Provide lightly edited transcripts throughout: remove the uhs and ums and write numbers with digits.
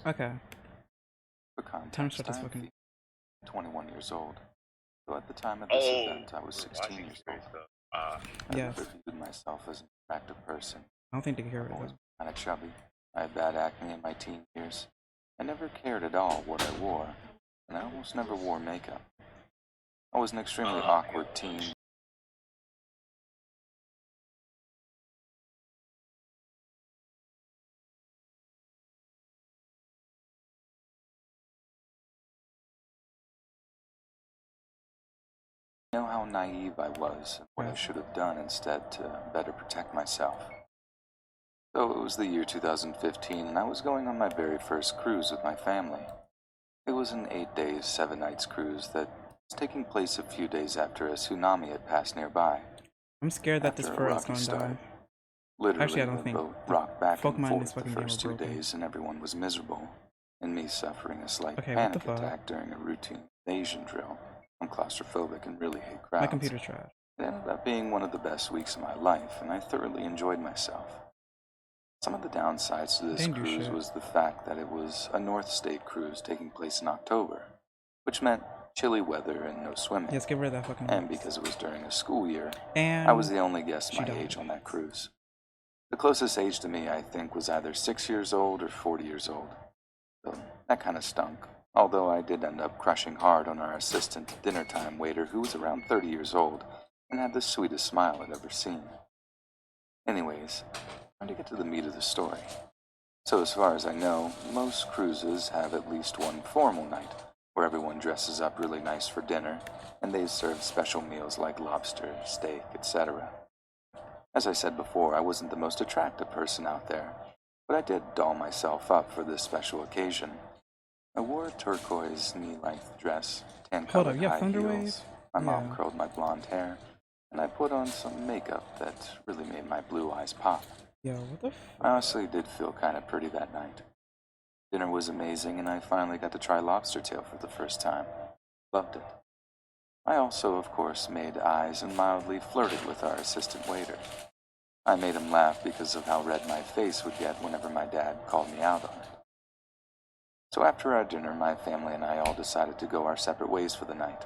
Okay. For Time to context, start this I am fucking. 21 years old. So at the time of this event, I was 16 years old. I Yes. never viewed myself as an attractive person. I don't think they can hear it I've always though. been kind of chubby. I had bad acne in my teen years. I never cared at all what I wore, and I almost never wore makeup. I was an extremely awkward teen. I know how naive I was and what I Yes. should have done instead to better protect myself. So it was the year 2015, and I was going on my very first cruise with my family. It was an 8 days, 7 nights cruise that was taking place a few days after a tsunami had passed nearby. I'm scared that this After a fur is rocky gonna start, die. Actually, literally I don't the think boat the rocked back and Pokemon in this forth the fucking game are first 2 broken. days, and everyone was miserable, and me suffering a slight Okay, what the panic fuck? attack during a routine Asian drill. I'm claustrophobic and really hate My crowds. computer's trash. It ended up being one of the best weeks of my life, and I thoroughly enjoyed myself. Some of the downsides to this Didn't do cruise shit. was the fact that it was a North State cruise taking place in October, which meant chilly weather and no swimming. Yes, get rid of that fucking. And because it was during a school year, And I was the only guest she my died. age on that cruise. The closest age to me, I think, was either 6 years old or 40 years old. So that kind of stunk. Although I did end up crushing hard on our assistant dinner time waiter, who was around 30 years old and had the sweetest smile I'd ever seen. Anyways, time to get to the meat of the story. So as far as I know, most cruises have at least one formal night, where everyone dresses up really nice for dinner, and they serve special meals like lobster, steak, etc. As I said before, I wasn't the most attractive person out there, but I did doll myself up for this special occasion. I wore a turquoise knee-length dress, Hold up, tan-colored you have high Thunderwave? heels, my mom Yeah. curled my blonde hair, and I put on some makeup that really made my blue eyes pop. Yo, what the I honestly did feel kind of pretty that night. Dinner was amazing, and I finally got to try lobster tail for the first time. Loved it. I also, of course, made eyes and mildly flirted with our assistant waiter. I made him laugh because of how red my face would get whenever my dad called me out on it. So after our dinner, my family and I all decided to go our separate ways for the night.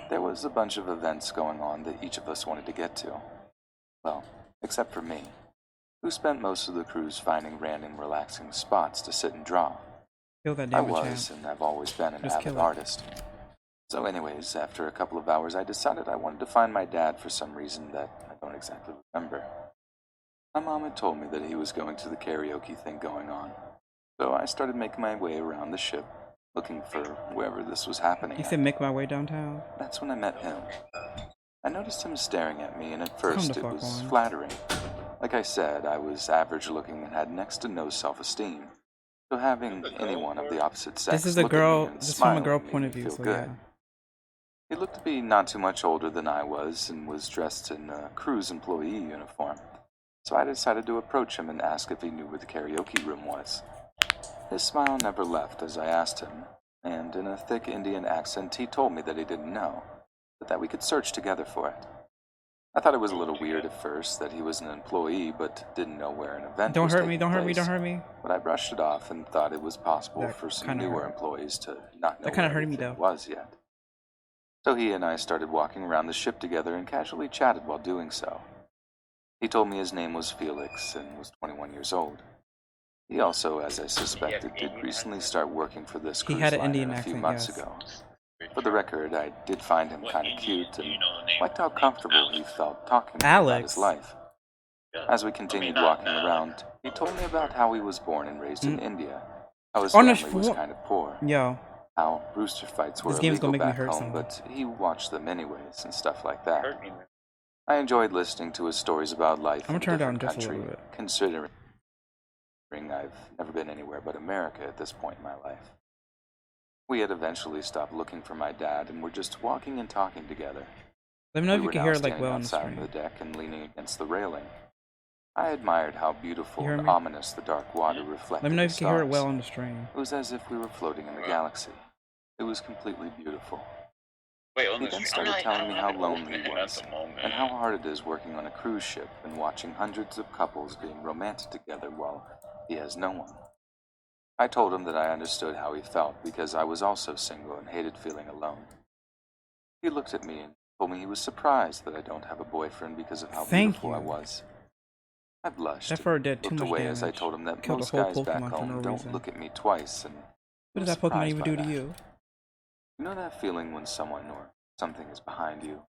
There was a bunch of events going on that each of us wanted to get to. Well, except for me, who spent most of the cruise finding random relaxing spots to sit and draw. Kill that I damn was, champ. and I've always been an Just avid kill it. artist. So anyways, after a couple of hours, I decided I wanted to find my dad for some reason that I don't exactly remember. My mom had told me that he was going to the karaoke thing going on, so I started making my way around the ship, looking for wherever this was happening He at. said make my way downtown. That's when I met him. I noticed him staring at me, and at Come first the it fuck was on. flattering. Like I said, I was average looking and had next to no self-esteem, so having anyone of the opposite sex This is a look at girl. me and This is from a smile girl made point me of view, feel so good. yeah. He looked to be not too much older than I was and was dressed in a cruise employee uniform, so I decided to approach him and ask if he knew where the karaoke room was. His smile never left as I asked him, and in a thick Indian accent he told me that he didn't know, but that we could search together for it. I thought it was a little weird at first that he was an employee but didn't know where an event Don't was hurt taking me, don't hurt me, place, don't hurt me. but I brushed it off and thought it was possible That for some kinda newer hurt. employees to not know That kinda where hurted me everything though. was yet. So he and I started walking around the ship together and casually chatted while doing so. He told me his name was Felix and was 21 years old. He also, as I suspected, did recently start working for this He cruise had an liner Indian a few accent, months yes. ago. For the record, I did find him kind of cute and liked how comfortable he felt talking to me about his life. As we continued walking around, he told me about how he was born and raised in India, how his family was kind of poor, Yo, how rooster fights were this game's gonna illegal make me back hurt home, someone. but he watched them anyways and stuff like that. I enjoyed listening to his stories about life I'm in gonna a turn down different just a country, little bit. considering I've never been anywhere but America at this point in my life. We had eventually stopped looking for my dad and were just walking and talking together. Let me know We if you were can now hear it like standing well on the outside on stream. the deck and leaning against the railing. I admired how beautiful You hear and me? ominous the dark water Let me reflected know the if you can hear it well stars. on the stream. It was as if we were floating in the galaxy. It was completely beautiful. He then started telling me how lonely he was, and how hard it is working on a cruise ship and watching hundreds of couples being romantic together while he has no one. I told him that I understood how he felt because I was also single and hated feeling alone. He looked at me and told me he was surprised that I don't have a boyfriend because of how Thank beautiful I you. was. I blushed That and fur did too looked much away as I damage. told him that Killed a most whole guys back Pokemon for no home don't reason. look at me twice, and he What did was that Pokemon surprised even by do to that. you? You know that feeling when someone or something is behind you,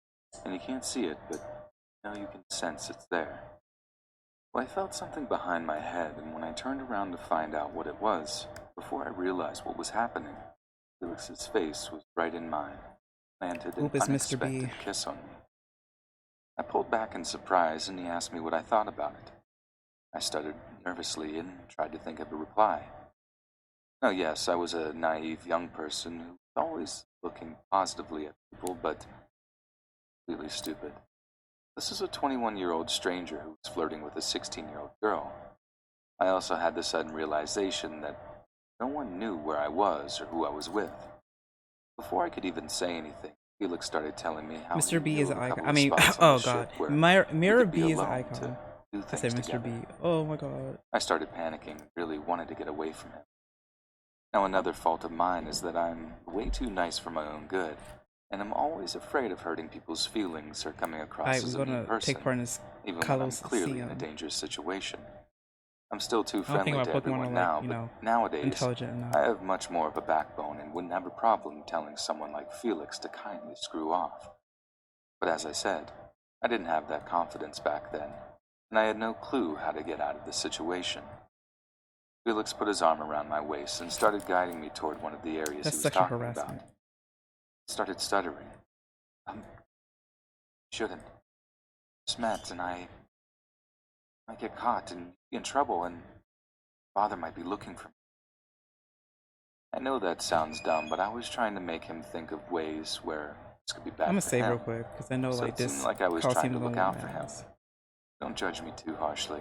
and you can't see it, but you can sense it's there? Well, I felt something behind my head, and when I turned around to find out what it was, before I realized what was happening, Felix's face was right in mine, planted an Oop, it's Mr. unexpected B. kiss on me. I pulled back in surprise, and he asked me what I thought about it. I stuttered nervously and tried to think of a reply. Oh, yes, I was a naive young person who was always looking positively at people, but completely stupid. This is a 21-year-old stranger who was flirting with a 16-year-old girl. I also had the sudden realization that no one knew where I was or who I was with. Before I could even say anything, Felix started telling me how he Mr. B is knew an a icon. couple I of mean, spots on the oh ship god. where we Mirror could be B is an alone to icon. do I said things Mr. B. together. Oh my god. I started panicking and really wanted to get away from him. Now, another fault of mine is that I'm way too nice for my own good, and I'm always afraid of hurting people's feelings or coming across Alright, as we're a mean gonna take person, part in this even when I'm clearly in a Colosseum. dangerous situation. I'm still too I don't think friendly to about Pokemon are everyone like, now, you but know, nowadays, intelligent enough. I have much more of a backbone and wouldn't have a problem telling someone like Felix to kindly screw off. But as I said, I didn't have that confidence back then, and I had no clue how to get out of the situation. Felix put his arm around my waist and started guiding me toward one of the areas That's he was sexual talking about. harassment. I started stuttering. Shouldn't. Just met, and I might get caught and be in trouble, and father might be looking for me. I know that sounds dumb, but I was trying to make him think of ways where this could be I'm bad gonna for save him, real quick, because I know so like it seemed this like I was trying Colosseum to is look gonna out for him. ass. Don't judge me too harshly.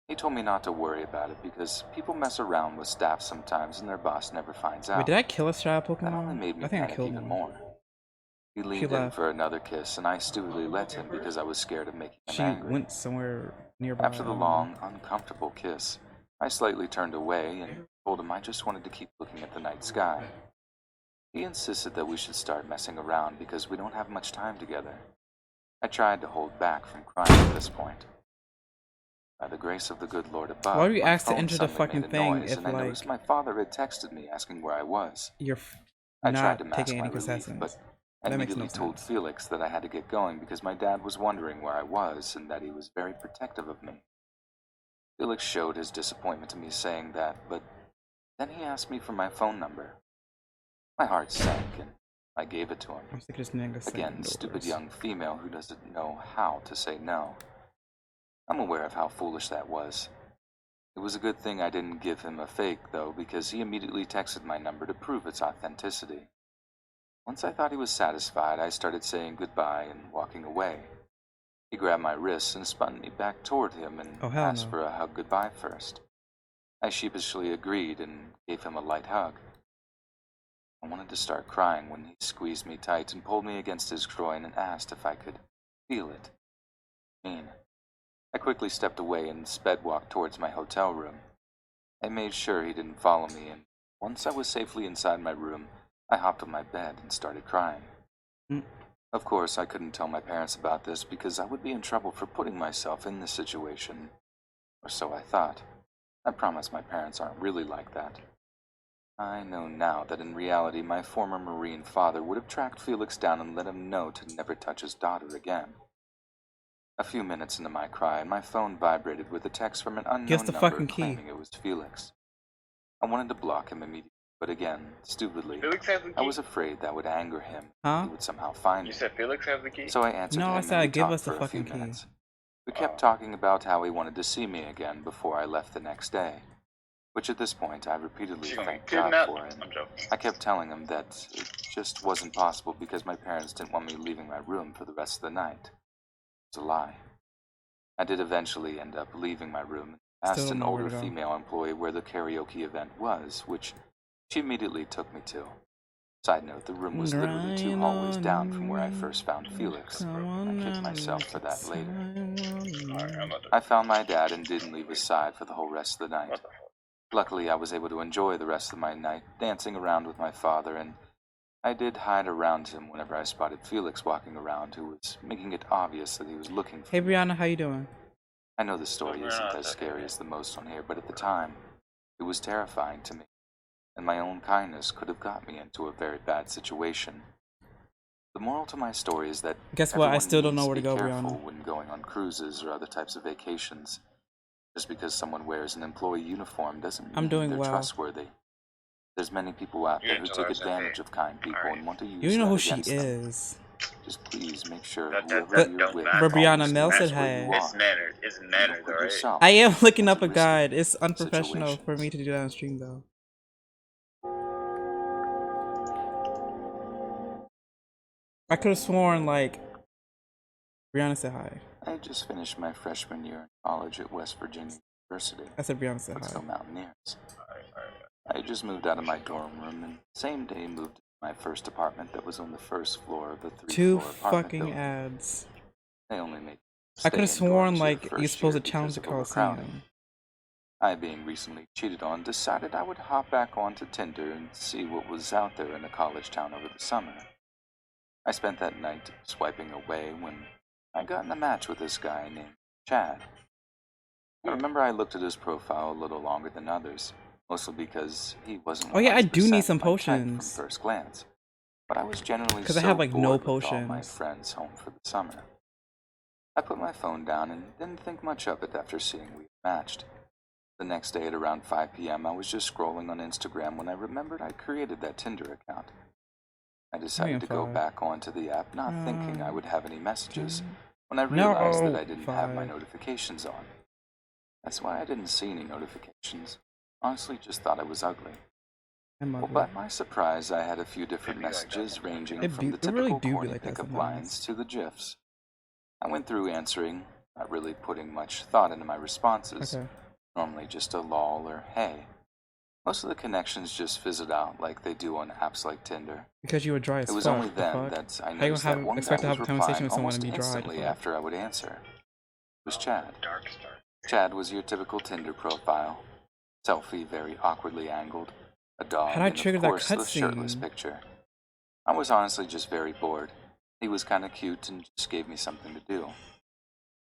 He told me not to worry about it because people mess around with staff sometimes and their boss never finds Wait, out. did I kill a child That only Pokemon? made me I think I panic killed even one. more. He She leaned in left. for another kiss, and I stupidly let him because I was scared of making him She angry. went somewhere nearby, After I the don't know. long, uncomfortable kiss, I slightly turned away and told him I just wanted to keep looking at the night sky. He insisted that we should start messing around because we don't have much time together. I tried to hold back from crying at this point. By the grace of the good Lord Why above, do you my ask to phone enter the suddenly made fucking a thing noise, if and I noticed my like father had texted me asking where I was. you're I tried to not mask taking my any relief, but concessions? I That makes no immediately told sense. Felix that I had to get going because my dad was wondering where I was and that he was very protective of me. Felix showed his disappointment to me saying that, but then he asked me for my phone number. My heart sank, and I gave it to him. I'm sick of this nigga saying Again, stupid doors. young female who doesn't know how to say no. I'm aware of how foolish that was. It was a good thing I didn't give him a fake, though, because he immediately texted my number to prove its authenticity. Once I thought he was satisfied, I started saying goodbye and walking away. He grabbed my wrists and spun me back toward him and Oh hell asked no. for a hug goodbye first. I sheepishly agreed and gave him a light hug. I wanted to start crying when he squeezed me tight and pulled me against his groin and asked if I could feel it. Mean. I quickly stepped away and sped walked towards my hotel room. I made sure he didn't follow me, and once I was safely inside my room, I hopped on my bed and started crying. Mm. Of course, I couldn't tell my parents about this because I would be in trouble for putting myself in this situation. Or so I thought. I promise my parents aren't really like that. I know now that in reality my former Marine father would have tracked Felix down and let him know to never touch his daughter again. A few minutes into my cry, my phone vibrated with a text from an Give us unknown the number fucking key. claiming it was Felix. I wanted to block him immediately, but again, stupidly, Felix has the key? I was afraid that would anger him. Huh? He would somehow find You me. said Felix has the key? So I answered No, I him said and we give us talked the for a few fucking key. minutes. We kept talking about how he wanted to see me again before I left the next day, which at this point I repeatedly She's gonna thanked get God kidnapped? for, and I'm joking. I kept telling him that it just wasn't possible because my parents didn't want me leaving my room for the rest of the night. It was a lie. I did eventually end up leaving my room and Still asked don't an know where older to go. female employee where the karaoke event was, which she immediately took me to. Side note, the room was literally 2 hallways down from where I first found Felix. I kicked myself for that later. Alright, I'm not I found my dad and didn't leave his side for the whole rest of the night. What the fuck? Luckily, I was able to enjoy the rest of my night dancing around with my father, and I did hide around him whenever I spotted Felix walking around, who was making it obvious that he was looking for Hey me. Brianna, how you doing? I know the story isn't as scary as the most on here, but at the time, it was terrifying to me, and my own kindness could have got me into a very bad situation. The moral to my story is that Guess what? I everyone still don't needs know to where to be go, careful Brianna. when going on cruises or other types of vacations. Just because someone wears an employee uniform doesn't I'm mean doing they're well. trustworthy. There's many people out there who take advantage of kind people and want to You use know that who she against them. is. Just please make sure That whoever But you're with Brianna, always Mel knows said where you hi. It's are. mannered. It's And mannered, don't put alright? yourself I am looking into up a risky guide. It's unprofessional for me situations. to do that on stream though. I could have sworn like Brianna said hi. I just finished my freshman year in college at West Virginia University. I said Brianna said Let's hi. go Mountaineers. I just moved out of my dorm room and same day moved to my first apartment that was on the first floor of the 3-floor 2 apartment fucking building. ads. They only make I could have stay in sworn dorms your like you're first supposed year to challenge because the of overcrowding. Coliseum. I, being recently cheated on, decided I would hop back onto Tinder and see what was out there in a college town over the summer. I spent that night swiping away when I got in a match with this guy named Chad. I remember I looked at his profile a little longer than others, mostly because he wasn't 100% Oh yeah, I do need some my type from potions. first glance. But I was generally Because I so have like no bored with all my potions. friends home for the summer. I put my phone down and didn't think much of it after seeing we had matched. The next day at around 5 p.m., I was just scrolling on Instagram when I remembered I created that Tinder account. I decided to go back onto the app, not thinking I would have any messages, when I realized that I didn't have my notifications on. That's why I didn't see any notifications. Honestly, just thought I was ugly. Well, by my surprise, I had a few different messages ranging from the typical corny pickup lines to the GIFs. I went through answering, not really putting much thought into my responses. Normally just a lol or hey. Most of the connections just fizzled out like they do on apps like Tinder. Because you were dry as fuck. It was only then that I noticed that one guy was replying almost instantly after I would answer. It was Chad. Chad was your typical Tinder profile. Selfie very awkwardly angled. A dog and of course the shirtless picture. I was honestly just very bored. He was kinda cute and just gave me something to do.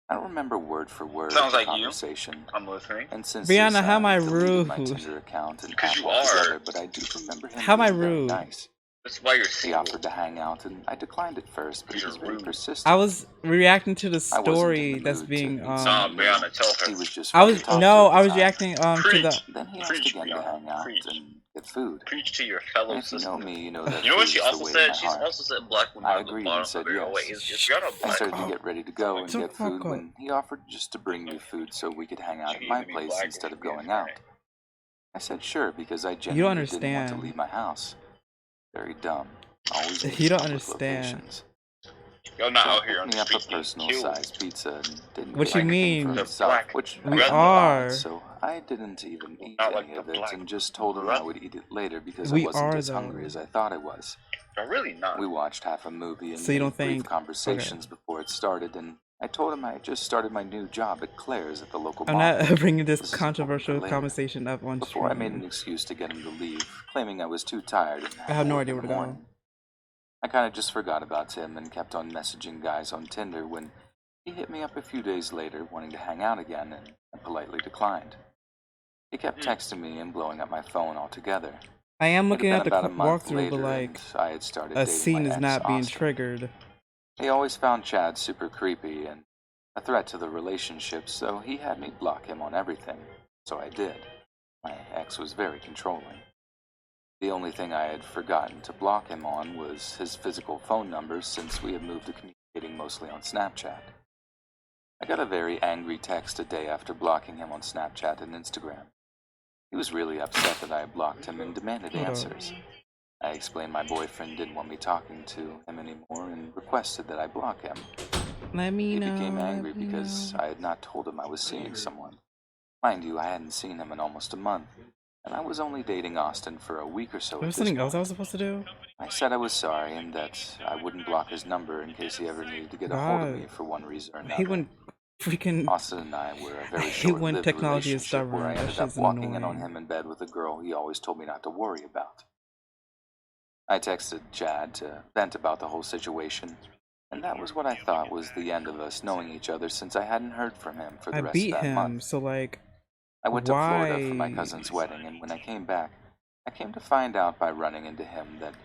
I don't remember word for word Sounds the like conversation. you. I'm listening. And since Brianna, how am I deleted my rude? Tinder account and Because app you altogether, are. but I do remember him How am I being very rude? nice. That's why you're He single. offered to hang out, and I declined at first, but he was very persistent. I was reacting to the I wasn't in story the that's mood being to meet someone new. Brianna, tell her. He was just I fun to was talk to no, at the I was time. reacting to the Then he asked Preach, again to Brianna. hang out Preach. and get food. Preach to your fellow And if you sister. know me, you know that You know what food she is the also way said? of my She's heart. also said black women I on the agreed bottom and said of her. Oh wait, yes. is Brianna I black? started to get ready to go and Shut get the fuck food up. when he offered just to bring me food so we could hang out She at my needed to be place black instead or of she going be out. Hispanic. I said sure because I You don't genuinely didn't want to understand. leave my house. Very dumb. Always leave You don't public understand. locations. Y'all not So out I here picked on me the up a streets getting personal killed. sized pizza and didn't What get you anything for mean? himself, Black which We I found are. odd, so I didn't even eat Not any like the of it black and just told him I would eat it later because We I wasn't are, as hungry though. as I thought I was. But really not. We watched half a movie and So you made don't brief think- conversations before it started, and I told him I had just started my new job at Claire's at the local I'm mall. not bringing this This is important for controversial later. conversation up on Before I made an stream. excuse to get him to leave, claiming I was too tired and I have no work idea in where the to go. morning. I kind of just forgot about him and kept on messaging guys on Tinder when he hit me up a few days later wanting to hang out again, and I politely declined. He kept texting me and blowing up my phone altogether. I am It had looking been at the about a month walkthrough, but later, like and I had started a dating scene my is ex, not being Austin. triggered. He always found Chad super creepy and a threat to the relationship, so he had me block him on everything. So I did. My ex was very controlling. The only thing I had forgotten to block him on was his physical phone number, since we had moved to communicating mostly on Snapchat. I got a very angry text a day after blocking him on Snapchat and Instagram. He was really upset that I had blocked him and demanded answers. I explained my boyfriend didn't want me talking to him anymore and requested that I block him. Let me He know. became angry let me because know. I had not told him I was seeing someone. Mind you, I hadn't seen him in almost a month, and I was only dating Austin for a week or so at There was this something else I point. was supposed to do? I said I was sorry and that I wouldn't block his number in case he ever needed to get a hold of me for one reason or He another. wouldn't. freaking. Austin and I were a I very hate when short-lived technology is relationship where I stubborn. That ended up shit's walking in on annoying. him in bed with a girl he always told me not to worry about. I texted Chad to vent about the whole situation, and that was what I thought was the end of us knowing each other since I hadn't heard from him for I the rest of beat that him, month. so like, I went to Florida for my why? cousin's wedding, and when I came back, I came to find out by running into him that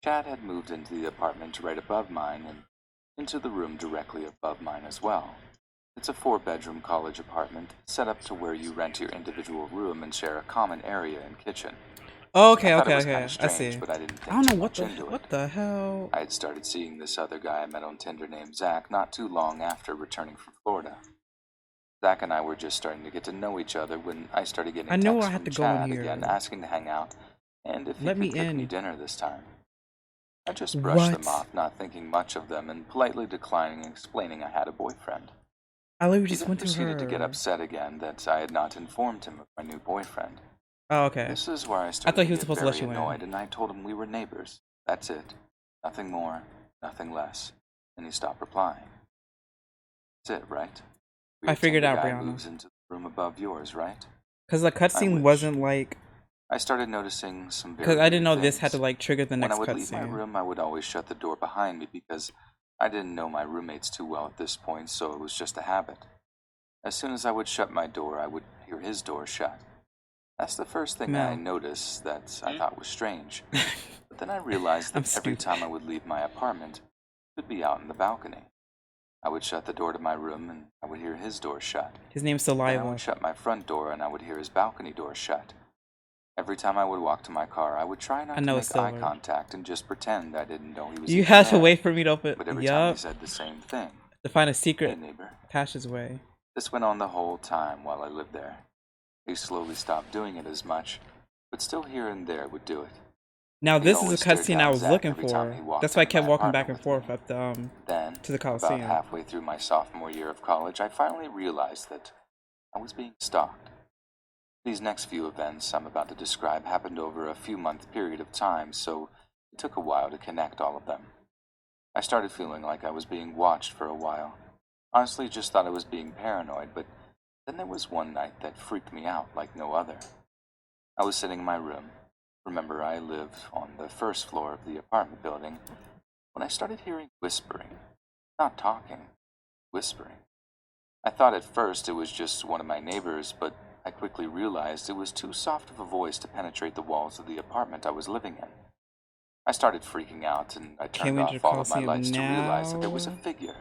Chad had moved into the apartment right above mine and into the room directly above mine as well. It's a 4-bedroom college apartment set up to where you rent your individual room and share a common area and kitchen. Oh, I okay, thought it okay, was kind okay. of I see. strange, but I didn't I think don't know too much into it. what the hell. I had started seeing this other guy I met on Tinder named Zach not too long after returning from Florida. Zach and I were just starting to get to know each other when I started getting I know I texts had from to go in Chad again here. asking to hang out and if he Let me could cook me in. dinner this time. I just brushed them What? off, not thinking much of them, and politely declining and explaining I had a boyfriend. I literally He just then went to proceeded to get her. upset again that I had not informed him of my new boyfriend. Oh, okay. This is where I I started thought to he was get supposed to let very you in. annoyed, and I told him we were neighbors. That's it. Nothing more, nothing less. And he stopped replying. That's it, right? I Weird figured Tinder out, guy Brianna. moves into the room above yours, right? Because the I cutscene wish. wasn't like. I started noticing some Because very I didn't weird know this had to things. like trigger the When I next would leave my cutscene. room, I would always shut the door behind me because I didn't know my roommates too well at this point, so it was just a habit. As soon as I would shut my door, I would hear his door shut. That's the first thing I Mel. noticed that I thought was strange. But then I realized I'm that every stupid. time I would leave my apartment, it would be out in the balcony. I would shut the door to my room and I would hear his door shut. His name's Then I Saliva. would shut my front door and I would hear his balcony door shut. Every time I would walk to my car, I would try I not to know it's make eye Silver. contact and just pretend I didn't know he was You even had to there. wait for me to open. But every time he Yup. said the same thing. To find a Hey, secret neighbor. passageway. This went on the whole time while I lived there. He slowly stopped doing it as much, but still here and there would do it. Now He this is a always stared cutscene I down was Zach looking every time he for. walked That's why I into kept my walking back apartment and with forth me. at the Then, to the about Coliseum. halfway through my sophomore year of college, I finally realized that I was being stalked. These next few events I'm about to describe happened over a few-month period of time, so it took a while to connect all of them. I started feeling like I was being watched for a while. Honestly, just thought I was being paranoid, but then there was one night that freaked me out like no other. I was sitting in my room. Remember, I live on the first floor of the apartment building when I started hearing whispering. Not talking, whispering. I thought at first it was just one of my neighbors, but I quickly realized it was too soft of a voice to penetrate the walls of the apartment I was living in. I started freaking out, and I Can turned we enter off all of my Coliseum lights to realize that there was a now? figure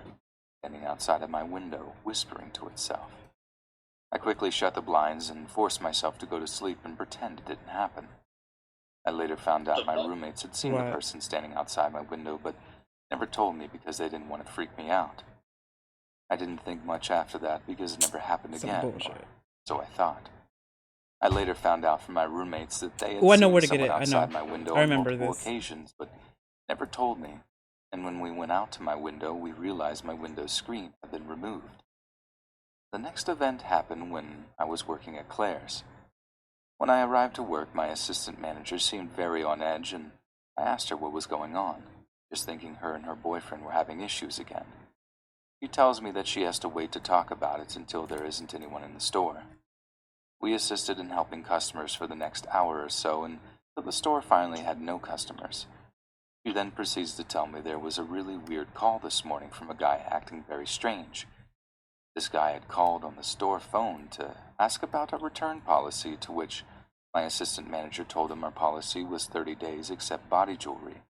standing outside of my window, whispering to itself. I quickly shut the blinds and forced myself to go to sleep and pretend it didn't happen. I later found out my roommates had seen the What? person standing outside my window, but never told me because they didn't want to freak me out. I didn't think much after that because it never happened Some again, or bullshit. so I thought. I later found out from my roommates that they Oh, had I know seen where to get someone it. I know. outside my window I on remember multiple this. occasions, but never told me. And when we went out to my window, we realized my window screen had been removed. The next event happened when I was working at Claire's. When I arrived to work, my assistant manager seemed very on edge, and I asked her what was going on, just thinking her and her boyfriend were having issues again. She tells me that she has to wait to talk about it until there isn't anyone in the store. We assisted in helping customers for the next hour or so until the store finally had no customers. She then proceeds to tell me there was a really weird call this morning from a guy acting very strange. This guy had called on the store phone to ask about a return policy, to which my assistant manager told him our policy was 30 days except body jewelry.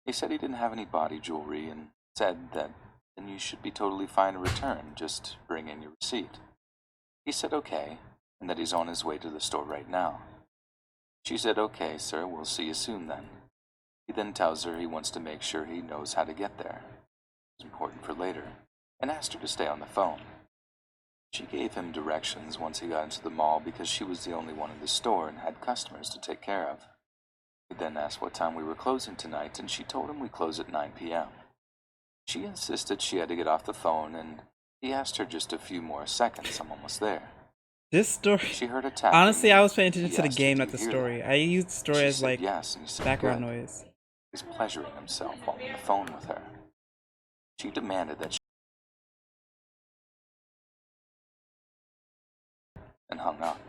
He said he didn't have any body jewelry and said that then you should be totally fine to return, just bring in your receipt. He said okay, and that he's on his way to the store right now. She said okay, sir, we'll see you soon then. He then tells her he wants to make sure he knows how to get there. It's important for later, and asked her to stay on the phone. She gave him directions once he got into the mall because she was the only one in the store and had customers to take care of. He then asked what time we were closing tonight, and she told him we close at 9 p.m. She insisted she had to get off the phone, and he asked her just a few more seconds. I'm almost there. This story. She heard a tapping. Honestly, I was paying attention He to the asked her, game, "Do not you the hear story. that?" I used the story She as said like yes, and he said background good. noise. He's pleasuring himself while on the phone with her. She demanded that and hung up.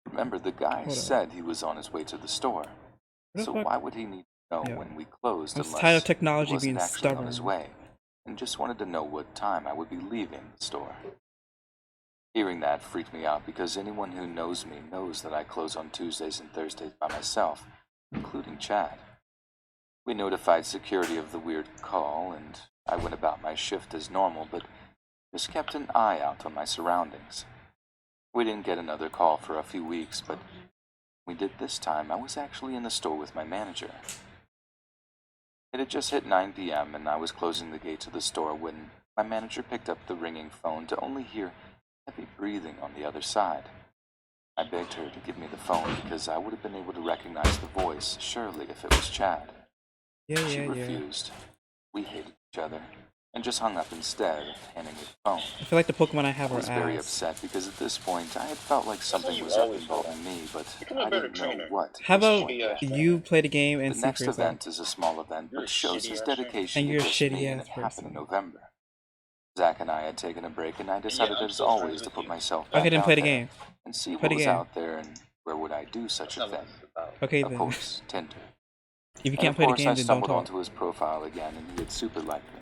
Remember, the guy Hold said he was on his way to the store, the so fuck? why would he need to know Yeah. when we closed I'm just unless tired of he technology wasn't being actually on his stubborn. way, and just wanted to know what time I would be leaving the store? Hearing that freaked me out because anyone who knows me knows that I close on Tuesdays and Thursdays by myself, including Chad. We notified security of the weird call, and I went about my shift as normal, but just kept an eye out on my surroundings. We didn't get another call for a few weeks, but we did this time. I was actually in the store with my manager. It had just hit 9 p.m., and I was closing the gate to the store when my manager picked up the ringing phone to only hear heavy breathing on the other side. I begged her to give me the phone because I would have been able to recognize the voice, surely, if it was Chad. She refused. We hated each other, and just hung up instead of handing me the phone. I feel like the Pokemon I have I are was very ass. upset because at this point I had felt like something you was up always involving me, but Become a I better didn't know trainer. what. How at this about point yet. you play the game and The see next for yourself? event is a small event, You're but a shows his shitty-ass dedication And to you're a just me, shitty and ass it happened in person. November. Zach and I had taken a break, and I decided, I'm as still friends always, to with put you. myself Okay, back then out play the there game. and see Play what the was game. out there and where would I do such a That's not thing. what it's about. Okay Of then. course, Tinder. If you And can't of play the course, game, I then don't stumbled talk. onto his profile again, and he had super liked me.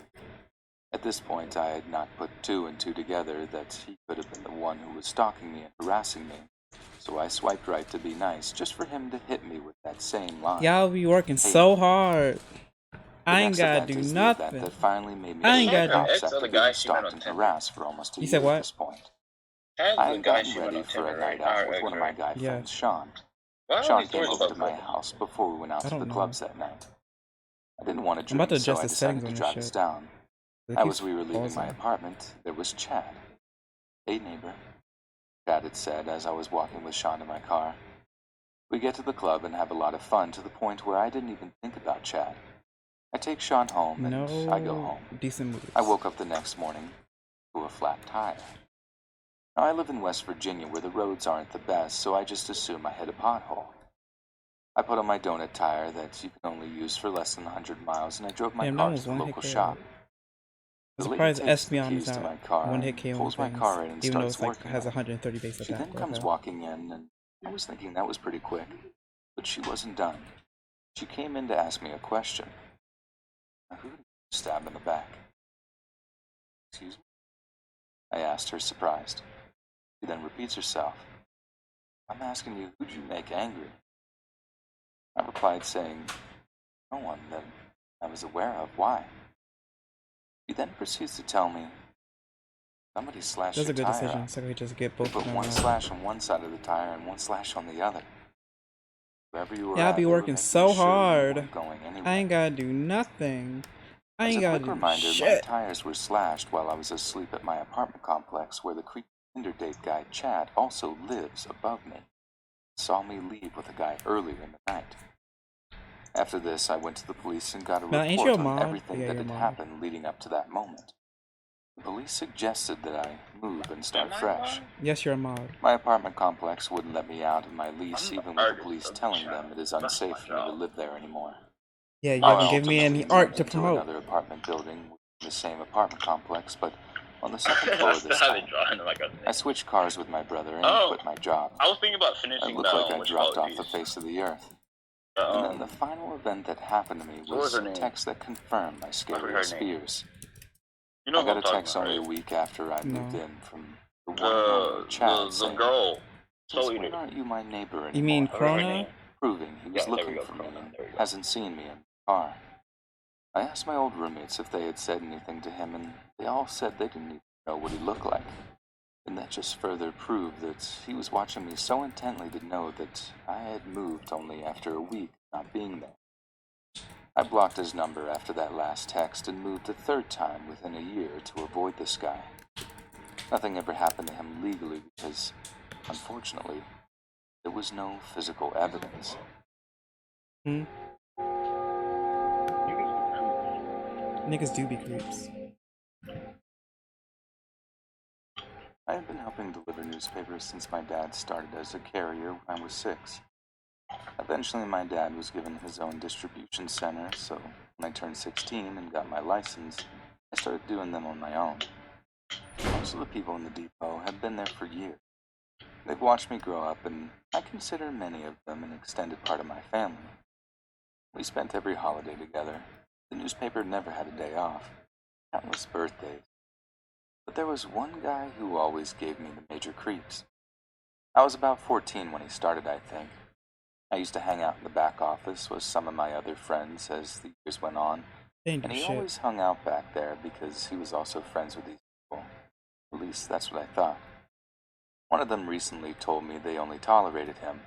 At this point, I had not put two and two together that he could have been the one who was stalking me and harassing me. So I swiped right to be nice, just for him to hit me with that same line. Y'all be working Hey, so hard. the I ain't next gotta event do is the event nothing. that finally made me I feel ain't like gotta do- cops Ex after other getting guy she met stalked on and Tinder. harassed for almost a You year said at what? this point. Tad's I the had guy gotten she met ready on for a Tinder, night right? out Our with ex, one of my right? guy Yeah. friends, Sean. Why are Sean these came stories over about to my Fred? house before we went out I to the don't know. clubs that night. I didn't want to I'm about to drink, so adjust I the settings decided to on this drive us shit. down. It As keeps we were leaving my pausing. apartment, there was Chad. Hey, neighbor, Chad had said as I was walking with Sean in my car. We get to the club and have a lot of fun to the point where I didn't even think about Chad. I take Sean home and I go No home. decent moves. I woke up the next morning to a flat tire. Now, I live in West Virginia where the roads aren't the best, so I just assume I hit a pothole. I put on my donut tire that you can only use for less than 100 miles, and I drove my Damn, that car was to the one hit local KO. shop. I'm The lady surprised takes the Espeon is keys to not my car one hit and KO pulls my things, car in and even though starts it's like working has on it. 130 base She attack. then comes Okay. walking in, and I was thinking that was pretty quick. But she wasn't done. She came in to ask me a question. Who did you stab in the back? Excuse me? I asked her, surprised. She then repeats herself. I'm asking you, who'd you make angry? I replied, saying, no one that I was aware of. Why? She then proceeds to tell me, somebody slashed That's a your good tire decision. up. So we just get They both put of them one out. slash on one side of the tire and one slash on the other. Wherever you were Yeah, I at, be they were working making so sure you hard. weren't going anywhere. I ain't gotta do nothing. I As ain't a gotta quick do reminder, my shit. tires were slashed while I was asleep at my apartment complex where the creepy Tinder date guy Chad also lives above me. Saw me leave with a guy earlier in the night. After this, I went to the police and got a Now, ain't you a report on mod? everything Yeah, that you're a had mod. happened leading up to that moment. The police suggested that I move and start fresh. Yes, you're a mod. My apartment complex wouldn't let me out of my lease, I'm the even with the artist police of the telling channel. them it is That's unsafe my for me to job. live there anymore. Yeah, you I haven't given me ultimately any art moved to into promote. another apartment building in the same apartment complex, but on the second floor That's this how they time. draw into like a I thing. switched cars with my brother and Oh, quit my job. I was thinking about I finishing looked that like I what you dropped call off it, the piece. face of the earth. The, And then the final event that happened to me what was was her a name? text that confirmed my I forgot her scariest name. fears. You know I who got I'm a talking text about, only a right? week after I moved No. in from the one and only Chad The saying, girl. "Since Soul when Eater. aren't you my neighbor anymore?" You mean I forgot her Krona? name. Proving he was Yeah, there we looking go, for me Corona. and There we go. hasn't seen me in the car. I asked my old roommates if they had said anything to him, and they all said they didn't even know what he looked like. And that just further proved that he was watching me so intently to know that I had moved only after a week not being there. I blocked his number after that last text and moved a third time within a year to avoid this guy. Nothing ever happened to him legally because, unfortunately, there was no physical evidence. Hmm? Niggas do be creeps. I had been helping deliver newspapers since my dad started as a carrier when I was 6. Eventually, my dad was given his own distribution center, so when I turned 16 and got my license, I started doing them on my own. Most of the people in the depot had been there for years. They've watched me grow up, and I consider many of them an extended part of my family. We spent every holiday together. The newspaper never had a day off. Countless birthdays. But there was one guy who always gave me the major creeps. I was about 14 when he started, I think. I used to hang out in the back office with some of my other friends as the years went on, and Dangerous he shit. always hung out back there because he was also friends with these people. At least that's what I thought. One of them recently told me they only tolerated him.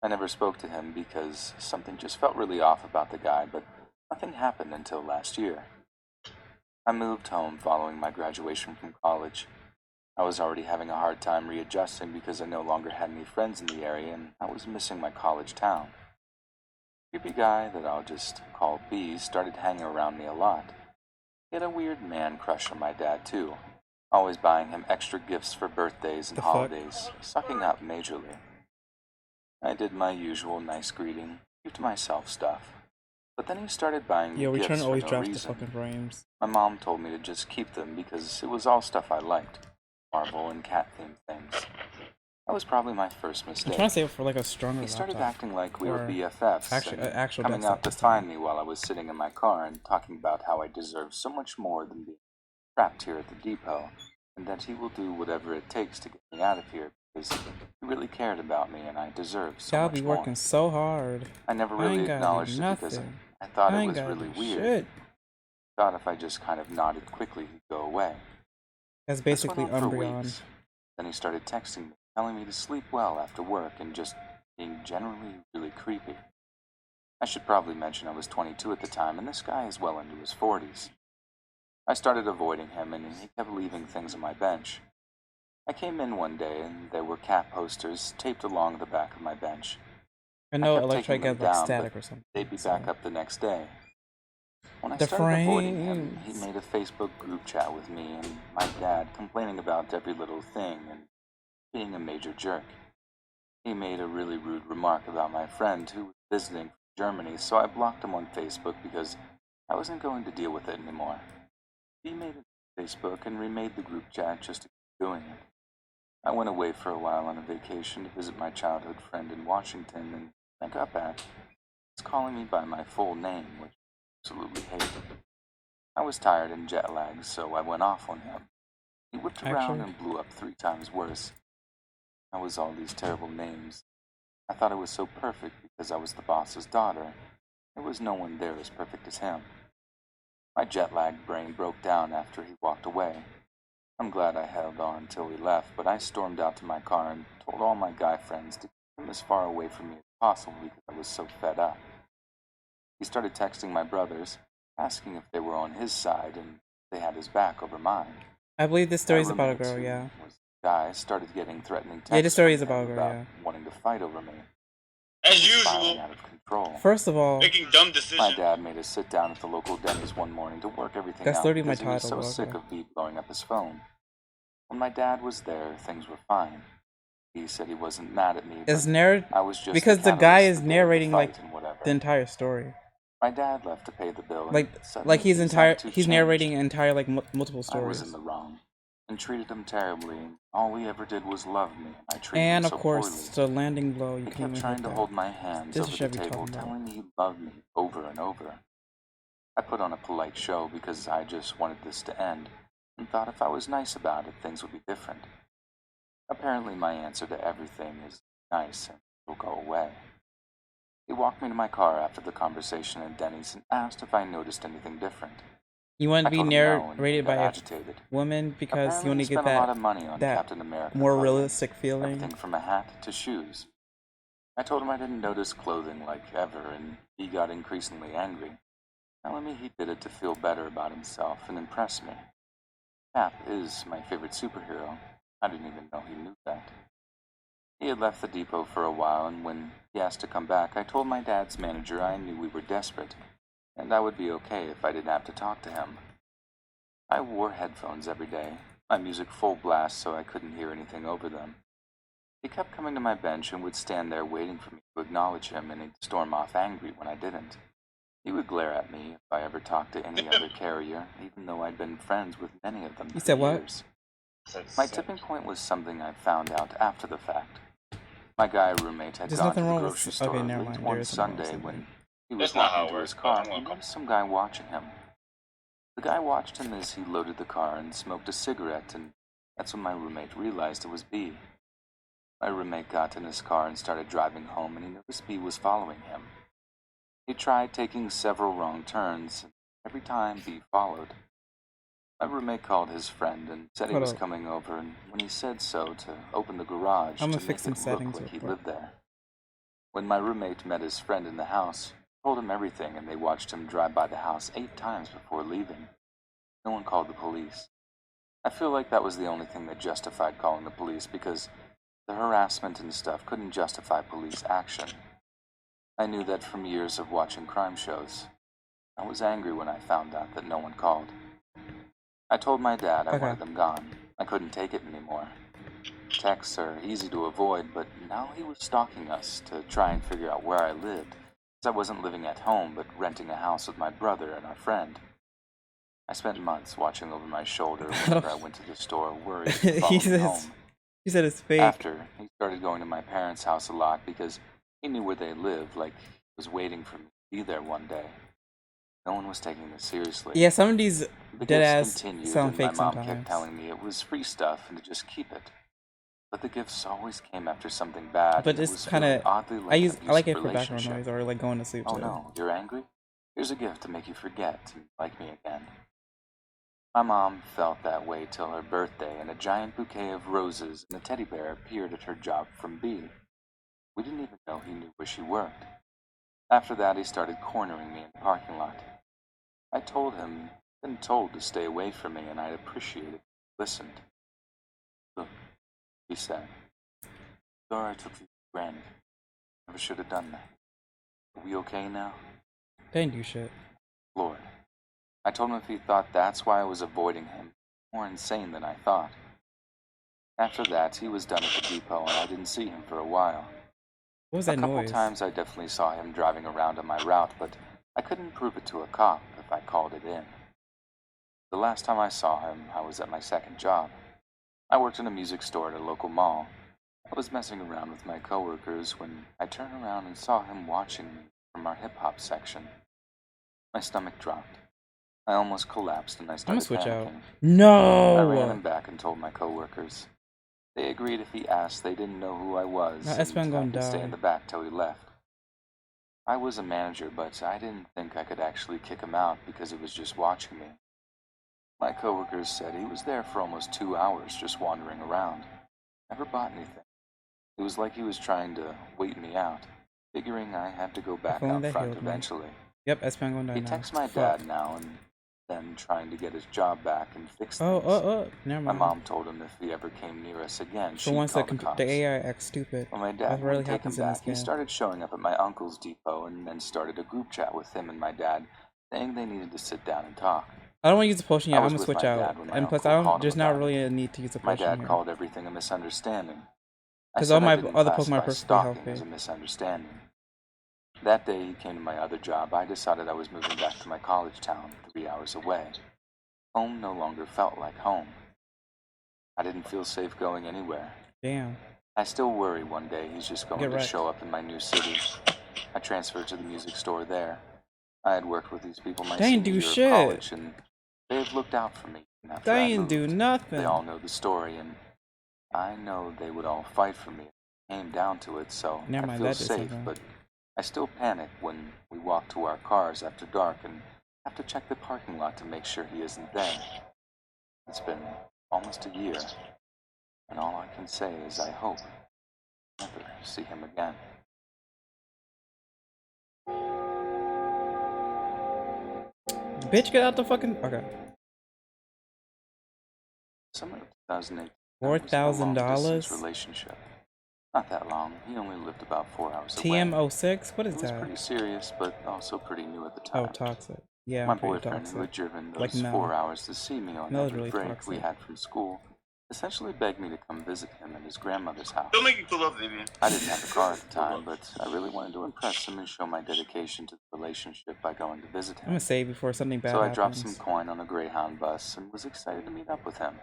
I never spoke to him because something just felt really off about the guy, but nothing happened until last year. I moved home following my graduation from college. I was already having a hard time readjusting because I no longer had any friends in the area and I was missing my college town. Creepy guy that I'll just call B started hanging around me a lot. He had a weird man crush on my dad too, always buying him extra gifts for birthdays and The fuck? holidays, sucking up majorly. I did my usual nice greeting, keep to myself stuff. But then he started buying me Yo, we're trying gifts to for always no drop the reason. fucking frames. My mom told me to just keep them because it was all stuff I liked. Marvel and cat-themed things. That was probably my first I'm mistake. trying to save it for like a stronger He started laptop. acting like we were Or BFFs and actual coming desktop out to this time. find me while I was sitting in my car and talking about how I deserve so much more than being trapped here at the depot, and that he will do whatever it takes to get me out of here because he really cared about me and I deserve so Y'all much be more. working so hard. I never I really ain't gotta acknowledged do it because nothing. I thought I it ain't was gotta really do weird. shit. Thought if I just kind of nodded quickly, he'd go away. That's This went basically on for Umbreon. weeks. Then he started texting me, telling me to sleep well after work and just being generally really creepy. I should probably mention I was 22 at the time, and this guy is well into his 40s. I started avoiding him, and he kept leaving things on my bench. I came in one day, and there were cat posters taped along the back of my bench. I I know kept taking Electric them has like down, static but or something. they'd be So. back up the next day. When I The started avoiding him, he frames. made a Facebook group chat with me and my dad, complaining about every little thing and being a major jerk. He made a really rude remark about my friend who was visiting from Germany, so I blocked him on Facebook because I wasn't going to deal with it anymore. He made a Facebook and remade the group chat just to keep doing it. I went away for a while on a vacation to visit my childhood friend in Washington, and I got back. He's calling me by my full name, which I absolutely hate. I was tired and jet lagged, so I went off on him. He whipped around Actually, and blew up 3 times worse. I was all these terrible names. I thought it was so perfect because I was the boss's daughter. There was no one there as perfect as him. My jet-lagged brain broke down after he walked away. I'm glad I held on until he left, but I stormed out to my car and told all my guy friends to keep him as far away from me as possible because I was so fed up. He started texting my brothers, asking if they were on his side and they had his back over mine. I believe this My story is about a roommates, girl, who yeah. was a guy, started getting threatening texts Yeah, this story from is about a him girl, about yeah. wanting to fight over me. As He was usual, spiraling out of control. First of all, making dumb My decisions. dad made us sit down at the local Denny's one morning to work everything that's out literally my because he was title, so sick logo. of me blowing up his phone. When my dad was there, things were fine. He said he wasn't mad at me, It's but I was just because the guy catalyst is that dared to narrating like fight and whatever. the entire story. My dad left to pay the bill, and Like suddenly he's his entire attitude he's changed. narrating entire like multiple I was stories. in the wrong and treated him terribly, and all he ever did was love me, and I treated And him of so course, poorly. the landing blow, you He can't kept even trying hit to that. hold my hands This over is the shit we table, talking about. telling me he loved me over and over. I put on a polite show because I just wanted this to end, and thought if I was nice about it, things would be different. Apparently, my answer to everything is nice and it'll go away. He walked me to my car after the conversation at Denny's and asked if I noticed anything different. You want I to be told him no, and he narrated got by a agitated. woman because Apparently, you want he to get spent a lot of money on that Captain America more clothing, realistic feeling. everything from a hat to shoes. I told him I didn't notice clothing like ever, and he got increasingly angry, telling me he did it to feel better about himself and impress me. Cap is my favorite superhero. I didn't even know he knew that. He had left the depot for a while, and when he asked to come back, I told my dad's manager I knew we were desperate, and I would be okay if I didn't have to talk to him. I wore headphones every day, my music full blast so I couldn't hear anything over them. He kept coming to my bench and would stand there waiting for me to acknowledge him, and he'd storm off angry when I didn't. He would glare at me if I ever talked to any other carrier, even though I'd been friends with many of them You for said what? years. My tipping point was something I found out after the fact. My guy roommate had There's gone to nothing the wrong grocery with. store Okay, never late mind. There one is something wrong with Sunday something. when he was That's not how walking it to his works, but car. I'm He gonna noticed some guy watching him. The guy watched him as he loaded the car and smoked a cigarette, and that's when my roommate realized it was B. My roommate got in his car and started driving home, and he noticed B was following him. He tried taking several wrong turns, and every time B followed. My roommate called his friend and said he Hold was up. coming over, and when he said so, to open the garage I'm to gonna make fix some it look settings like real he quick. lived there. When my roommate met his friend in the house, he told him everything, and they watched him drive by the house 8 times before leaving. No one called the police. I feel like that was the only thing that justified calling the police, because the harassment and stuff couldn't justify police action. I knew that from years of watching crime shows. I was angry when I found out that no one called. I told my dad I Okay. wanted them gone. I couldn't take it anymore. Texts are easy to avoid, but now he was stalking us to try and figure out where I lived, because I wasn't living at home but renting a house with my brother and our friend. I spent months watching over my shoulder whenever I went to the store, worried he'd follow me home. He said it's fake. After, he started going to my parents' house a lot because he knew where they lived, like he was waiting for me to be there one day. No one was taking this seriously. Yeah, some of these The dead gifts ass continued, sound and my fake mom sometimes. kept telling me it was free stuff and to just keep it. But the gifts always came after something bad, But and it it's was kind feeling of oddly I like an like abusive it for background relationship. noise or like going to sleep Oh too. no, you're angry? Here's a gift to make you forget and like me again. My mom felt that way till her birthday, and a giant bouquet of roses and a teddy bear appeared at her job from B. We didn't even know he knew where she worked. After that, he started cornering me in the parking lot. I told him I'd been told to stay away from me, and I'd appreciate it if he listened. Look, he said, sorry I took you for granted. Never should have done that. Are we okay now? They didn't do shit. Lord. I told him if he thought that's why I was avoiding him, more insane than I thought. After that, he was done at the depot, and I didn't see him for a while. What was A that couple noise? times I definitely saw him driving around on my route, but I couldn't prove it to a cop if I called it in. The last time I saw him, I was at my second job. I worked in a music store at a local mall. I was messing around with my coworkers when I turned around and saw him watching me from our hip-hop section. My stomach dropped. I almost collapsed and I I'm gonna started switch out. panicking. No. I ran him back and told my coworkers. They agreed if he asked, they didn't know who I was, Now and S-Pen I gonna could stay die. in the back till he left. I was a manager, but I didn't think I could actually kick him out because he was just watching me. My coworkers said he was there for almost 2 hours just wandering around. Never bought anything. It was like he was trying to wait me out, figuring I had to go If back only out that front healed me. eventually. Yep, S-Pen gonna die He now. texts my Fuck. dad now and then, trying to get his job back and fix Oh, things. never My mind. mom told him if he ever came near us again, For she'd once, call the cops. the AI acts stupid. When my That dad really wouldn't take him happens in this back, he game. started showing up at my uncle's depot and then started a group chat with him and my dad, saying they needed to sit down and talk. I don't want to use the potion yet. I I'm was gonna with switch my out. dad when my And plus, uncle called him there's not about really it. a need to use the My potion dad here. called everything a misunderstanding. I Because all said my I didn't other Pokemon classify are perfectly stalking healthy. as a misunderstanding. That day he came to my other job, I decided I was moving back to my college town, 3 hours away. Home no longer felt like home. I didn't feel safe going anywhere. Damn. I still worry one day he's just going Get to wrecked. show up in my new city. I transferred to the music store there. I had worked with these people my They ain't senior do year of shit. college, and they have looked out for me even after They I ain't do moved. nothing. They all know the story, and I know they would all fight for me if it came down to it, so Never I mind, feel that did safe, something. but I still panic when we walk to our cars after dark and have to check the parking lot to make sure he isn't there. It's been almost a year, and all I can say is I hope I never see him again. Bitch, get out the fucking. Okay. Summer of 2008, I $4,000? was in a long-distance relationship. Not that long. He only lived about 4 hours away. TM06? What is It was that? pretty serious, but also pretty new at the Oh, time. toxic. Yeah, My I'm pretty boyfriend, who had toxic. driven Like those Mel. 4 hours to see me on Mel's every really break we toxic. had from school, essentially begged me to come visit him at his grandmother's house. Don't make you pull up, Vivian. I didn't have a car at the time, but I really wanted to impress him and show my dedication to the relationship by going to visit I'm him. gonna save before something bad So I happens. dropped some coin on a Greyhound bus and was excited to meet up with him.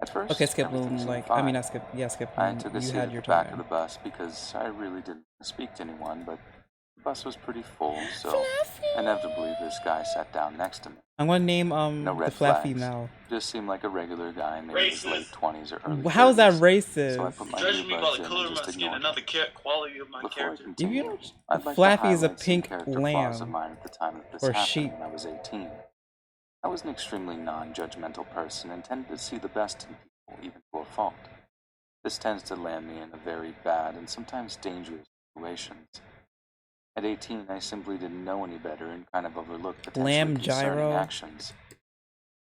At first, Okay, Skip everything Loom. seemed Like, I fine. mean, not Skip. Yeah, Skip I Loom. took a You seat had at your the back of the time. bus because I really didn't speak to anyone, but the bus was pretty full, so inevitably this guy sat down next to me. I'm gonna name No the red flat flags. female. Just seemed like a regular guy, maybe his late 20s or early 30s. How is that So I racist? put my Judging me by earbuds the in color and of my just skin ignored and him. not the quality of my Before I character. If you continue, know, I'd like to Flaffy is a highlight some pink character flaws of lamb mine at the time that this or happened sheep. when I was 18. I was an extremely non-judgmental person and tended to see the best in people, even to a fault. This tends to land me in a very bad and sometimes dangerous situations. At 18, I simply didn't know any better and kind of overlooked potentially Lamb concerning gyro. actions.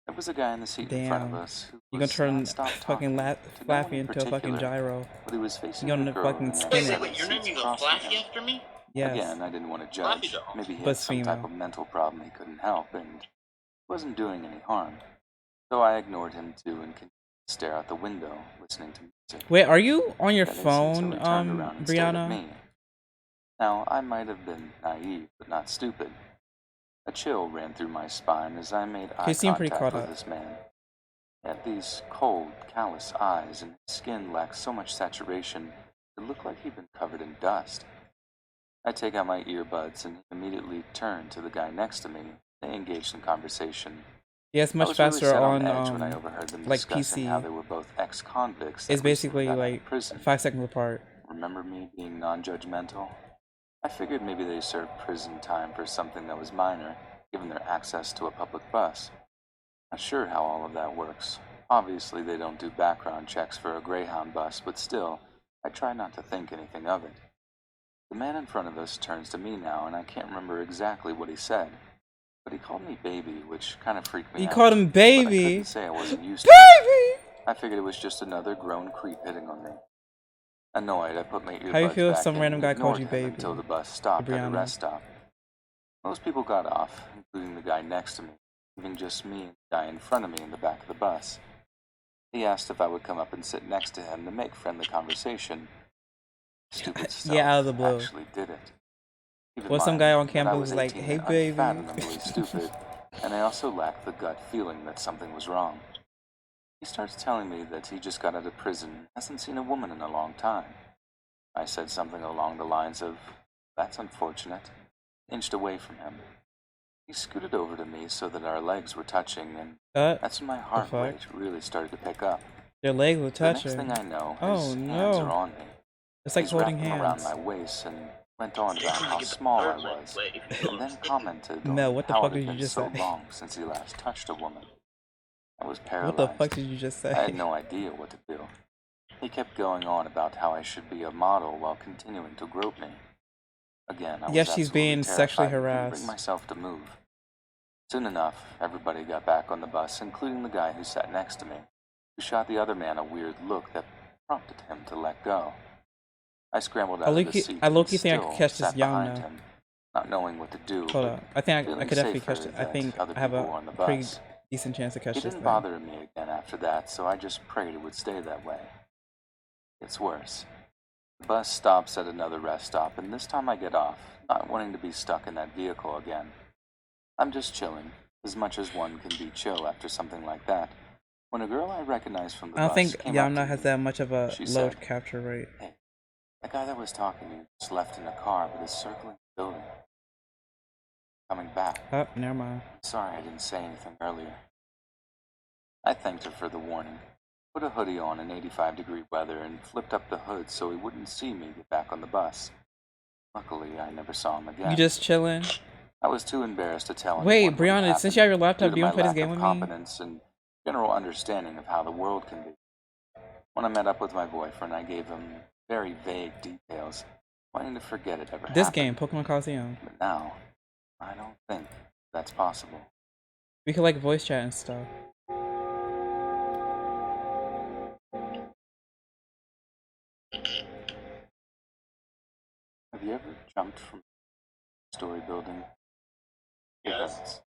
There was a guy in the seat in front of Damn. us who You gonna was turn non-stop fucking talking to no one Flaffy in into a fucking particular, gyro. but he was facing You a gonna girl fucking in the skin next it. set Wait, of you're seats naming a across from Flaffy him. after me? Yes. Again, I didn't want to Flaffy judge. dog. Maybe he But had some type female. of mental problem he couldn't help and wasn't doing any harm. So I ignored him too and continued to stare out the window, listening to music. Wait, are you on your That instant, so phone, he turned around and stared at Brianna? me. Now, I might have been naive, but not stupid. A chill ran through my spine as I made eye You seem pretty contact caught with up. this man. He had these cold, callous eyes, and his skin lacked so much saturation it looked like he'd been covered in dust. I take out my earbuds and immediately turn to the guy next to me. They engaged in conversation. Yeah, it's I much was really faster set on on edge when I overheard them like discussing how PC. they were both ex-convicts It's that recently basically got out like of prison. 5 seconds apart. Remember me being non-judgmental? I figured maybe they served prison time for something that was minor, given their access to a public bus. Not sure how all of that works. Obviously, they don't do background checks for a Greyhound bus, but still, I try not to think anything of it. The man in front of us turns to me now, and I can't remember exactly what he said, but he called me baby, which kind of freaked me You out. called him But I baby. couldn't say I wasn't used to it. Baby! I figured it was just another grown creep hitting on me. Annoyed, I put my How you earbuds feel if back some in random and guy ignored called you him baby? until the bus stopped at a Brianna. rest stop. Most people got off, including the guy next to me, leaving just me and the guy in front of me in the back of the bus. He asked if I would come up and sit next to him to make friendly conversation. Stupid self Yeah, out of the blue. actually did it. Keep in Well, some mind guy on that I campus was was like, 18 "Hey, and baby." unfathomably stupid, and I also lacked the gut feeling that something was wrong. He starts telling me that he just got out of prison and hasn't seen a woman in a long time. I said something along the lines of, "That's unfortunate," inched away from him. He scooted over to me so that our legs were touching, and that's when my heart fuck? rate really started to pick up. Their legs were The next touching. thing I know, Oh, his hands are no. on me. It's like He's holding wrapped them around hands. my waist and went on about how small I was, and then commented Mel, on what the how fuck it did had you been just so say? long since he last touched a woman. I was What the fuck paralyzed. did you just I had say? no idea what to do. He kept going on about how I should be a model while continuing to grope me. Again, I was Yes, she's absolutely being sexually terrified and couldn't bring harassed. myself to move. Soon enough, everybody got back on the bus, including the guy who sat next to me, who shot the other man a weird look that prompted him to let go. I scrambled out of the seat I and low-key think I could still catch this sat young behind now. him, not knowing what to do, Hold but up. I think I feeling could definitely safer catch it. I that think other I have people a were on the pretty bus. decent chance to catch He this didn't thing. bother me again after that, so I just prayed it would stay that way. It's worse. The bus stops at another rest stop, and this time I get off, not wanting to be stuck in that vehicle again. I'm just chilling, as much as one can be chill after something like that, when a girl I recognize from the I don't bus think came up to Yamna has me. that much of a She load said, capture rate. "Hey, that guy that was talking to you just left in a car but is circling the building. Coming back. Oh, never mind. Sorry I didn't say anything earlier." I thanked her for the warning, put a hoodie on in 85-degree weather, and flipped up the hood so he wouldn't see me get back on the bus. Luckily, I never saw him again. You just chilling? I was too embarrassed to tell Wait, anyone what had Brianna, since happened you have your due laptop, to do you my want to play this lack game of with me? competence and general understanding of how the world can be. When I met up with my boyfriend, I gave him very vague details, wanting to forget it ever This happened. game, Pokemon Colosseum. But now, I don't think that's possible. We could like voice chat and stuff. Have you ever jumped from a story building? Yes.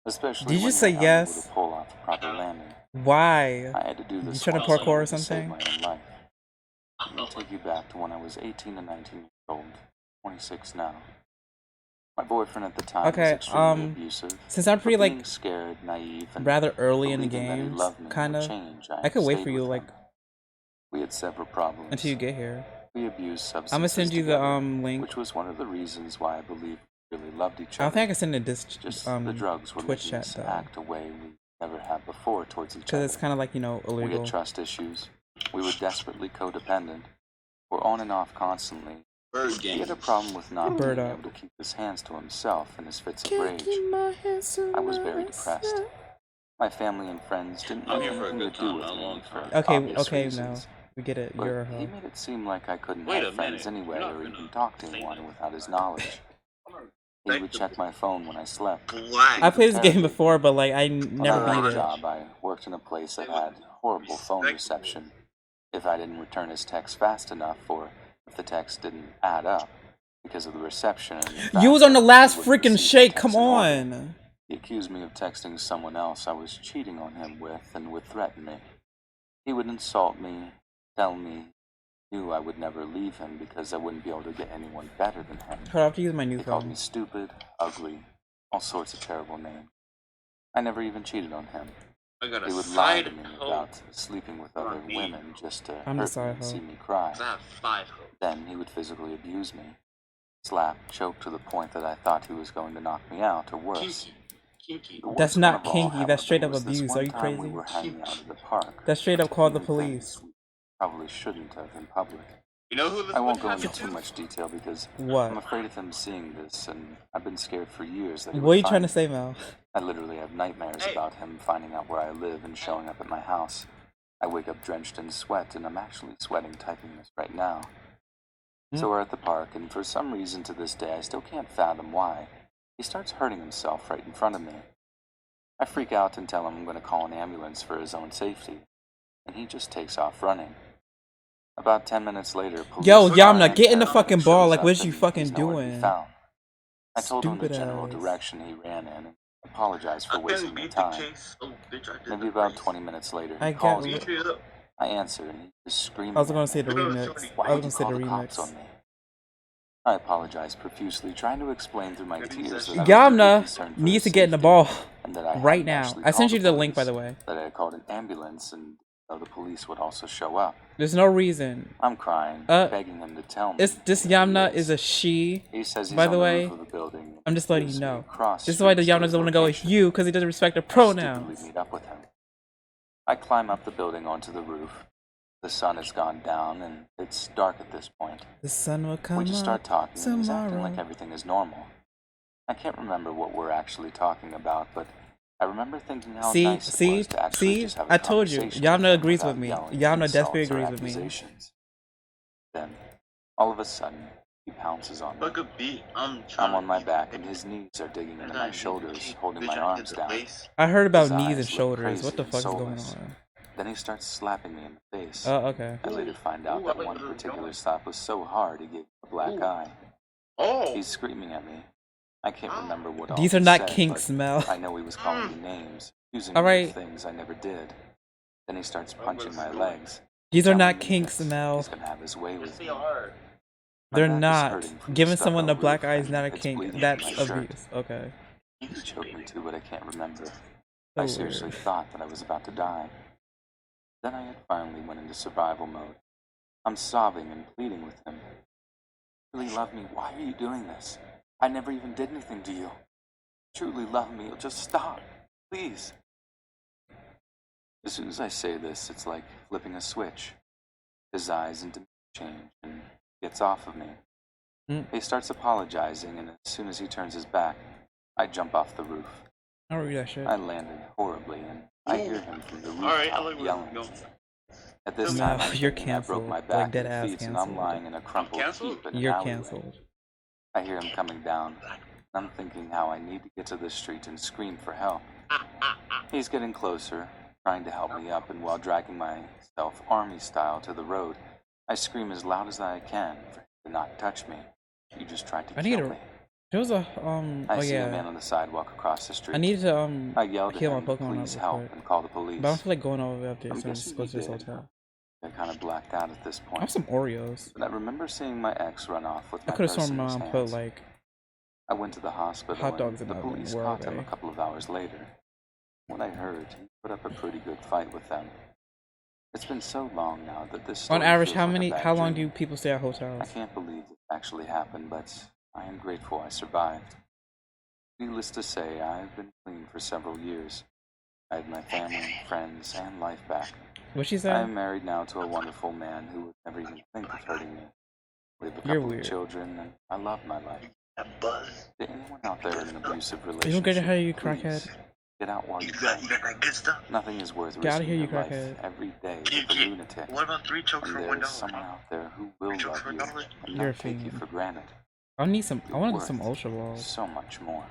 Especially Did you when just say you're unable yes? to pull off a proper landing. Why? I had to do this You trying to once parkour or to save something? my own life. Let me take you back to when I was 18 and 19 years old, 26 now. My boyfriend at the time was Okay, extremely abusive. since I'm But pretty being like scared, naive, and rather early in the believing that he games, loved me kind would of, change, I I could wait stayed for you with like him. We had several until you problems. get here. We abused I'm gonna substances send you the together, link. which was one of the reasons why I believe we really loved each I don't other. think I can send it this Just the drugs were Twitch making chat us though, act a way we never had before towards each because other. it's kind of like, you know, We had illegal. trust issues. We were desperately codependent. We're on and off constantly. Bird He had a games. problem with not Bird being up. able to keep his hands to himself in his fits of Can't rage. keep my hands to I was very depressed. myself. My family and friends didn't I'm want here for a anything good to do time, with not a me long for time. Okay, obvious okay, reasons. no, we get it. But You're a he hoe. made it seem like I couldn't Wait have a friends minute. anyway, You're not or even gonna talk to say anyone that. without his knowledge. He would check my phone when I slept. Black. I played this game Interrogate before, me. but like I When never I had beat a it. job, I worked in a place that had horrible phone reception. If I didn't return his text fast enough, or if the text didn't add up because of the reception, and the fact You was on the that last he wouldn't freaking receive my shake. text Come in order, on. he accused me of texting someone else I was cheating on him with and would threaten me. He would insult me, tell me he knew I would never leave him because I wouldn't be able to get anyone better than him. Hold on, I have to use my new He called me phone. stupid, ugly, all sorts of terrible names. I never even cheated on him. I got a He would lie side to me hoe. about sleeping with other on me. women just to I'm the hurt me side and hoe. see me cry. I have 5 hoes. Then he would physically abuse me. Slap, choke to the point that I thought he was going to knock me out, or worse. Kinky. The worst That's one not of all, kinky. That's however, straight up was this abuse. one Are you time crazy? we were hanging out at the park. That's straight up called the doing police. things we probably shouldn't have in public. You know who this I won't would go into happen too to? much detail because What? I'm afraid of him seeing this, and I've been scared for years that he What are would you trying to find say, me. Mel? I literally have nightmares Hey. about him finding out where I live and showing up at my house. I wake up drenched in sweat, and I'm actually sweating typing this right now. So we're at the park, and for some reason to this day I still can't fathom why. He starts hurting himself right in front of me. I freak out and tell him I'm going to call an ambulance for his own safety, and he just takes off running. About 10 minutes later, police Yo, car Yamna, and get in the paramedic fucking ball. shows Like, up what is you and fucking he's nowhere to be doing? found. I told him the Stupid general ass. direction he ran in and apologized for I wasting couldn't my beat the time. case. Oh, bitch, I did Maybe the about race. 20 minutes later, he I calls got me. Beat it up. I answer, and he's just screaming I was gonna at say me. the remix. Why I was did gonna you say call the the cops remix. on me? I apologized profusely, trying to explain through my tears that I was deeply Yamna concerned for needs his to get in the safety, ball and that I right hadn't now. actually I sent called you the link, by police, the way. that I had called an ambulance, and the police would also show up. There's no reason. I'm crying, Uh, begging him to tell me. It's this where he Yamna is a she. He says he's By on the the way, roof of the building. I'm just letting you Gives me know. cross This is why the streets to Yamna his doesn't want to go with location. you, because he doesn't respect the I stupidly pronouns. meet up with him. I climb up the building onto the roof. The sun has gone down, and it's dark at this point. The sun will come We just start up talking, and he's acting tomorrow. like everything is normal. I can't remember what we're actually talking about, but I remember thinking how nice it was to actually just have a I told you. conversation Yamna with him agrees without with me. yelling Yamna insults desperately or agrees with me. accusations. Then, all of a sudden, he pounces on me. Fuck a beat. I'm trying I'm on my to back, and his knees are digging into my shoulders, holding my arms down. I heard about His knees eyes and look shoulders. crazy What the and fuck is going soulless. on? Then he starts slapping me in the face. Oh, okay. I later find out that one particular slap was so hard he gave me a black eye. Oh. He's screaming at me. I can't remember what all These he are not said, kinks, but Mel. I know he was calling me names, accusing All me right. of things I never did. Then he starts punching my legs. These are telling not me kinks, that Mel. He's gonna have his way with me. are. My They're back is not. hurting from Giving the someone stucco the black roof, eye is and not a it's kink. bleeding That's from my shirt. abuse. Okay. He choked me too, but I can't remember. So I seriously weird. thought that I was about to die. Then I had finally went into survival mode. I'm sobbing and pleading with him. You really love me. Why are you doing this? I never even did anything to you. You truly love me. You'll just stop. Please. As soon as I say this, it's like flipping a switch. His eyes and demeanor change and gets off of me. He starts apologizing, and as soon as he turns his back, I jump off the roof. I don't read that shit. I landed horribly, and I hear him from the Alright, I rooftop like where yelling. you're going. At this No, time, I'm you're thinking I broke canceled. my Like, back dead and ass feet, and I'm canceled. lying in a crumpled Canceled? heap in an You're alleyway. canceled. I hear him coming down. I'm thinking how I need to get to the street and scream for help. He's getting closer, trying to help me up, and while dragging myself army style to the road, I scream as loud as I can for him to not touch me. You just tried to I need kill a. me. There was a I Oh see a man yeah. on the sidewalk across the street. I need to I yelled at heal my him to Pokemon please up real help quick. and call the police. But I don't feel like going all the way up there, I'm so I just guessing go he to this did. hotel. I kind of blacked out at this I point. have some Oreos. But I remember seeing my ex run off with I my could have purse sworn in his mom hands. put like I went to the hospital Hot dogs and in the the oven. police Where are caught him they? a couple of hours later. What I heard, he put up a pretty good fight with them. It's been so long now that this story On average, feels how like a many? bad How long dream. do people stay at I hotels? can't believe it actually happened, but I am grateful I survived. Needless to say, I've been clean for several years. I had my family, friends, and life back. What she I said? am married now to a wonderful man who would never even think of hurting me. We have a You're couple of weird. children, and I love my life. That buzz. To anyone out there in an abusive You don't get to relationship, hear you, please crackhead. get out while you You can. got that good stuff? Nothing is worth Get out of risking here, you your life crackhead. every day You with a get- lunatic. What about 3 chokes And for there $1? is someone out there who will 3 chokes love for you $1? and You're a not take you fiend. for granted. I need some. I You're wanted worth some ultra balls. so much more.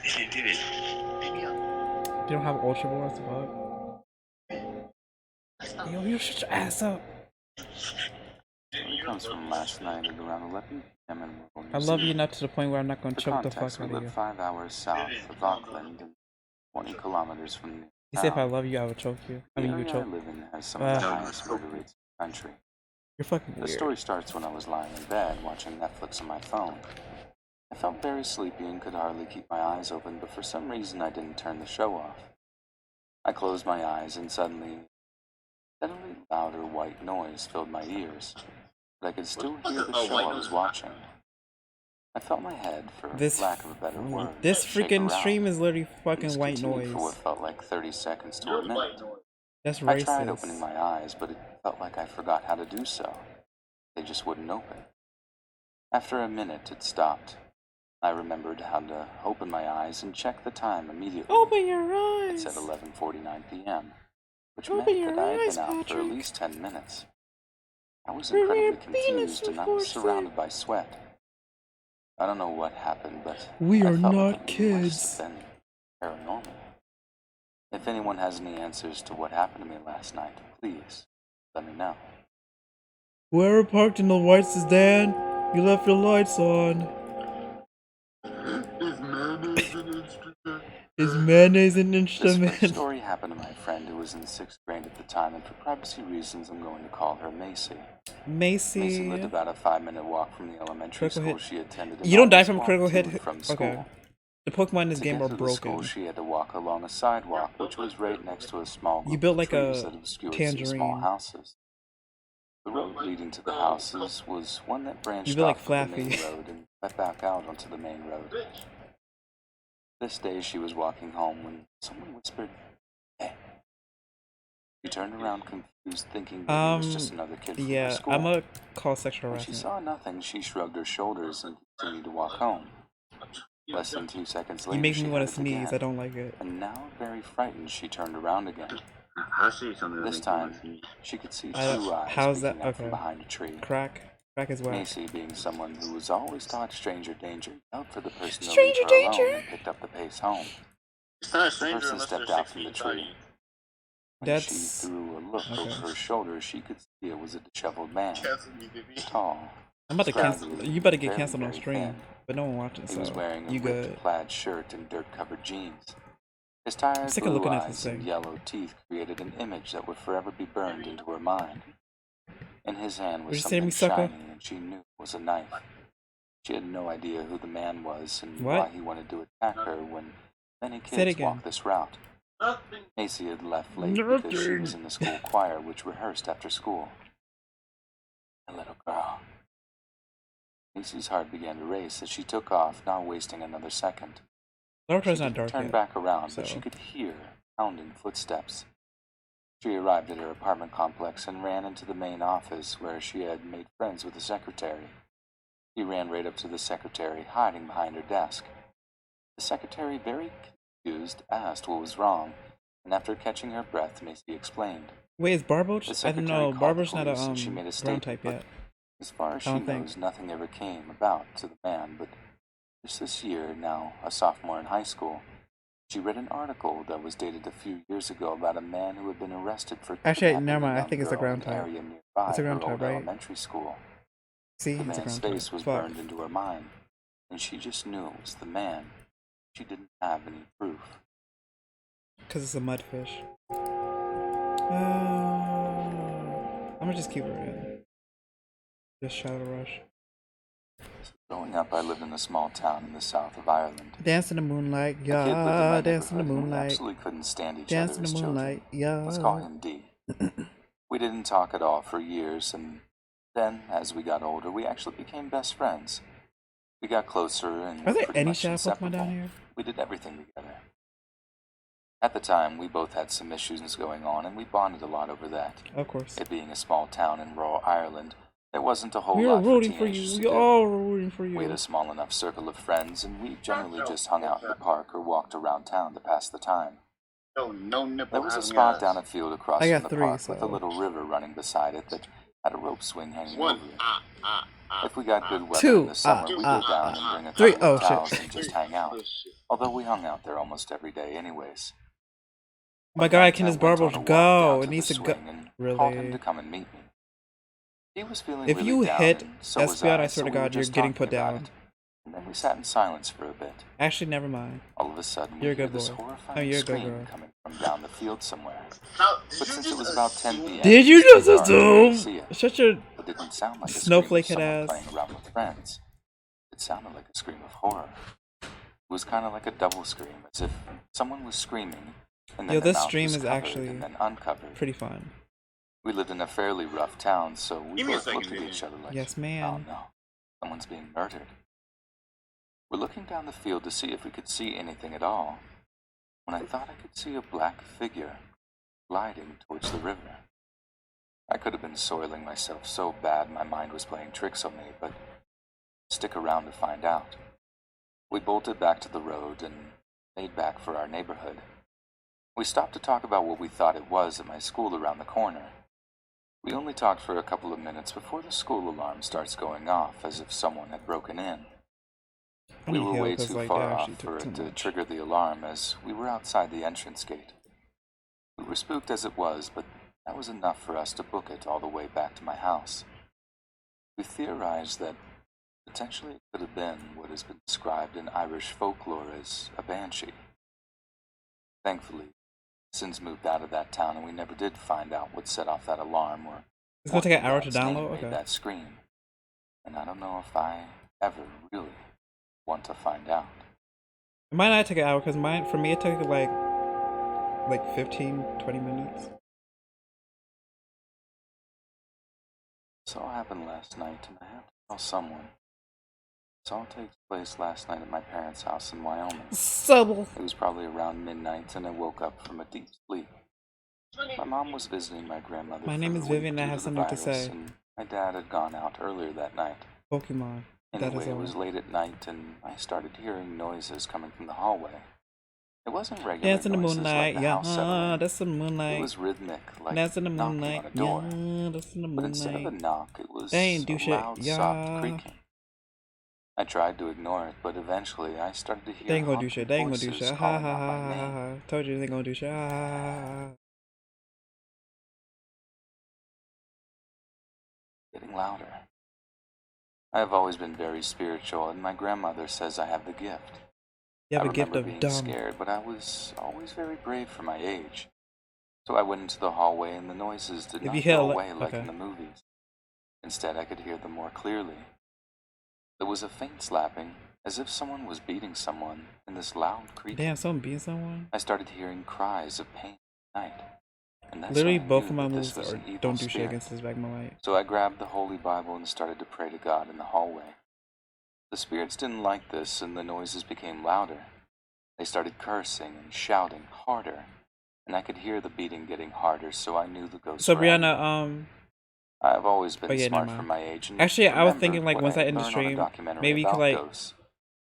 Did it. Beat me up. You don't have ultra balls, fuck. Yo, you shut your ass up. It comes from last night at around 11 p.m. in Rural I New love you Zealand. not to the point where I'm not gonna For choke the context, fuck we out of live you. 5 hours south of Auckland and 20 kilometers from the You say if I town. love you, I would choke you. I The mean, you would area I choke. live in has some of the Uh, highest murder rates in the country. You're fucking The weird. story starts when I was lying in bed watching Netflix on my phone. I felt very sleepy and could hardly keep my eyes open, but for some reason I didn't turn the show off. I closed my eyes and suddenly, steadily louder white noise filled my ears, but I could still hear the show I was watching. I felt my head, for This lack of a better word, this shake freaking around. stream is literally This fucking white continued for what noise. felt like 30 seconds to a minute. That's I tried opening racist. my eyes, but it felt like I forgot how to do so. They just wouldn't open. After a minute, it stopped. I remembered how to open my eyes and check the time immediately. Open your It eyes. said 11:49 p.m., which Open meant your that I had eyes, been out for at Patrick. least 10 minutes. I was Bring incredibly your penis, confused and I for was God's surrounded sake. by sweat. I don't know what happened, but We I are felt not like it kids. must have been paranormal. If anyone has any answers to what happened to me last night, please let me know. Whoever parked in the whites is Dan. You left the lights on. Is mayonnaise an instrument? Is mayonnaise an This first instrument? story happened to my friend who was in 6th grade at the time, and for privacy reasons, I'm going to call her Macy. Macy lived Macy. about a 5-minute walk from the elementary Critical school hit. she attended. You don't die always from walked critical to hit. and from Okay. school. The Pokemon in this To game get are to the school, broken. she had to walk along a sidewalk, which was right next to a small You group built of like trees a that obscured some small tangerine. houses. The road leading to the houses was one that You branched built like off of the main Flaffy. road and led back out onto the main road. This day she was walking home when someone whispered, "Hey." She turned around confused, thinking maybe it was just another kid from her Yeah, school. I'm gonna call sexual When she harassment. saw nothing, she shrugged her shoulders and continued to walk home. Less than 2 seconds You later, make she me want heard to it sneeze. again. I don't like it. And now, very frightened, she turned around again. I see something. This time, she could see two eyes How's that? peeking out from Okay. behind a tree. Crack. Crack is whack. Macy, being someone who was always taught stranger danger, yelled for the person to Stranger leave her alone danger? and picked up the pace home. It's not a The stranger person unless stepped they're out 6 from the feet tree. tall. When she That's threw a look okay. over her shoulder, she could see it was a disheveled man. Cancel me, baby. Tall. I'm about to cancel. scraggly, You better get very, canceled on very stream, thin. but no one watching, He was so wearing a you ripped good. plaid shirt and dirt-covered jeans. His I'm tired sick of blue looking at this eyes and thing. yellow teeth created an image that would forever be burned into her mind. In his hand Would was you say to me, something sucker? shiny, and she knew it was a knife. She had no idea who the man was and What? why he wanted to attack her when many Say it kids again. walk this route. Nothing. Macy had left late because she was in the school choir, which rehearsed after school. A little girl. Macy's heart began to race as she took off, not wasting another second. Naruto's She not didn't dark turn yet. back around, but so- she could hear pounding footsteps. She arrived at her apartment complex and ran into the main office where she had made friends with the secretary. He ran right up to the secretary, hiding behind her desk. The secretary, very confused, asked what was wrong, and after catching her breath, Macy explained. Wait, is The Barboach? I don't secretary know. called the Barboach's not a police and she made a ground statement, type but yet. as far as I she don't think. knows, nothing ever came about to the man, but just this year, now a sophomore in high school, she read an article that was dated a few years ago about a man who had been arrested for Actually, kidnapping never mind. a I young think it's a girl in ground an type. area nearby It's a her ground type, old right? elementary school. See, The it's a man's ground face type. was Fuck. burned into her mind, and she just knew it was the man. She didn't have any proof. Because it's a mudfish. I'm gonna just keep it in. Just Shadow Rush. Growing up, I lived in a small town in the south of Ireland. Dance in the moonlight, The kid lived in yeah. my Dance in the neighborhood, and we moonlight. absolutely couldn't stand each Dance other in the as children. moonlight, yeah. Let's call him D. We didn't talk at all for years, and then, as we got older, we actually became best friends. We got closer and Are were there pretty any much shadow Pokemon inseparable. down here? We did everything together. At the time, we both had some issues going on, and we bonded a lot over that. Of course. It being a small town in rural Ireland, there wasn't a whole We were lot for rooting for teenagers you. to We do. all were rooting for We had you. a small enough circle of friends, and we generally just hung out in the park or walked around town to pass the time. No nipple. There was a having spot ass. down a field across I from got the 3, park with a so- little river running beside it that had a rope swing hanging One. over it. If we got good weather 2, in the summer, we'd go down and bring a 3, couple of oh, shit. towels and just hang out. Although we hung out there almost every day anyways. My One God, night, can I his went on barbers a walk go? down It to needs the to go. swing and called him Really? to come and meet me. He was feeling If really you down, hit and so was Espeon, I so swear to we were God, you're just getting talking put about down. it. And then we sat in silence for a bit. Actually, never mind. All of a sudden, You're a we hear good this boy. horrifying Oh, you're a good scream girl. coming from down the field somewhere. Now, did But you since just it was about 10 assume- p.m., Did you it was just too dark to really see assume? it. Shut your It didn't sound like a snowflake scream head of someone ass. playing around with friends. It sounded like a scream of horror. It was kind of like a double scream, as if someone was screaming, and then Yo, their this mouth stream was is covered actually and then uncovered. pretty fun. We lived in a fairly rough town, so we Give me a both second, looked at baby. each other like, Yes, oh ma'am. no, someone's being murdered. We're looking down the field to see if we could see anything at all, when I thought I could see a black figure gliding towards the river. I could have been soiling myself so bad my mind was playing tricks on me, but stick around to find out. We bolted back to the road and made back for our neighborhood. We stopped to talk about what we thought it was at my school around the corner. We only talked for a couple of minutes before the school alarm starts going off as if someone had broken in. I We need were help way because too like far that off actually for took too it to much. trigger the alarm as we were outside the entrance gate. We were spooked as it was, but that was enough for us to book it all the way back to my house. We theorized that potentially it could have been what has been described in Irish folklore as a banshee. Thankfully, since moved out of that town and we never did find out what set off that alarm or It's gonna what take an in hour to God's name download? made Okay. that scream. And I don't know if I ever really want to find out. It might not take an hour because mine, for me, it took like 15, 20 minutes. This all happened last night, and I have to tell someone. This all takes place last night at my parents' house in Wyoming. Subtle. It was probably around midnight, and I woke up from a deep sleep. My mom was visiting my grandmother. My for name the is week Vivian, and I due have the something to virus, say. And my dad had gone out earlier that night. Pokemon. That Anyway, is it all. was late at night, and I started hearing noises coming from the hallway. It wasn't regular Dance in the noises moonlight, like the house yeah. settling. That's the It moonlight. was rhythmic, like Dance in the knocking moonlight, on a door. yeah. That's in the But instead of a moonlight. knock, it was They ain't do a shit, loud, soft yeah. creaking. I tried to ignore it, but eventually I started to hear They ain't gonna do haunting shit. They ain't gonna do voices shit. Ha calling ha out ha my ha name. ha. Told you they ain't gonna do shit. Ha ha ha ha. Getting louder. I have always been very spiritual, and my grandmother says I have the gift. You have I a gift remember of being dumb. scared, but I was always very brave for my age. So I went into the hallway, and the noises did If not you hit go a away like okay. in the movies. Instead, I could hear them more clearly. There was a faint slapping, as if someone was beating someone, and this loud creaking. Damn, someone beating someone? I started hearing cries of pain at night. And that's Literally, when I both knew of my that moves this was are an evil don't do shit spirit. against this Magmalite. So I grabbed the Holy Bible and started to pray to God in the hallway. The spirits didn't like this, and the noises became louder. They started cursing and shouting harder, and I could hear the beating getting harder, so I knew the ghosts So were angry. Brianna, I have always been oh yeah, never smart for mind. my age, and Actually, I was remembered thinking like what once I I had end the learned on a stream, documentary maybe you could about like ghosts.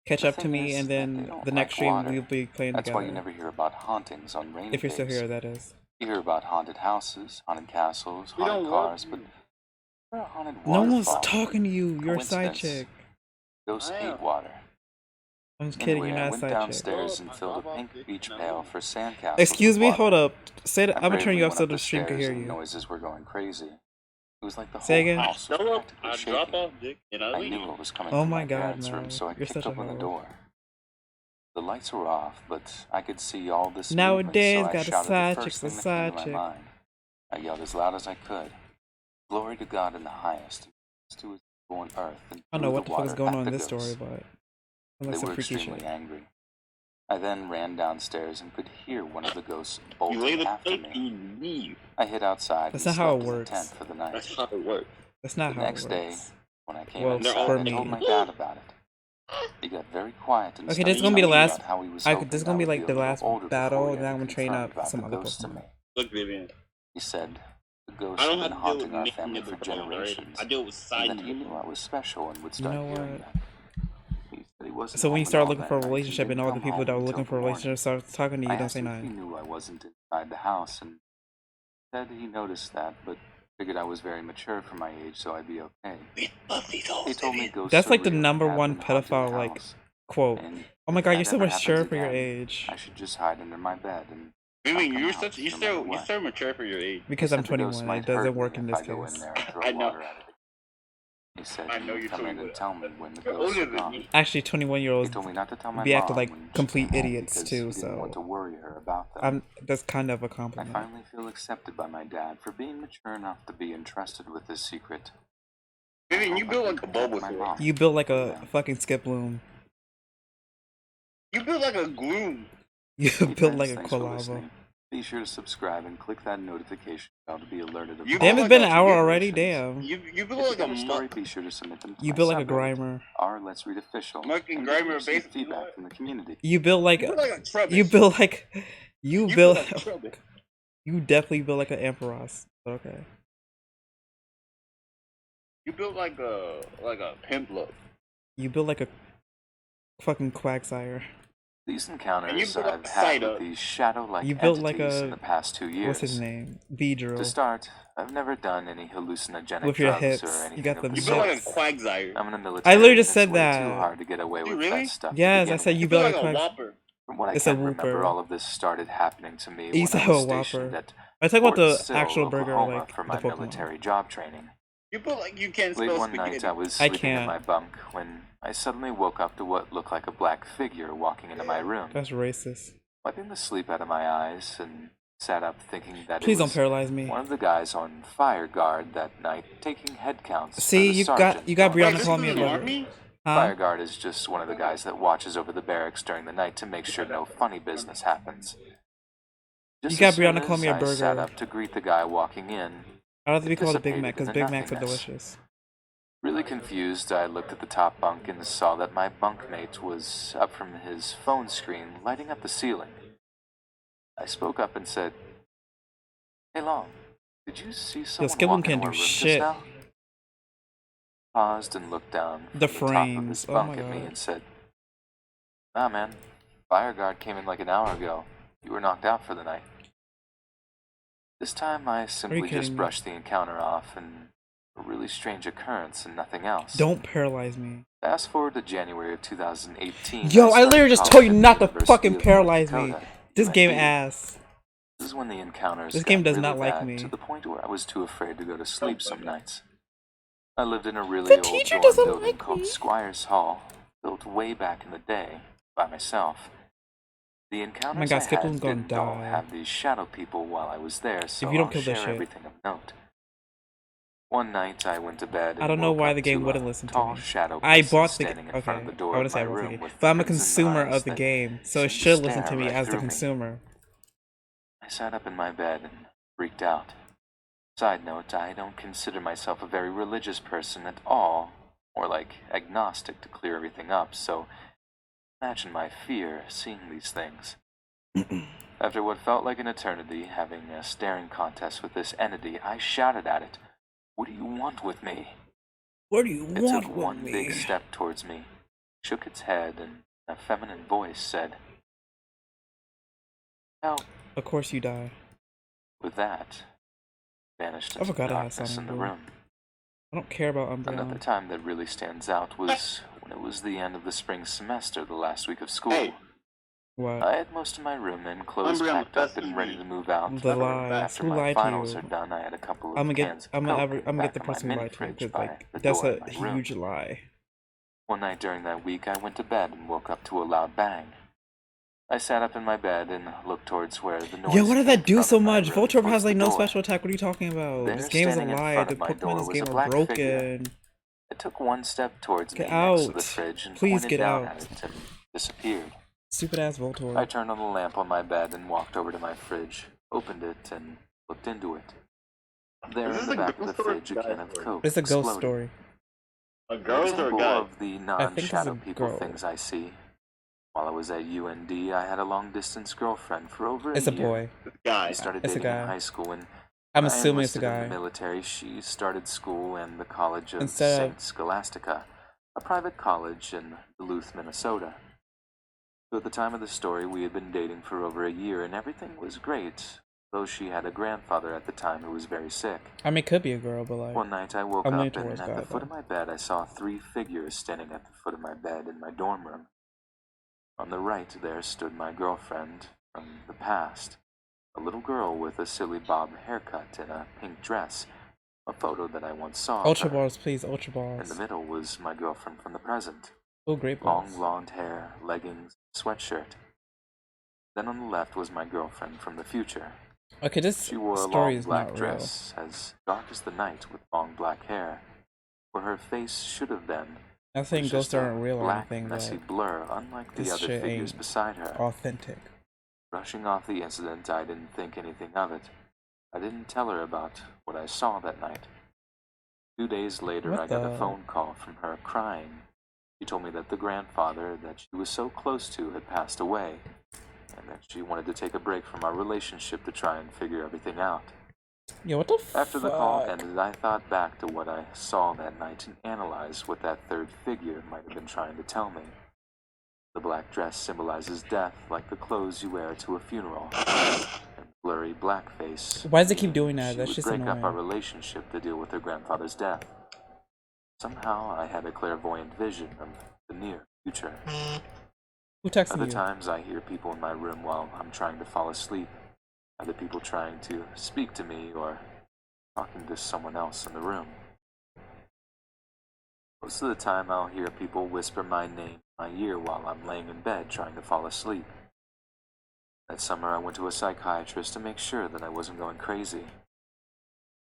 catch The up to thing me, is and that they then don't the next like stream water. we'll be playing That's together. why you never hear about hauntings on rainy If you're still days. here, that is. You hear about haunted houses, haunted castles, We haunted don't want cars, but you. never a haunted No one's waterfall. talking to you. You're a side Coincidence. chick. Ghosts I hate am. water. I'm just kidding. Anyway, You're I not a went side chick. downstairs and filled a pink beach pail for sandcastles. Excuse with me. water. Hold up. Say that. I I'm gonna turn bravely you off went so up the stream can stairs hear and you. noises were going crazy. It was like the Say whole again? house was Show up, practically I shaking. drop off dick, and I I leave. knew it was coming Oh from my my God, parents' no. room, so I You're kicked such a open the hoe. door. The lights were off, but I could see all this Nowadays, movement, so I got a shouted side the chick's first a thing that came side to my chick. mind. I yelled as loud as I could. Glory to God in the highest, and to his on Earth and I don't know threw what the the fuck is water going at on the in this story, ghosts. but it They looks some were freaky extremely shit. angry. I then ran downstairs and could hear one of the ghosts You lay bolting the after plate and me. you leave. I hid outside That's and not how slept it in the works. tent for the night. That's how it works. That's not The how next it day, works. when I came Well, inside, for I me. told my dad about it. He got very quiet and Okay, started this is gonna be the telling me last. about how he was This hoping is gonna I be would like a the little last older battle, before he and then I'm ever gonna train confirmed up about some the other ghosts to Pokemon. me. Look, Vivian. He said the I ghosts don't had have been to deal haunting with our main family nibble for Pokemon already. generations, I deal with side and that he nibble knew I was special and would You start know hearing what? that. He said he wasn't So when home you at start all looking that for a night, and he relationship, and didn't all the come people home that are until looking the for a morning. relationship start talking to you, I don't asked say him if he nothing. knew I wasn't inside the house, and said he noticed that, but figured I was very mature for my age, so I'd be okay. He told me ghosts That's are like the real and number have one been haunting the pedophile like house, quote. and Oh my if god, that you're so ever mature happens for your again, age. I should just hide under my bed and Vivian, not come you're out, such no matter you're what. so mature for your age. Because He I'm said the ghosts 21 and might it doesn't hurt work me in if this I go in case. there and throw I know. water at it. He said I know he'd you're come in 21. and tell me when the You're ghosts older are than gone. me. Actually, He 21-year-olds told me not to tell my be acting mom like when she complete came home idiots because too, he didn't want to so worry her about them. that's kind of a I compliment. finally feel accepted by my dad for being mature enough to be entrusted with this secret. Vivian, you I built can like a protect Bulbasaur. my mom You built like from a them. fucking Skip Bloom. You built like a Gloom. You Hey built friends, like a thanks for Quilava. listening. Be sure to subscribe and click that notification bell to be alerted of You Damn, built it's been like an a hour you, already. notifications. Damn. you If built you like got a a story, be sure to submit them to You my built like a subreddit, Grimer. r Let's Read Official, Muck and and Grimer receive basically. You know feedback what? from the community. You built like You built like a Trubbish. you built like you You built built like a Trubbish. you definitely built like an Ampharos. But okay. You built like a Pimplow. You built like a fucking Quagsire. These And you encounters built like I've a had Psyduck. with these shadow-like You built like entities in a the past 2 what's his years. name? To Beedrill. start, I've never done any hallucinogenic With your drugs hips. or You anything got of them the You built like a hips. sort. Quagsire. I'm in the military. I literally just and said it's way that. too hard to get away You with really? that stuff. Yes, to I begin said with. you You built built like like a a Quag. Whopper. From what I It's a can remember, Whooper. all of this started happening to me You when used to I have was a stationed Whopper. at I talk about Fort the Sill, actual burger, Oklahoma, like for the my Pokemon. military job training. You built like you can't Late spell one night, spaghetti. I was I sleeping in can't. my bunk when I suddenly woke up to what looked like a black figure walking into my room. That's racist. Wiping the sleep out of my eyes and sat up thinking that Please it don't was paralyze me. one of the guys on fire guard that night taking head counts for See, the you sergeant. got Wait, Brianna this calling is me a an burger. army? Huh? Fire guard is just one of the guys that watches over the barracks during the night to make sure no funny business happens. Just You got as soon Brianna call me as a I sat burger. up to greet the guy walking in, I'd have to it be called a Big Mac dissipated because into Big Macs are nothingness. delicious. Really confused, I looked at the top bunk and saw that my bunkmate was up from his phone screen, lighting up the ceiling. I spoke up and said, "Hey Long, did you see Yo, someone Skibble walk can't into our do room just shit. now?" Paused and looked down from The the top of frames. his Oh bunk my at me god. and said, "Nah, man, fire guard came in like an hour ago. You were knocked out for the night." This time I simply kidding just me? brushed the encounter off and a really strange occurrence and nothing else. Don't paralyze me. Fast forward to January of 2018. Yo, I started literally just college told you at the not to University fucking of North paralyze me. Dakota, This game UND. ass. This is when the encounters This got game does really not like bad, me. to the point where I was too afraid to go to sleep some nights. I lived in a really The old teacher dorm doesn't building like called me. Squires Hall, built way back in the day by myself. The encounters God, I Skip had Bloom's gonna didn't all die. have these shadow people while I was there, so you don't I'll kill this share shit. everything of note. One night I went to bed and I don't know woke why up the game to wouldn't a listen to tall me. shadow I person bought the standing in okay. front of the door I would of say my I bought the room game, with but I'm a crimson consumer eyes of the that game, so it seemed to should listen stare to me right as the through me. consumer. I sat up in my bed and freaked out. Side note, I don't consider myself a very religious person at all, or like agnostic to clear everything up, so imagine my fear seeing these things. After what felt like an eternity, having a staring contest with this entity, I shouted at it, "What do you want with me?" What do you It want took with one me? big step towards me, shook its head, and a feminine voice said, "Help." Of course you die. With that, vanished I into the forgot I had darkness in something the blue. room. I don't care about Another Umbreon. time that really stands out was when it was the end of the spring semester, the last week of school. Hey. What? I had most of my room clothes Umbreon, packed up best and ready TV. to move out. The but lies. after Who my lied to finals you? are done, I had a couple of I'm gonna cans get. of Coke I'm gonna get the back in person my who mini lied to you fridge because by like the that's door a of my room. huge lie. One night during that week, I went to bed and woke up to a loud bang. I sat up in my bed and looked towards where the noise Yo, what did that came do from so in my much? room Voltorb towards has like the no door. special attack. What are you talking about? There, This game is a standing in lie. front The of my Pokemon in door this was game a are black figure. broken. It took one step towards Get me next to the out. fridge and Please pointed get down out. at it and disappeared. Stupid ass I Voltor. turned on the lamp on my bed and walked over to my fridge, opened it, and looked into it. There Is in this the a back of ghost the story? fridge, a Guy can of story? Coke It's a ghost exploded. story. A An girl or a example guy? of the I think it's a non-shadow people girl. things I see. While I was at UND, I had a long-distance girlfriend for over It's a a year. boy. Guy. We started It's a dating in guy. high school, and I'm I assuming it's a enlisted in the guy. military. She started school in the College of Instead of Saint Scholastica, a private college in Duluth, Minnesota. So at the time of the story, we had been dating for over a year, and everything was great, though she had a grandfather at the time who was very sick. I mean, it could be a girl, but like One night I woke I'm up, leaning and towards at guy, the foot though. of my bed I saw 3 figures standing at the foot of my bed in my dorm room. On the right there stood my girlfriend from the past, a little girl with a silly bob haircut and a pink dress, a photo that I once saw of Ultra her. balls, please, ultra In the balls. middle was my girlfriend from the present, Oh, great long balls. blonde hair, leggings, sweatshirt. Then on the left was my girlfriend from the future. Okay, this She wore a story long is black not real. dress, as dark as the night, with long black hair. Where her face should have been Not saying was ghosts just a aren't real or black, anything, messy but blur, unlike the this other shit figures ain't beside her. authentic. Brushing off the incident, I didn't think anything of it. I didn't tell her about what I saw that night. 2 days later, What I got a the- phone call from her crying. She told me that the grandfather that she was so close to had passed away, and that she wanted to take a break from our relationship to try and figure everything out. Yo, what the fuck? After the call ended, I thought back to what I saw that night and analyzed what that third figure might have been trying to tell me. The black dress symbolizes death, like the clothes you wear to a funeral. And blurry black face. Why does it keep doing that? She That's would just break up our annoying. relationship to deal with her grandfather's death. Somehow, I had a clairvoyant vision of the near future. Who texted Other you? times, I hear people in my room while I'm trying to fall asleep. Other people trying to speak to me or talking to someone else in the room. Most of the time, I'll hear people whisper my name in my ear while I'm laying in bed trying to fall asleep. That summer, I went to a psychiatrist to make sure that I wasn't going crazy.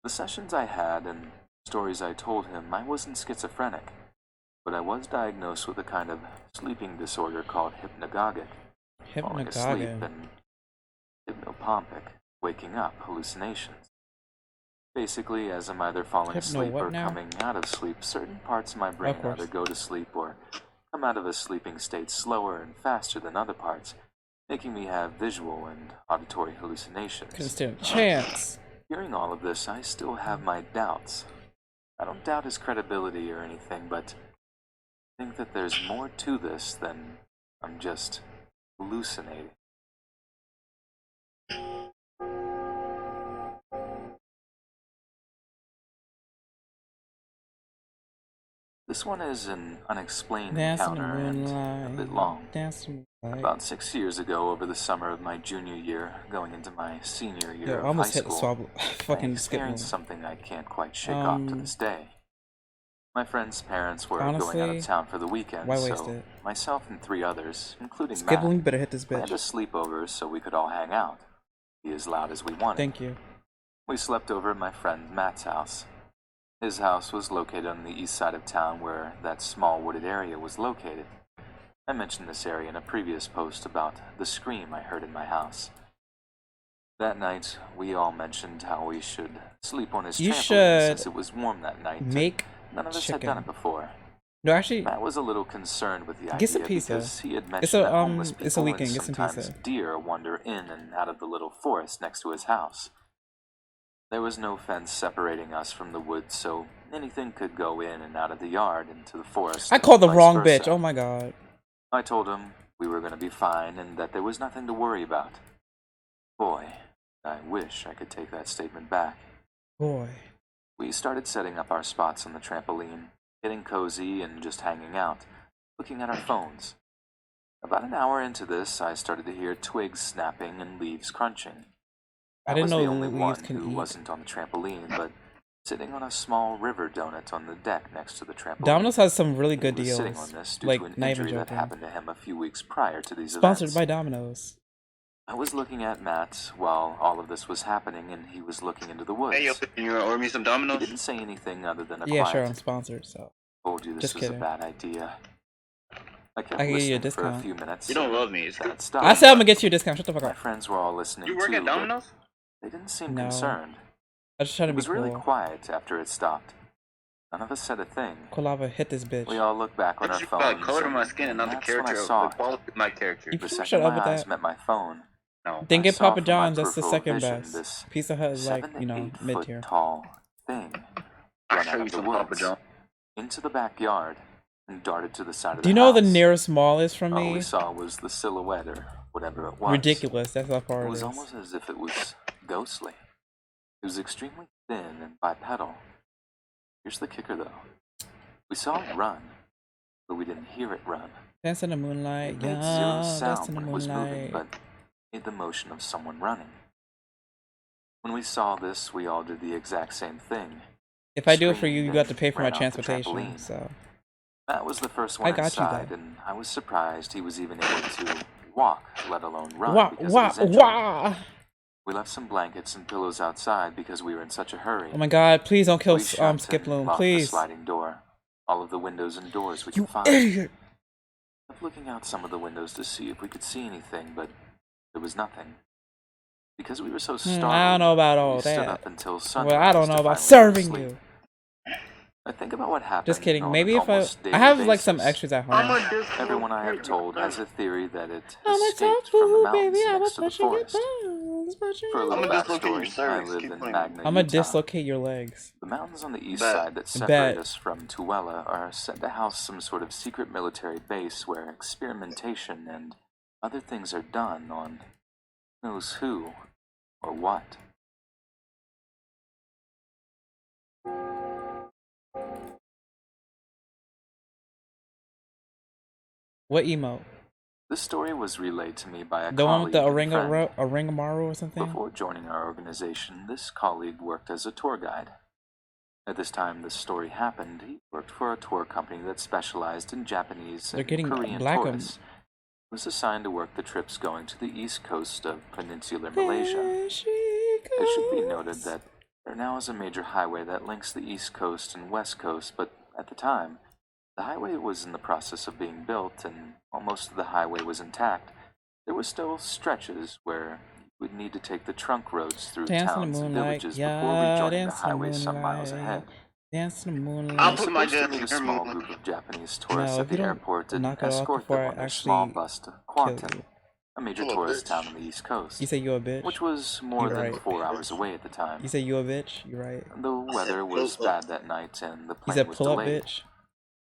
The sessions I had and stories I told him, I wasn't schizophrenic, but I was diagnosed with a kind of sleeping disorder called hypnagogic, falling asleep, Hypnagogic. and hypnopompic, waking up hallucinations. Basically, as I'm either falling Hypno asleep what or now? coming out of sleep, certain parts of my brain Of course. either go to sleep or come out of a sleeping state slower and faster than other parts, making me have visual and auditory hallucinations. Couldn't stand a chance. Hearing all of this, I still have my doubts. I don't doubt his credibility or anything, but I think that there's more to this than I'm just hallucinating. This one is an unexplained Dance in the encounter and a bit long. moonlight. Dance in the moonlight. About 6 years ago, over the summer of my junior year, going into my senior year Yo, I of high almost hit the school, swab. I Fucking skip experienced move. something I can't quite shake off to this day. My friend's parents were going out Honestly, of town for the weekend, why waste so it? myself and 3 others, including Skip Matt, you better hit this planned a bitch. sleepover so we could all hang out, be as loud as we wanted. Thank you. We slept over at my friend Matt's house. His house was located on the east side of town where that small wooded area was located. I mentioned this area in a previous post about the scream I heard in my house. That night, we all mentioned how we should sleep on his You trampoline should since it was warm that night. and Make none of us had done chicken. it before. No, actually, Matt was a little concerned with the get some idea pizza. because he had mentioned It's a that homeless people it's a and weekend. Get some sometimes pizza. deer wander in and out of the little forest next to his house. There was no fence separating us from the woods, so anything could go in and out of the yard into the forest. I called the vice wrong versa. bitch. Oh my god. I told him we were going to be fine and that there was nothing to worry about. Boy, I wish I could take that statement back. Boy. We started setting up our spots on the trampoline, getting cozy and just hanging out, looking at our phones. About an hour into this, I started to hear twigs snapping and leaves crunching. I I didn't was know the only leaves one can who eat. wasn't on the trampoline, but sitting on a small river donut on the deck next to the trampoline. Domino's has some really good He was deals. sitting on this due Like, to an not even injury that joking. happened to him a few weeks prior to these Sponsored events. by Domino's. I was looking at Matt while all of this was happening, and he was looking into the woods. Hey, yo, can you order me some He Domino's? didn't say anything other than a Yeah, quiet, sure, I'm sponsored, so. Told you this Just was a kidding. bad idea. I kept I can give you a listening for a discount. few minutes. You don't love me. It's Then good. it stopped. I said I'm gonna get you a discount. Shut the fuck My up. friends were all listening You work too, at but Domino's? they didn't seem No. concerned. I just trying to It be was really cool. quiet after it stopped. None of us said a thing. Kolava, hit this bitch. We all looked back on our phones. Color of my skin and not the that's when I character saw of the it. quality of my character. You The pretty much second shut up my with eyes that. met my phone, No. Then I get saw Papa from my John's. That's the peripheral second vision best. this Pizza Hut is like, 7 to you know, 8 mid foot tier. tall thing I'll run show out you of the some Papa woods John. into the backyard and darted to the side of the Do you know house. where the nearest mall is from All we me? saw was the silhouette or whatever it was. Ridiculous. That's how far It it was is. almost as if it was ghostly. It was extremely thin and bipedal. Here's the kicker, though. We saw it run, but we didn't hear it run. Dance in the moonlight. It made Yeah, zero dance sound in the when it was moving, moonlight. but made the motion of someone running. When we saw this, we all did the exact same thing. If I do it for you, Screamed you got to and pay for my ran off the transportation. trampoline. So That was the first one I got you inside, that. and I was surprised he was even able to walk, let alone run, wah because wah of his injury. wah. We left some blankets and pillows outside because we were in such a hurry. Oh my God! Please don't kill We shut Skip and Loom. locked the Please. sliding door, all of the windows and doors we You could find. idiot! I kept looking out some of the windows to see if we could see anything, but there was nothing. Because we were so startled, I don't know about all we stood that. up until sunrise. Well, I don't know to about finally go to serving sleep. you. I think about what happened. Just kidding. on Maybe an if I almost daily have like some basis. extras at I'm home. a disco. Everyone I have told has a theory that it I'm a escaped tofu, from the mountains baby. I next was to the pushing your forest. bones, pushing For a your little I'm gonna dislocate your backstory, I cervix. live Keep in playing. Magna, I'm gonna Utah. dislocate your legs. The mountains on the east Bet. side that separate Bet. us from Tooele are said to house some sort of secret military base where experimentation and other things are done on who knows who or what. What emote? This story was relayed to me by a The one with colleague the and friend. Orangamaru or something? Before joining our organization, this colleague worked as a tour guide. At this time this story happened, he worked for a tour company that specialized in Japanese They're and getting Korean black tourists. He was assigned to work the trips going to the east coast of peninsular Malaysia. There she It should be noted goes. that there now is a major highway that links the east coast and west coast, but at the time, the highway was in the process of being built, and while most of the highway was intact, there were still stretches where you would need to take the trunk roads through Dance in towns the and moonlight, villages yeah, before rejoining the dance in the highway some miles moonlight. ahead. Dance in the I'll I moonlight. was put my supposed to dance meet a in your small moon. group of Japanese tourists No, at if you the don't airport and knock it off escort before them I on their small actually bus to kill Quantum, you. a major Full of tourist bitch. town on the east coast, You say you a bitch? which was more You're than right. 4 hours away at the time. You say you a bitch? You're right. The weather was bad that night and the You plane said was pull up, delayed. bitch.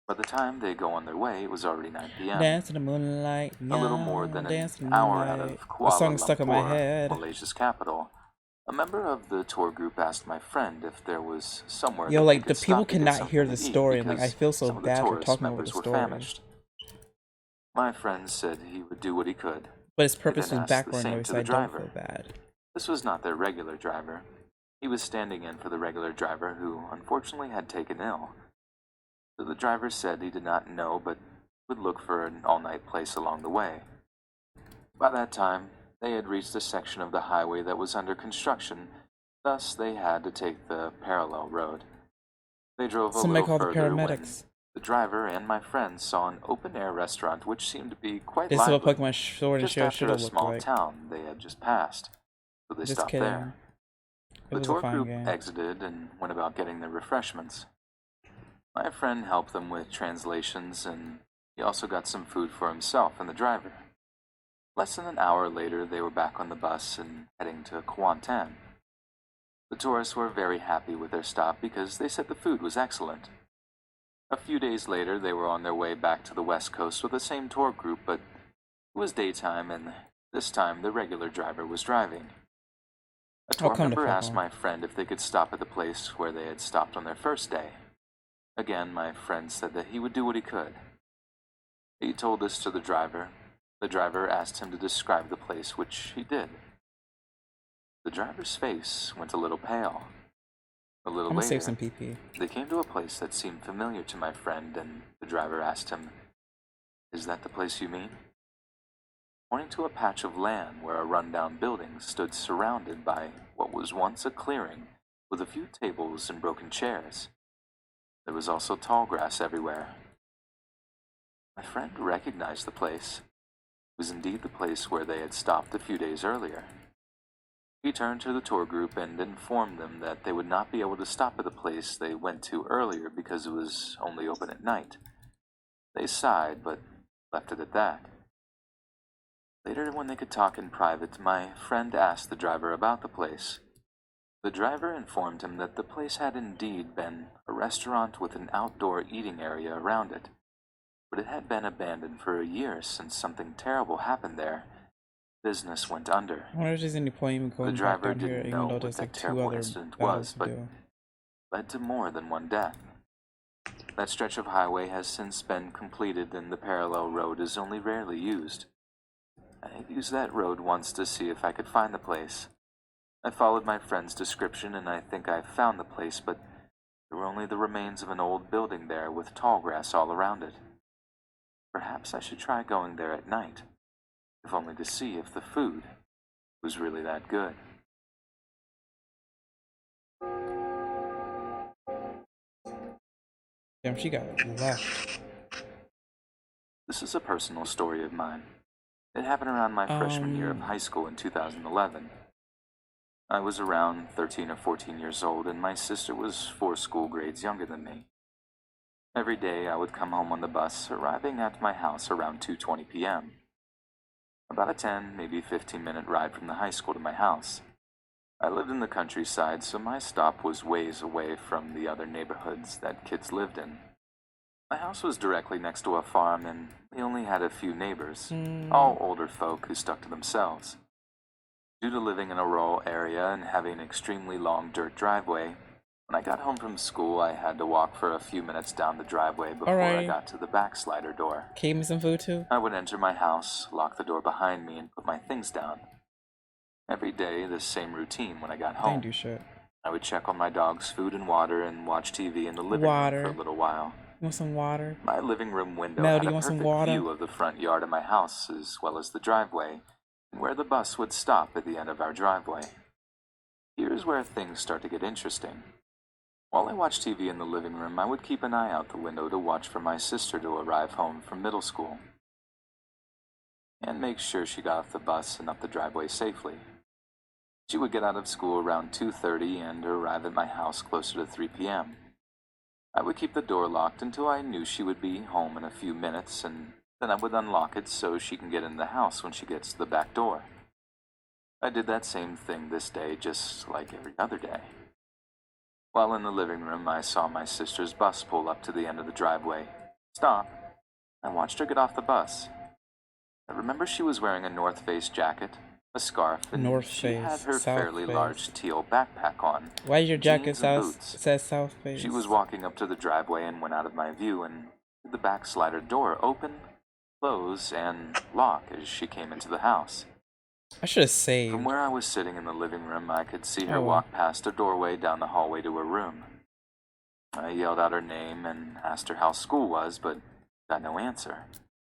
By the time they go on their way, it was already 9 p.m. Dance in the moonlight, A little yeah, more than dance in an the hour out moonlight. of The Kuala song stuck in my Lumpur, head. Malaysia's capital. A member of the tour group asked my friend if there was somewhere Yo, that like they the could people stop to get cannot something hear to the eat story, and like I because feel so some of the bad for tourist talking over the members were story. famished. My friend said he would do what he could. But its He purpose then was asked the background same noise, to so the I don't driver. feel bad. This was not their regular driver. He was standing in for the regular driver who unfortunately had taken ill. So the driver said he did not know but would look for an all-night place along the way. By that time, they had reached a section of the highway that was under construction, thus they had to take the parallel road. They drove a Somebody little call the further when paramedics. the driver and my friend saw an open-air restaurant which seemed to be quite This is what lively, Pokemon Sword and just Shield after should a have looked small like. town they had just passed, so they Just stopped kidding. there. It The was a tour fine group game. exited and went about getting their refreshments. My friend helped them with translations, and he also got some food for himself and the driver. Less than an hour later, they were back on the bus and heading to Kuantan. The tourists were very happy with their stop because they said the food was excellent. A few days later, they were on their way back to the west coast with the same tour group, but it was daytime, and this time the regular driver was driving. A tour come the member fuck asked on. my friend if they could stop at the place where they had stopped on their first day. Again, my friend said that he would do what he could. He told this to the driver. The driver asked him to describe the place, which he did. The driver's face went a little pale. A little I'm gonna save later, some PP. they came to a place that seemed familiar to my friend, and the driver asked him, "Is that the place you mean?" Pointing to a patch of land where a rundown building stood surrounded by what was once a clearing with a few tables and broken chairs. There was also tall grass everywhere. My friend recognized the place. It was indeed the place where they had stopped a few days earlier. He turned to the tour group and informed them that they would not be able to stop at the place they went to earlier because it was only open at night. They sighed, but left it at that. Later, when they could talk in private, my friend asked the driver about the place. The driver informed him that the place had indeed been a restaurant with an outdoor eating area around it, but it had been abandoned for a year since something terrible happened there. Business went under. I wonder if there's any point even The going back driver down here, didn't even know though what there's that like 2 terrible other incident battles was, to but do. led to more than one death. That stretch of highway has since been completed and the parallel road is only rarely used. I had used that road once to see if I could find the place. I followed my friend's description and I think I found the place, but there were only the remains of an old building there with tall grass all around it. Perhaps I should try going there at night, if only to see if the food was really that good. Damn, she got left. This is a personal story of mine. It happened around my freshman year of high school in 2011. I was around 13 or 14 years old, and my sister was 4 school grades younger than me. Every day I would come home on the bus, arriving at my house around 2:20 p.m. About a 10, maybe 15-minute ride from the high school to my house. I lived in the countryside, so my stop was ways away from the other neighborhoods that kids lived in. My house was directly next to a farm, and we only had a few neighbors, all older folk who stuck to themselves. Due to living in a rural area and having an extremely long dirt driveway, when I got home from school, I had to walk for a few minutes down the driveway before I got to the backslider door. Gave me some food too? I would enter my house, lock the door behind me, and put my things down. Every day, the same routine when I got home. Didn't do shit. I would check on my dog's food and water and watch TV in the living room for a little while. You want some water? My living room window Mel, had do you a want some perfect water? view of the front yard of my house, as well as the driveway, and where the bus would stop at the end of our driveway. Here's where things start to get interesting. While I watched TV in the living room, I would keep an eye out the window to watch for my sister to arrive home from middle school, and make sure she got off the bus and up the driveway safely. She would get out of school around 2:30 and arrive at my house closer to 3 p.m. I would keep the door locked until I knew she would be home in a few minutes, and then I would unlock it so she can get in the house when she gets to the back door. I did that same thing this day, just like every other day. While in the living room, I saw my sister's bus pull up to the end of the driveway. Stop. I watched her get off the bus. I remember she was wearing a North Face jacket, a scarf, and she had her fairly large teal backpack on. Why is your jacket says South Face? She was walking up to the driveway and went out of my view, and the backslider door open, close, and lock as she came into the house. I should have saved. From where I was sitting in the living room, I could see her walk past a doorway down the hallway to her room. I yelled out her name and asked her how school was, but got no answer.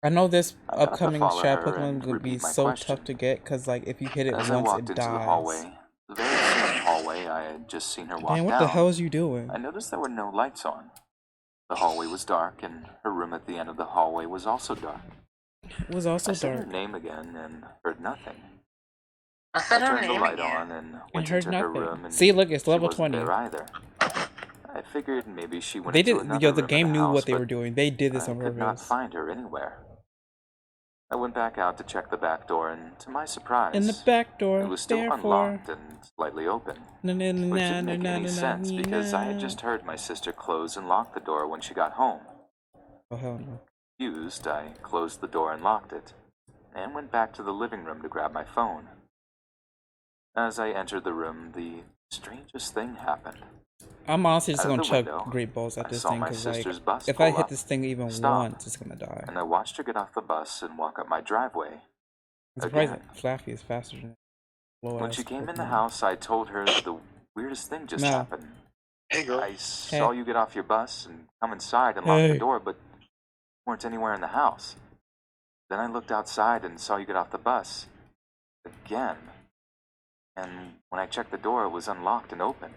I know this I got to upcoming follow trap her Pokemon and would be repeat my so question. tough to get, because like if you hit it As I once, walked it into the dies. hallway, the very same hallway I had just seen her walk Damn, what down, the hell is you doing? I noticed there were no lights on. The hallway was dark, and her room at the end of the hallway was also dark. It was also I said dark. her name again and heard nothing. I said I her turned the name light again. on and And went heard into her nothing. room, and See, look, it's she level wasn't 20. there either. I figured maybe she went They into did, another yo, the room game in the knew house, what they but were doing. They did this I on could not purpose. find her anywhere. I went back out to check the back door, and to my surprise, In the back door, it was still therefore. unlocked and slightly open. Na, na, na, Which na, didn't make na, any na, sense na, because I had na. just heard my sister close and lock the door when she got home. Oh, hell no. Confused, I closed the door and locked it, and went back to the living room to grab my phone. As I entered the room, the strangest thing happened. I'm honestly just Out of gonna the chuck window, great balls at I this saw thing, my because like, sister's bus if I pull hit up, this thing even stop, once, it's gonna die. and I watched her get off the bus and walk up my driveway. I'm surprised Again. that Flaffy is faster than When she came in the house, I told her the weirdest thing just happened. Hey, girl. I saw you get off your bus and come inside and lock the door, but you weren't anywhere in the house. Then I looked outside and saw you get off the bus again. And when I checked the door, it was unlocked and open.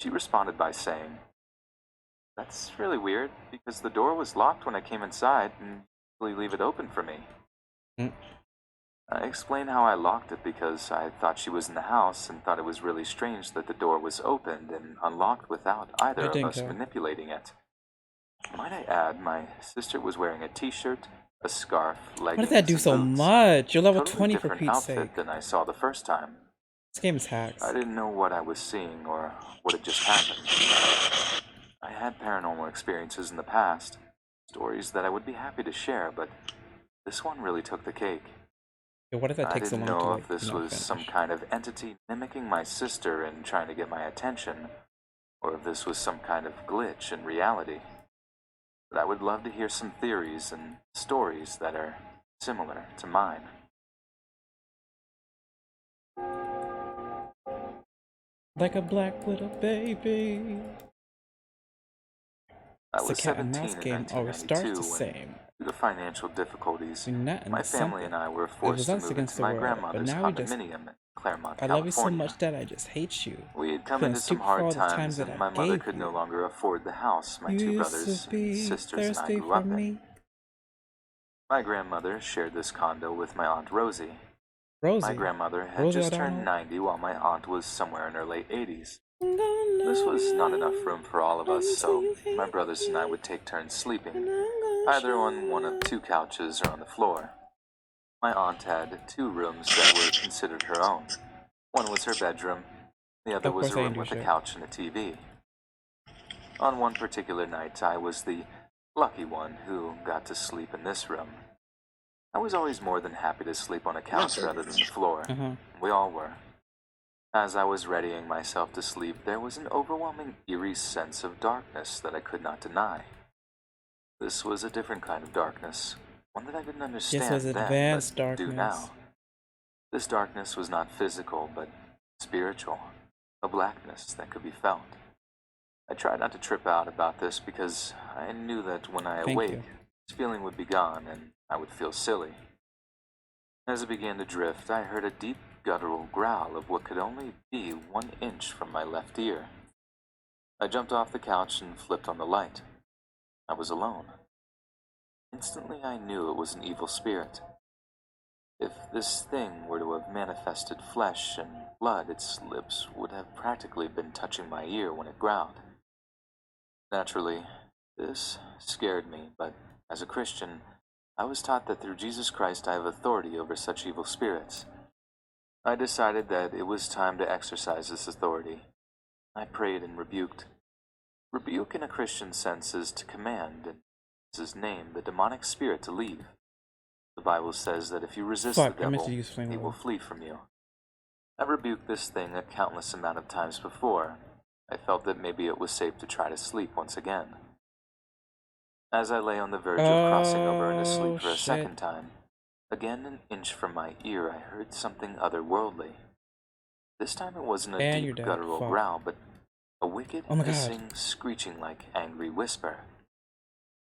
She responded by saying, That's really weird, because the door was locked when I came inside and usually leave it open for me. Mm. I explained how I locked it because I thought she was in the house and thought it was really strange that the door was opened and unlocked without either I of didn't us care. manipulating it. Might I add, my sister was wearing a t-shirt, a scarf, leggings, Why did that do and so boots. much? You're level Totally 20 for different Pete's outfit sake. than I saw the first time. This game is hacks. I didn't know what I was seeing or what had just happened. I had paranormal experiences in the past, stories that I would be happy to share, but this one really took the cake. Yeah, why did that I take so didn't long to know like, if this was some finish? kind of entity mimicking my sister and trying to get my attention, or if this was some kind of glitch in reality. But I would love to hear some theories and stories that are similar to mine. Like a black little baby. I It's a was cat and 17 mouse in game always starts 1992 the when, same. due to financial difficulties, We're not my into family something. and I were It forced was to us move against into the my world, but grandmother's now we just... condominium in Claremont, I love you so California. much that I just hate you. We had come Feeling into some stupid for hard all the times times, that and I my mother gave could no you. longer afford the house my You two used brothers to and be sisters and I thirsty grew for up in. me. My grandmother shared this condo with my Aunt Rosie. Rosie. My grandmother had Rosie just turned O'Donnell. 90 while my aunt was somewhere in her late 80s. This was not enough room for all of us, so my brothers and I would take turns sleeping, either on one of two couches or on the floor. My aunt had two rooms that were considered her own. One was her bedroom, the other Of was course a I room didn't do with a shit. couch and a TV. On one particular night, I was the lucky one who got to sleep in this room. I was always more than happy to sleep on a couch rather than the floor. We all were. As I was readying myself to sleep, there was an overwhelming, eerie sense of darkness that I could not deny. This was a different kind of darkness, one that I didn't understand This was then, advanced but do darkness. now. This darkness was not physical, but spiritual, a blackness that could be felt. I tried not to trip out about this because I knew that when I Thank awake, you. this feeling would be gone and I would feel silly. As it began to drift, I heard a deep guttural growl of what could only be 1 inch from my left ear. I jumped off the couch and flipped on the light. I was alone. Instantly I knew it was an evil spirit. If this thing were to have manifested flesh and blood, its lips would have practically been touching my ear when it growled. Naturally, this scared me, but as a Christian, I was taught that through Jesus Christ I have authority over such evil spirits. I decided that it was time to exercise this authority. I prayed and rebuked. Rebuke in a Christian sense is to command, in Jesus' name, the demonic spirit to leave. The Bible says that if you resist Fuck, the I meant devil, to use flame he will oil. flee from you. I've rebuked this thing a countless amount of times before. I felt that maybe it was safe to try to sleep once again. As I lay on the verge of crossing over into sleep for a Shit. second time, again 1 inch from my ear I heard something otherworldly. This time it wasn't a And you're deep dead. guttural Fuck. growl, but a wicked, Oh my God. hissing, screeching like angry whisper.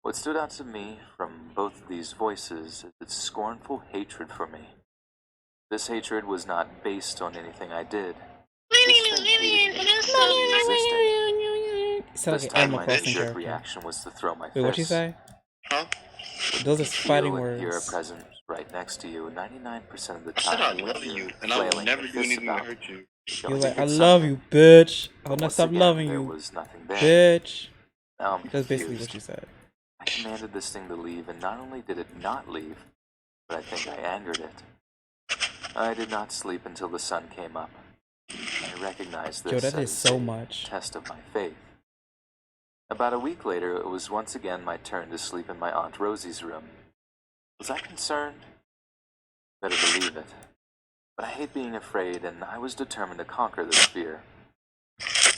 What stood out to me from both of these voices is its scornful hatred for me. This hatred was not based on anything I did. This thing hated me and barely resisted. It sounds This like an time Animal my Crossing knee-jerk character. reaction was to throw my Wait, what'd you fists. say? Huh? Those are fighting Feel and hear a words. presence right next to you 99% of the I said I time. love you, and I will flailing never your do fists anything to about. hurt you. You're Going to like, I hit love something. you, bitch. I'll But not once stop again, loving there you, was nothing there. bitch. Now I'm That's basically confused. what you said. I commanded this thing to leave, and not only did it not leave, but I think I angered it. I did not sleep until the sun came up. I recognized Yo, this that as is so a much. test of my faith. About a week later, it was once again my turn to sleep in my Aunt Rosie's room. Was I concerned? Better believe it. But I hate being afraid, and I was determined to conquer this fear.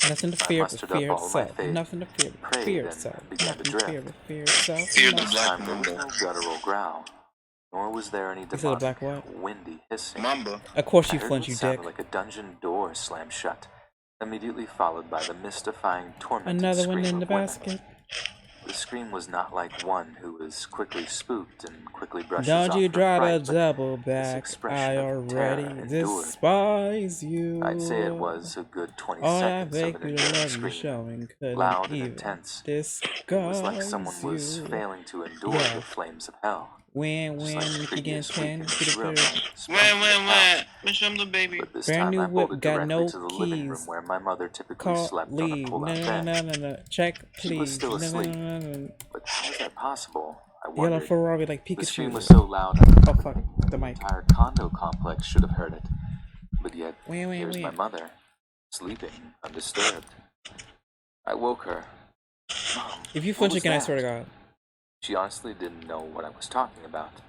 Nothing to I fear but mustered fear up all my itself. faith, Nothing to fear but prayed, fear and itself. began to Nothing to drift. fear but fear itself. Fear the This black time there was mamba. no guttural growl, nor was there any You said the demonic, black what? windy hissing. Mamba. Of course I you heard flinch, what you sounded dick. like a dungeon door slam shut, immediately followed by the mystifying, tormenting Another one scream in the of women. basket. The scream was not like one who was quickly spooked and quickly brushes Don't off you her try to fright, but double this back. expression I of terror already endured. despise you. I'd say it was a good 20 All I seconds of make an you enduring love you scream, showing couldn't loud and even intense. disguise It was like someone was you. failing to endure Yeah. the flames of hell. When Just like the if you get previous week 10 in to this the room, crib. Wait. Miss I'm the baby. But this Brand time new I whip, bolted got directly no to the living room keys. where my mother typically Call, slept on a leave. pull-out No, bed. no, no, no, no. Check, please. She was still No, asleep. no, no, no. But how was that possible? I Yellow wondered. Ferrari like The scream Pikachu. was so loud I Oh could fuck, think the the mic. entire condo complex should have heard it. But yet, here's my Wait. mother, sleeping, undisturbed. I woke her. Mom, If you what flinch was again, I that? swear to God. She honestly didn't know what I was talking about.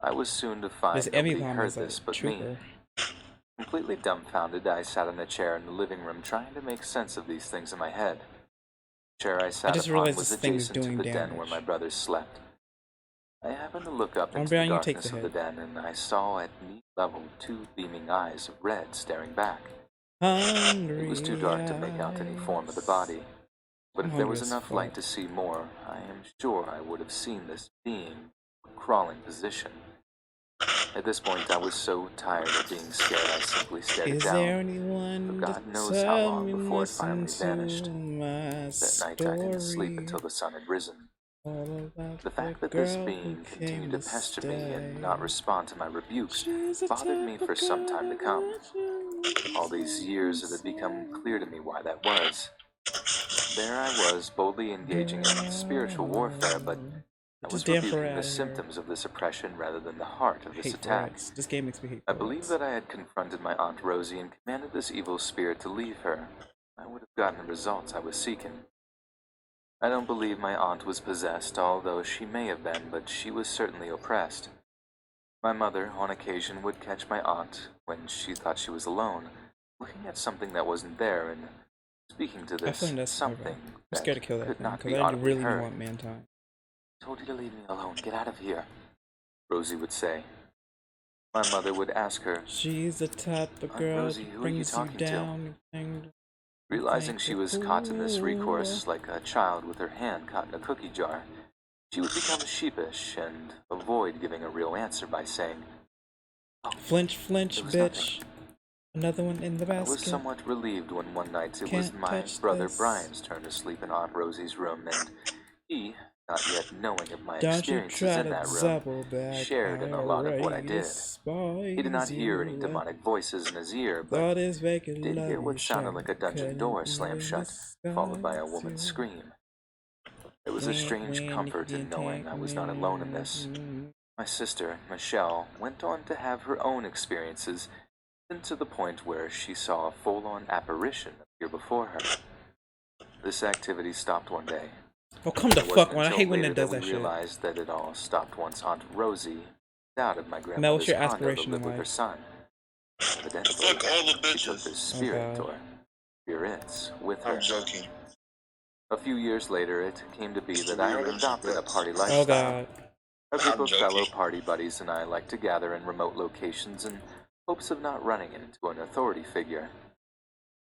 I was soon to find This nobody Emmy heard is a this but trooper. me. Completely dumbfounded, I sat in a chair in the living room trying to make sense of these things in my head. The chair I sat just upon realized was this thing is adjacent to doing the den damage. where my brothers slept. I happened to look up I'm into the betting you take darkness the of the hit. den, and I saw at knee level 2 beaming eyes of red staring back. Hungry It was too dark to make out any form of the body, but I'm if there hungry was as enough fuck. light to see more, I am sure I would have seen this being crawling position. At this point, I was so tired of being scared, I simply stared it Is down. there anyone For God to knows how tell long me before it listen finally vanished. to my That night, I didn't sleep story? until the sun had risen. All about The fact that this being continued to pester me and not respond to my rebukes bothered me for some time to come. All these years it had become clear to me why that was. There I was, boldly engaging in spiritual warfare, but I Just was damn for rebuking the out of here. symptoms of this oppression rather than the heart of this Hate attack. rats. This game makes me hate I believe rats. that I had confronted my Aunt Rosie and commanded this evil spirit to leave her. I would have gotten the results I was seeking. I don't believe my aunt was possessed, although she may have been, but she was certainly oppressed. My mother, on occasion, would catch my aunt, when she thought she was alone, looking at something that wasn't there and speaking to I this feel like that's something I'm that scared to kill that could thing not because be I audibly really heard. want man time. I told you to leave me alone. Get out of here, Rosie would say. My mother would ask her, She's the type of Aunt girl Rosie, that who are you brings you talking to? down. And Realizing she was caught in this recourse like a child with her hand caught in a cookie jar, she would become sheepish and avoid giving a real answer by saying, "Oh, flinch, there was bitch. nothing." Another one in the I was basket. somewhat relieved when one night it was Can't my touch brother this. Brian's turn to sleep in Aunt Rosie's room, and he, not yet knowing of my Don't you experiences try in to that room, double back. shared in I a lot of what I already did. He did not despise hear any you. demonic voices in his ear, but Thought his vacant did hear love what you sounded showing like a dungeon couldn't door slam even shut, followed by a disguise woman's you. scream. There was a strange comfort in knowing I was not alone in this. My sister, Michelle, went on to have her own experiences, even to the point where she saw a full-on apparition appear before her. This activity stopped one day. Oh, come the It fuck wasn't on. I until hate when later it does that that we shit. realized that it all stopped once Aunt Rosie moved out of my Mel, what's grandmother's your condo to aspiration live in with her life? son. Evidently, Fuck all the she took this bitches. Oh spirit, god. or spirits, with her. I'm joking. A few years later, it came to be that I had adopted a party Oh lifestyle. god. A group I'm of fellow joking. party buddies and I like to gather in remote locations in hopes of not running into an authority figure.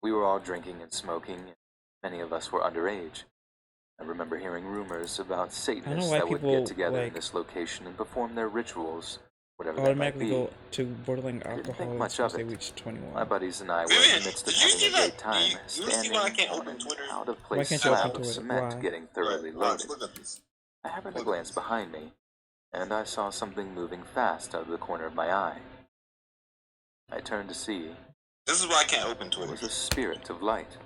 We were all drinking and smoking, and many of us were underage. I remember hearing rumors about I don't know Satanists why that would people get together in like this location and perform their rituals, whatever that might automatically be. go to borderline I didn't think alcoholics much once of they it. reach My 21. buddies and I were in Vivian, the midst of did you having see a that? great time, You see standing why I can't on open an Twitter? out of Why place can't you open slab of Twitter? cement Why? getting thoroughly Right, loaded. look at this. I happened to Look at glance this. behind me, and I saw something moving fast out of the corner of my eye. I turned to see. This is why I can't open It Twitter. was a spirit of light.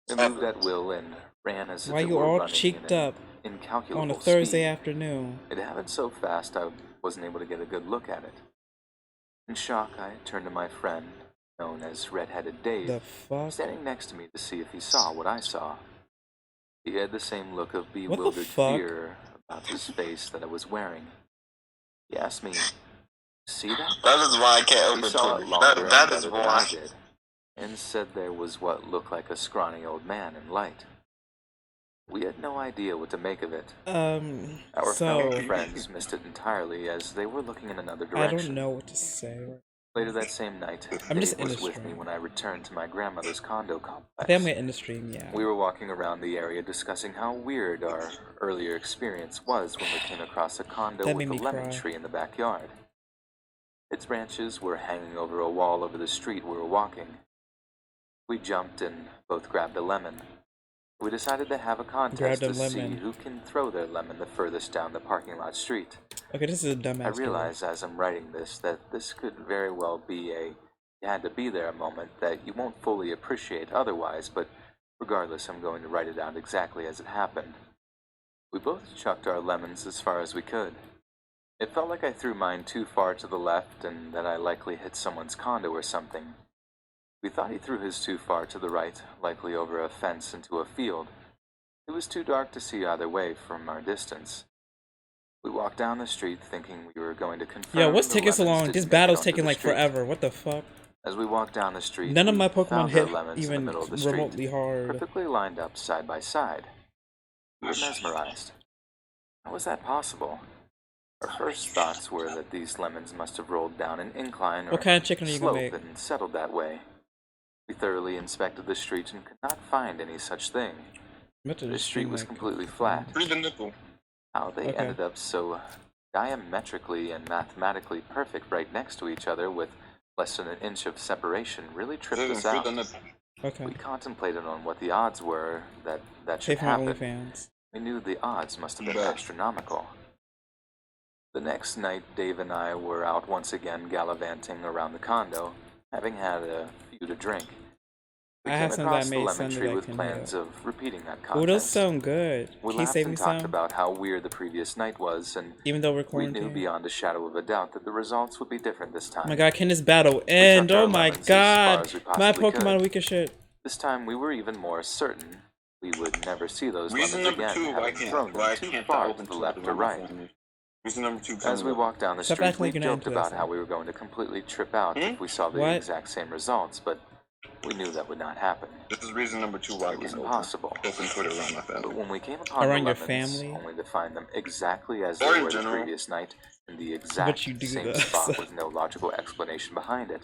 It moved at will and ran as if Why it you were all running cheeked in an up on a incalculable Thursday speed. afternoon? It happened so fast I wasn't able to get a good look at it. In shock, I turned to my friend, known as Red-Headed Dave, The fuck? standing next to me to see if he saw what I saw. He had the same look of What the bewildered fuck? fear about his face that I was wearing. He asked me, "See that?" That is why I can't He open saw Twitter. it longer That and is better than I why. did, and said there was what looked like a scrawny old man in light. We had no idea what to make of it. Our fellow so friends missed it entirely as they were looking in another I direction. don't know what to say. Later that same night, I'm just Dave was in the with me stream. when I returned to my grandmother's condo I complex. think I'm gonna end the stream, yeah. We were walking around the area discussing how weird our earlier experience was when we came across a condo That with made a me lemon cry. tree in the backyard. Its branches were hanging over a wall over the street we were walking. We jumped and both grabbed a lemon. We decided to have a contest Grabbed a to see lemon. who can throw their lemon the furthest down the parking lot street. Okay, this is a I dumbass realize as I'm writing this that this could very well be a you had to be there moment that you won't fully appreciate otherwise, but regardless, I'm going to write it out exactly as it happened. We both chucked our lemons as far as we could. It felt like I threw mine too far to the left and that I likely hit someone's condo or something. We thought he threw his too far to the right, likely over a fence into a field. It was too dark to see either way from our distance. We walked down the street thinking we were going to confirm. Yo, what's the taking so lemons long? didn't This make it battle's onto taking the like street. forever. What the fuck? As we walked down the street, None of we my Pokemon found hit our lemons in the even middle of the street, remotely hard. perfectly lined up side by side. We were mesmerized. How was that possible? Our first thoughts were that these lemons must have rolled down an incline or What kind of chicken are you gonna slope make? and settled that way. We thoroughly inspected the street and could not find any such thing. The street was completely flat. Free the nipple. How they Okay. ended up so diametrically and mathematically perfect right next to each other with less than an inch of separation really tripped us Free out. the nipple. Okay. We contemplated on what the odds were that Pay should for my happen. OnlyFans. We knew the odds must have been Bet. astronomical. The next night, Dave and I were out once again gallivanting around the condo, having had a few to drink. We I came have some that across the made lemon Sunday tree that with can plans of repeating that Oh, those contest. sound good. We Can you laughed save me and talked some? about how weird the previous night was, and Even though we're we quarantined. knew beyond a shadow of a doubt that the results would be different this time. Oh my god, can this battle We end? chucked our Oh my lemons as far god! as we My possibly Pokemon could. weak as shit. This time we were even more certain we would never see those Reason lemons number again, two, why having thrown them too can't far I to open the to left the or right. Reason number two. As we walked down the Stop street, acting we like you're not joked into that about how stuff. we were going to completely trip out if we saw the What? exact same results, but we knew that would not happen. This is reason number two why It we was can't impossible. open Twitter around my But family. when we came upon the Around your lemons, family? only to find them exactly as they Or in were the general. previous night, in the But exact you do same that. spot with no logical explanation behind it,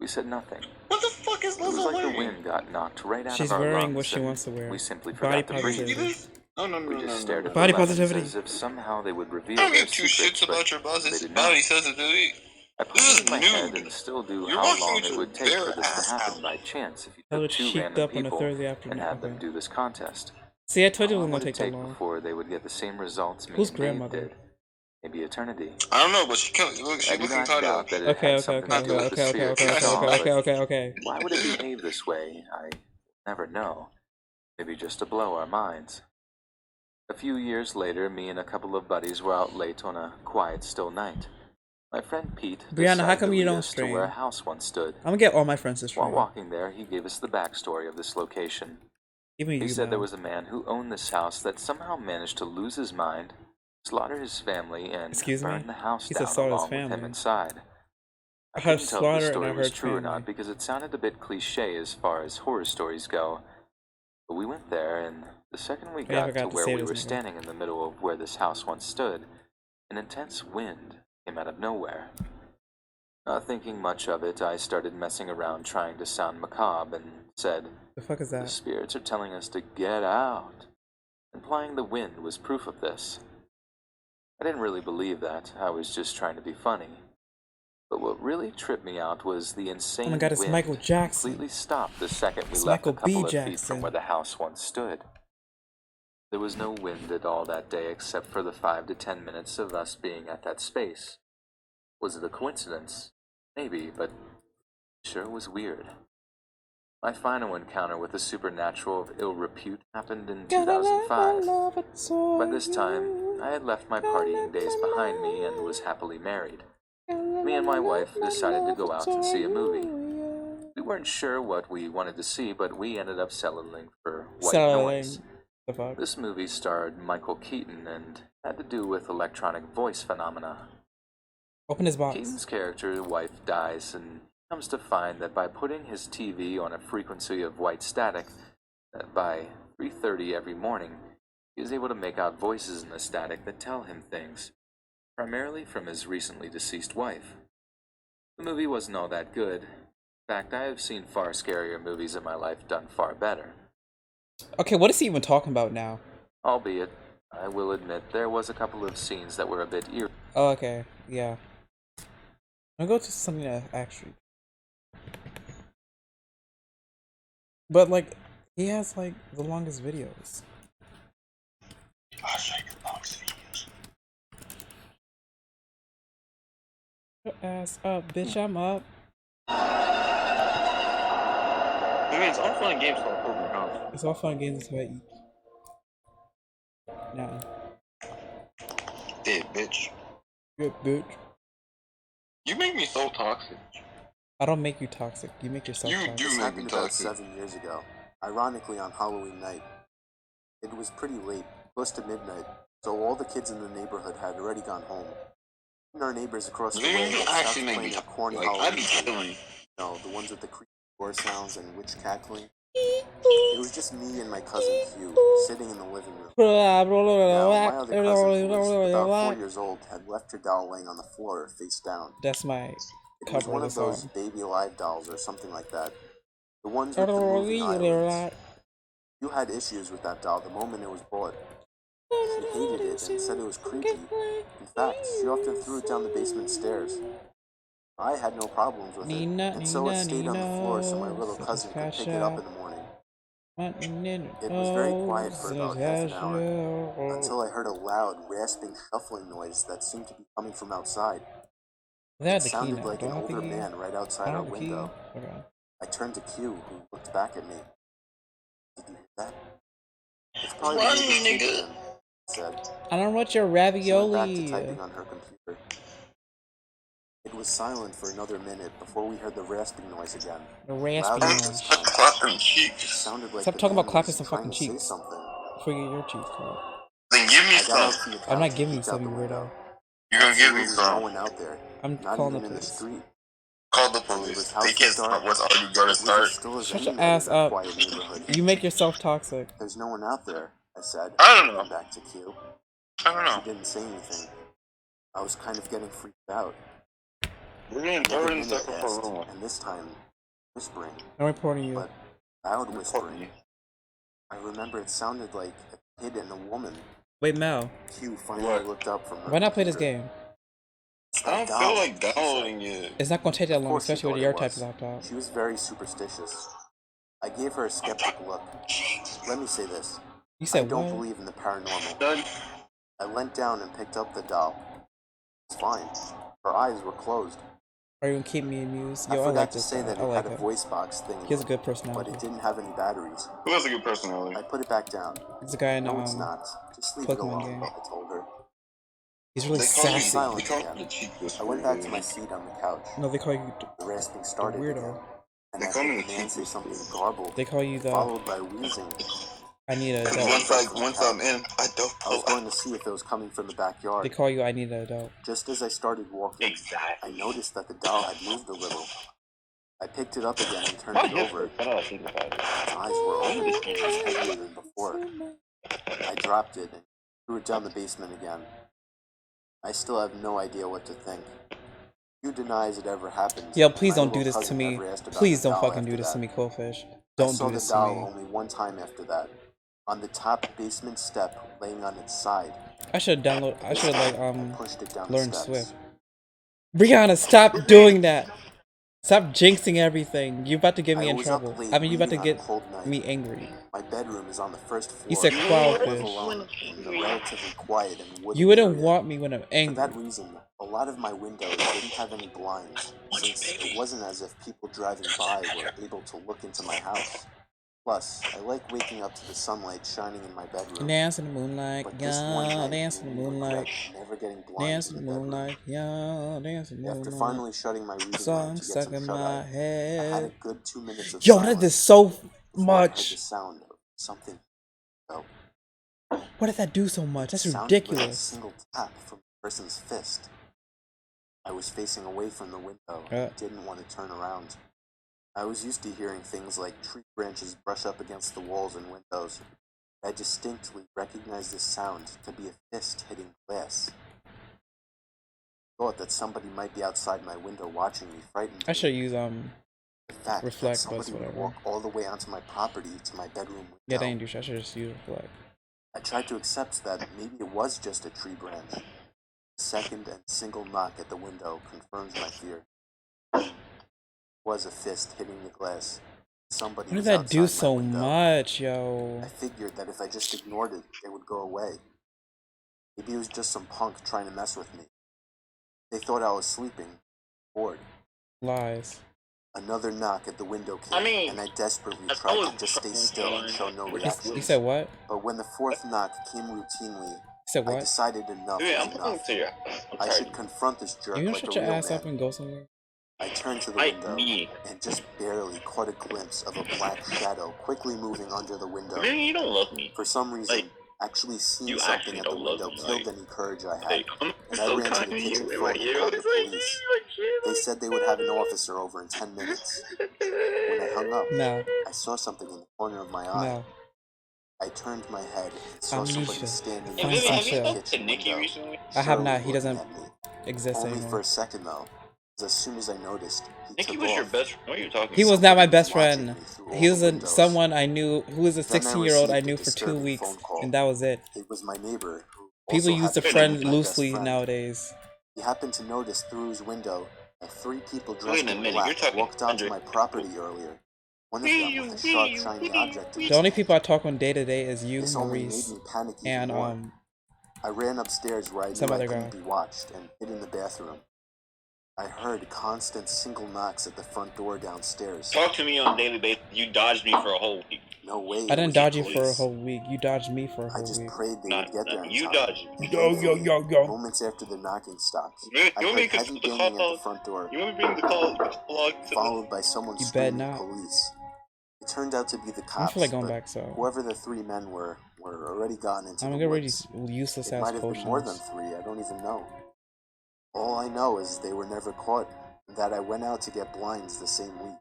we said nothing. What the fuck is It was Lizzo like the wearing? wind got knocked right out She's of our wearing lungs, what she and wants to wear. we simply Body forgot to You breathe. see positivity. this? No, no, no, We no, just no, stared no, at no. the Body lemons positivity. as if somehow they would reveal I don't their give two secrets, shits but about your they boss's did body not. sensitivity. I This is pondered in my head nude. and still do You're how walking long with it your would take for bare this to ass happen out. by chance if you I took was two cheeked random up on a people Thursday and afternoon. had them Okay. do this contest. See, I told you How it long wasn't would gonna it take that take long. before they would get the same results me Whose and Dave grandmother? did? Maybe eternity. I don't know, but she I do looking not kind of. doubt that it Okay, had okay, something okay, to do okay, with the okay, okay, spirit okay, we okay, saw, okay, but okay, okay. why would it behave this way? I never know. Maybe just to blow our minds. A few years later, me and a couple of buddies were out late on a quiet, still night. My friend Pete Brianna, how decided come to you lead don't us to where a stream? house once stood. I'm gonna get all my friends to While stream. walking there, he gave us the backstory of this location. Even He you said there now. was a man who owned this house that somehow managed to lose his mind, slaughter his family, and Excuse me? burn the house He said down slaughter his along with him family. inside. I I heard couldn't tell if this slaughter and story I was heard true or family. not because it sounded a bit cliche as far as horror stories go. But we went there, and the second we Oh, yeah, I got forgot to to where say we this, were nigga. standing in the middle of where this house once stood, an intense wind came out of nowhere. Not thinking much of it, I started messing around trying to sound macabre and said, The fuck is "The that? spirits are telling us to get out," implying the wind was proof of this. I didn't really believe that, I was just trying to be funny. But what really tripped me out was the insane Oh my god, it's wind Michael Jackson. completely stopped the second we It's left Michael a couple B. of feet Jackson. from where the house once stood. There was no wind at all that day except for the 5 to 10 minutes of us being at that space. Was it a coincidence? Maybe, but it sure was weird. My final encounter with the supernatural of ill repute happened in 2005. By this time, I had left my partying days behind me and was happily married. Me and my wife decided to go out and see a movie. We weren't sure what we wanted to see, but we ended up settling for White Noise. The fuck? This movie starred Michael Keaton and had to do with electronic voice phenomena. Open his box. Keaton's character's wife dies and comes to find that by putting his TV on a frequency of white static, that by 3:30 every morning, he is able to make out voices in the static that tell him things, primarily from his recently deceased wife. The movie wasn't all that good. In fact, I have seen far scarier movies in my life done far better. Okay, what is he even talking about now? Albeit, I will admit there was a couple of scenes that were a bit eerie. Oh, okay, yeah. I'll go to something that actually. But like, he has like the longest videos. I'll show you the box videos. Your ass up, bitch! I'm up. I mean, it's all fun and games for a open house. It's all fun and games until I eat. Nah, Dead bitch. good bitch. You make me so toxic. I don't make you toxic. You make yourself You toxic. do This make me happened about toxic. 7 years ago, ironically on Halloween night. It was pretty late, close to midnight, so all the kids in the neighborhood had already gone home. And our neighbors across the You way had actually stopped make me playing their corny like, I'd Halloween be game. killing. You know, the ones with the creepy door sounds and witch cackling. It was just me and my cousin Hugh, sitting in the living room. Now, my other cousin, who was about 4 years old, had left her doll laying on the floor, face down. That's my It was cover one of of the those song. baby alive dolls or something like that. The ones with the moving eyelids. You had issues with that doll the moment it was bought. She hated it and said it was creepy. In fact, she often threw it down the basement stairs. I had no problems with it, and so it stayed on the floor so my little cousin could pick it up in the morning. It was very quiet for about half an hour, until I heard a loud, rasping, shuffling noise that seemed to be coming from outside. That It the key sounded now. like Do I an have the older key? man right I outside don't our have the key. window. Okay. I turned to Q, who looked back at me. Did you hear that? It's probably Run, the neighbor's kid nigga. again, I said. I don't want your She went back to ravioli. typing on her computer. It was silent for another minute before we heard the rasping noise again. The raspy Louder noise. this time. Clapping It cheeks. sounded like Stop the talking man about clapping was some trying fucking to say cheeks something. before you get your cheeks clapped. Then give me I got some. out from the couch I'm not and giving you peeked out some, the you window. weirdo. You're gonna give me Absolutely no some. one out there. I'm Not calling even the in the police. street. Call the The police. neighbor's They house was can't dark. start what's already It gonna was start. as still as Shut any your night ass in that up. quiet neighborhood. You make yourself toxic. There's no one out there, I said. I don't know. Went back to Q. I don't She know. didn't say anything. I was kind of getting freaked out. We're getting Another third and minute second passed, for room. and this time, whispering, I'm reporting you. but loud Reporting whispering. you. I remember it sounded like a kid and a woman. Wait, Mel. Q finally What? looked up from her Why not play this computer. game? It's I that don't feel doll, like she said. downloading it. It's not gonna take that Of long, course she especially with thought your it type of was. laptop. She was very superstitious. I gave her a skeptic look. Let me say this. You I said don't what? believe in the paranormal. Done. I leant down and picked up the doll. It's fine. Her eyes were closed. Are you gonna keep me amused? I Yo, I forgot like to this say guy. that I it like had a him. voice box thing, He has a good but personality. it didn't have any batteries. Who has a good personality? I put it back down. He's a guy in No, it's not. Just leave it Pokemon alone, game. I told her. He's really They call me. sassy. They call me the cheek I whisperer. went back to my seat on the couch. No, they call you The rasping the started weirdo. again, and They I call heard me the the man cheek say something whisperer. garbled, They call you the followed by wheezing. I need an And adult. Once I'm in, I don't I was pull going out. to see if it was coming from the They backyard. call you I need an adult. Just as I started walking, I noticed that the doll had moved a little. I picked it up again and turned it over. Its eyes were open, just heavier than before. I dropped it and threw it down the basement again. I still have no idea what to think. Who denies it ever happened? Yo, please My don't do little this to cousin me. never asked about Please the don't doll fucking do after this to that. me, Coolfish. I Don't saw do the this to doll me. only one time after that, on the top basement step, laying on its side. I should download. I should like I pushed it down the learn steps. Swift. Brianna, stop doing that. Stop jinxing everything. You about to get me I in was up trouble. late I mean, you about to reading on a get cold night. me angry. My bedroom is on the first floor. You said I clown live fish. alone in a relatively quiet and wooded You wouldn't area. want me when I'm For angry. that reason, a lot of my windows didn't have any blinds, since it wasn't as if people driving by were able to look into my house. Plus, I like waking up to the sunlight shining in my bedroom. Dance in the moonlight, But this one yeah. night Dance in made the me regret moonlight. never getting Dance blinds in in the the bedroom. moonlight, yeah. Dance in the After moonlight. finally shutting my reading lamp Song to get stuck some in shut my eye, I had a head. good 2 minutes of Yo, silence that is so before I heard the much. sound of something. What did that do so much? That's It sounded like a ridiculous. single tap from a person's fist. I was facing away from the window Yeah. and didn't want to turn around. I was used to hearing things like tree branches brush up against the walls and windows. I distinctly recognized this sound to be a fist hitting glass. thought that somebody might be outside my window watching me, frightened I me. should use In fact, that reflect, but somebody would whatever. walk all the way onto my property to my bedroom window. Yeah, they ain't do shit. I should just use reflect. I tried to accept that maybe it was just a tree branch. The second and single knock at the window confirms my fear. It was a fist hitting the glass. Somebody What was did that do outside my so window. much, yo? I figured that if I just ignored it, it would go away. Maybe it was just some punk trying to mess with me. They thought I was sleeping, bored. Lies. Another knock at the window came, and I desperately tried to just stay still and show no reaction. You said what? But when the fourth knock came routinely, You said I what? decided enough was enough. I should confront this jerk You gonna like a shut your real ass up man. and go somewhere? I turned to the window and just barely caught a glimpse of a black shadow quickly moving under the window. Maybe you don't love me. For some reason, Like, actually seeing you something actually at the don't love window me, killed like- any courage I had, Like, I'm and so I ran to kind the of kitchen you. phone Like, and you know, called the this like, police. like, They said they would have an officer over in 10 minutes. When I hung up, No. I saw something in the corner of my eye. No. I turned my head and saw I'm somebody Nisha. standing Find Vivian, some have you shit. spoken to kitchen Nikki window. recently? I have surely not. He looking doesn't at me. exist Only anymore. for a second though, because as soon as I noticed, he Nikki took was your off. best friend. What are you talking He about? was not my Somebody best watching friend. me through He all was the a windows. someone I knew who was a Then I 16-year-old I received a knew for 2 disturbing weeks, phone call. and that was it. It was my neighbor, who People also use the happened to friend be my best loosely friend. nowadays. He happened to notice through his window that 3 people Wait dressed a in minute, black you're talking walked onto 100 my property earlier. One of them with a sharp, shiny object in The his only hand. people I talk on day to day is you, This only made Maurice, me panic even and more. I ran upstairs where I some knew I other couldn't guy. be watched and hid in the bathroom. I heard constant single knocks at the front door downstairs. Talk to me on a daily basis. You dodged me for a whole week. No way. I it didn't was the dodge you for a police. whole week. You dodged me for a I whole just week. prayed they would get there in You time. dodged me. Yo. Moments after the knocking stopped, You I want me heard to heavy the banging at the call? front door, You want me to bring the call log to followed by someone You bet screaming not. police. It turned out to be the I cops, don't feel like going but back, so whoever the 3 men were already gone into I'm the gonna get rid woods. of these useless It ass might have been more than potions. 3, I don't even know. All I know is they were never caught, and that I went out to get blinds the same week.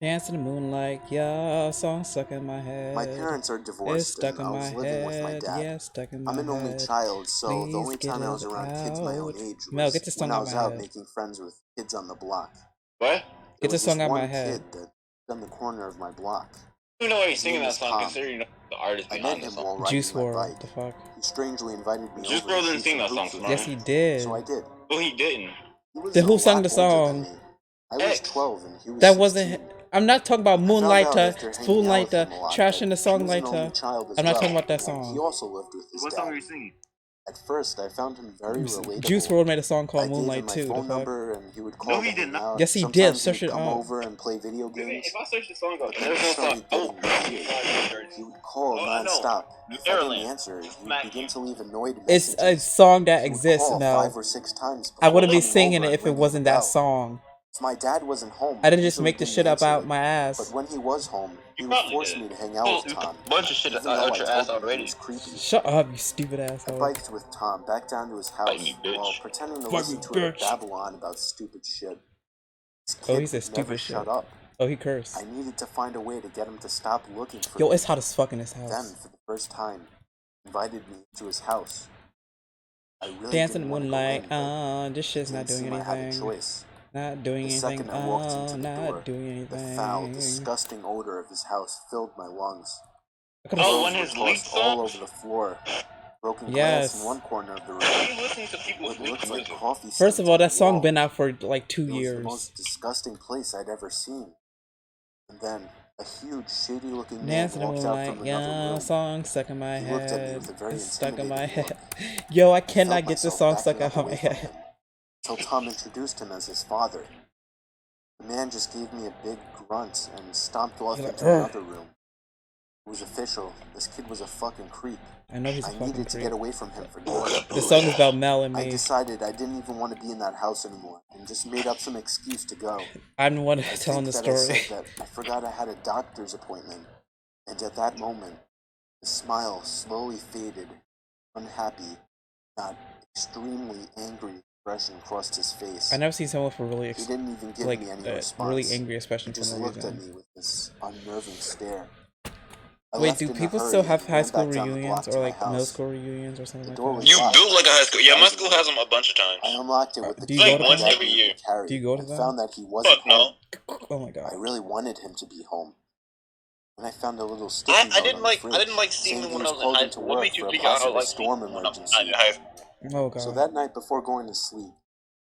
Dance in the moonlight, yeah, song stuck in my head. My parents are It's divorced, stuck and in I my was living with my head, dad. yeah, stuck in my I'm an only head. child, so the Please only get time I was it around kids my own out. age Mel, was get this when song I out was my out head. making friends with kids on the block. What? Get There this was song out my one head. kid that lived on the corner of my block. You know why he's His singing name that is song, Tom. considering you know the artist I met behind the him song. while riding Juice my WRLD, bike. the fuck? He strangely invited me Juice over WRLD to didn't shoot sing some that song, hoops with Smart. Yes, him. he did. So I did. Well, he didn't. He was Then a who sung lot the older song? than me. I was 12 and he was That 16. wasn't. I'm not talking about I found out Moonlighter, after hanging out with Spoonlighter, him a lot Trash that in the he was an only Songlighter. child as I'm not well, talking about that and song. he also lived with his dad. are you singing? At first, I found him very relatable. Juice WRLD made a song I called gave him Moonlight my too. The phone fuck? number and he would call he to did hang not. out. Yes, he did. Sometimes Search he'd it come up. over and play video games. If I search the song up, But then there's he no song. started getting weird. He would call non-stop. If I didn't answer, he would begin to leave annoyed It's messages. a song that He would exists, call Mel. 5 or 6 times I before wouldn't be coming singing over it and if it ringing wasn't the that bell. song. If my dad wasn't home, I didn't he just usually make this didn't shit up answer out it. my ass. But when he was home, he You would probably force did. me to hang out with Tom, A bunch of shit even though out I your ass told him he already. was creepy. Shut up, you stupid I asshole. biked with Tom back down to his house Fight me, bitch. while pretending to Fight listen me, to her bitch. babble on about stupid shit. This Oh, kid he said would never stupid shit. shut up. Oh, he cursed. I needed to find a way to get him to stop looking for Yo, me. it's hot as fuck in this Then, house. for the first time, invited me to his house. I really Dancing didn't in the want to go moonlight. in, but This shit's it not didn't doing seem I had a anything. choice. Not doing The anything. second I walked into the door, Not doing the foul, anything. disgusting odor of his house filled my lungs. I could've- Oh, Clothes when were his leak tossed all song? over the floor. Broken glass Yes. in one corner of the room. Why are you listening to people's What looked like music? coffee First of stains all, on the that song wall. been out for like 2 It was the years. most disgusting place I'd ever seen. And then a huge, shady-looking man Dancing in the walked out moonlight. from another Yeah, room. song stuck in my He looked at me head. with a very It's stuck in my intimidating head. Yo, I I cannot felt get this myself song stuck backing out up my away from head. him, until Tom introduced him as his father. The man just gave me a big grunt and stomped off You're like, into another room. It was official. This kid was a fucking creep. I know he's a I fucking needed to creep. get away from him for good. The song is about Mel and I me. decided I didn't even want to be in that house anymore, and just made up some excuse to go. I'm the one I telling the think that I story. said that I forgot I had a doctor's appointment, and at that moment, the smile slowly faded. Unhappy, not extremely angry expression crossed his face. I never seen someone for really, He didn't even give like, me any response. really angry He expression for just no looked at reason. me with this unnerving stare. I Wait, left do in a people hurry still and have high ran school back down the block reunions to or my like middle house. school reunions or something The like door that? was You locked. built like a high school. Yeah, my school Surprisingly, has them a bunch of I times. unlocked it with the Do you It's key go like to my once them? dad every gave year. me to carry Do you go to and them? found that he wasn't Fuck no. home. Oh my I god. really wanted him to be home. When I found a little sticky I note didn't on the like fridge I didn't like seeing saying them he when I was was in called high into school. What work made you for a figure out how to possible like storm people when I'm emergency. in high school? Oh So god. that night before going to sleep,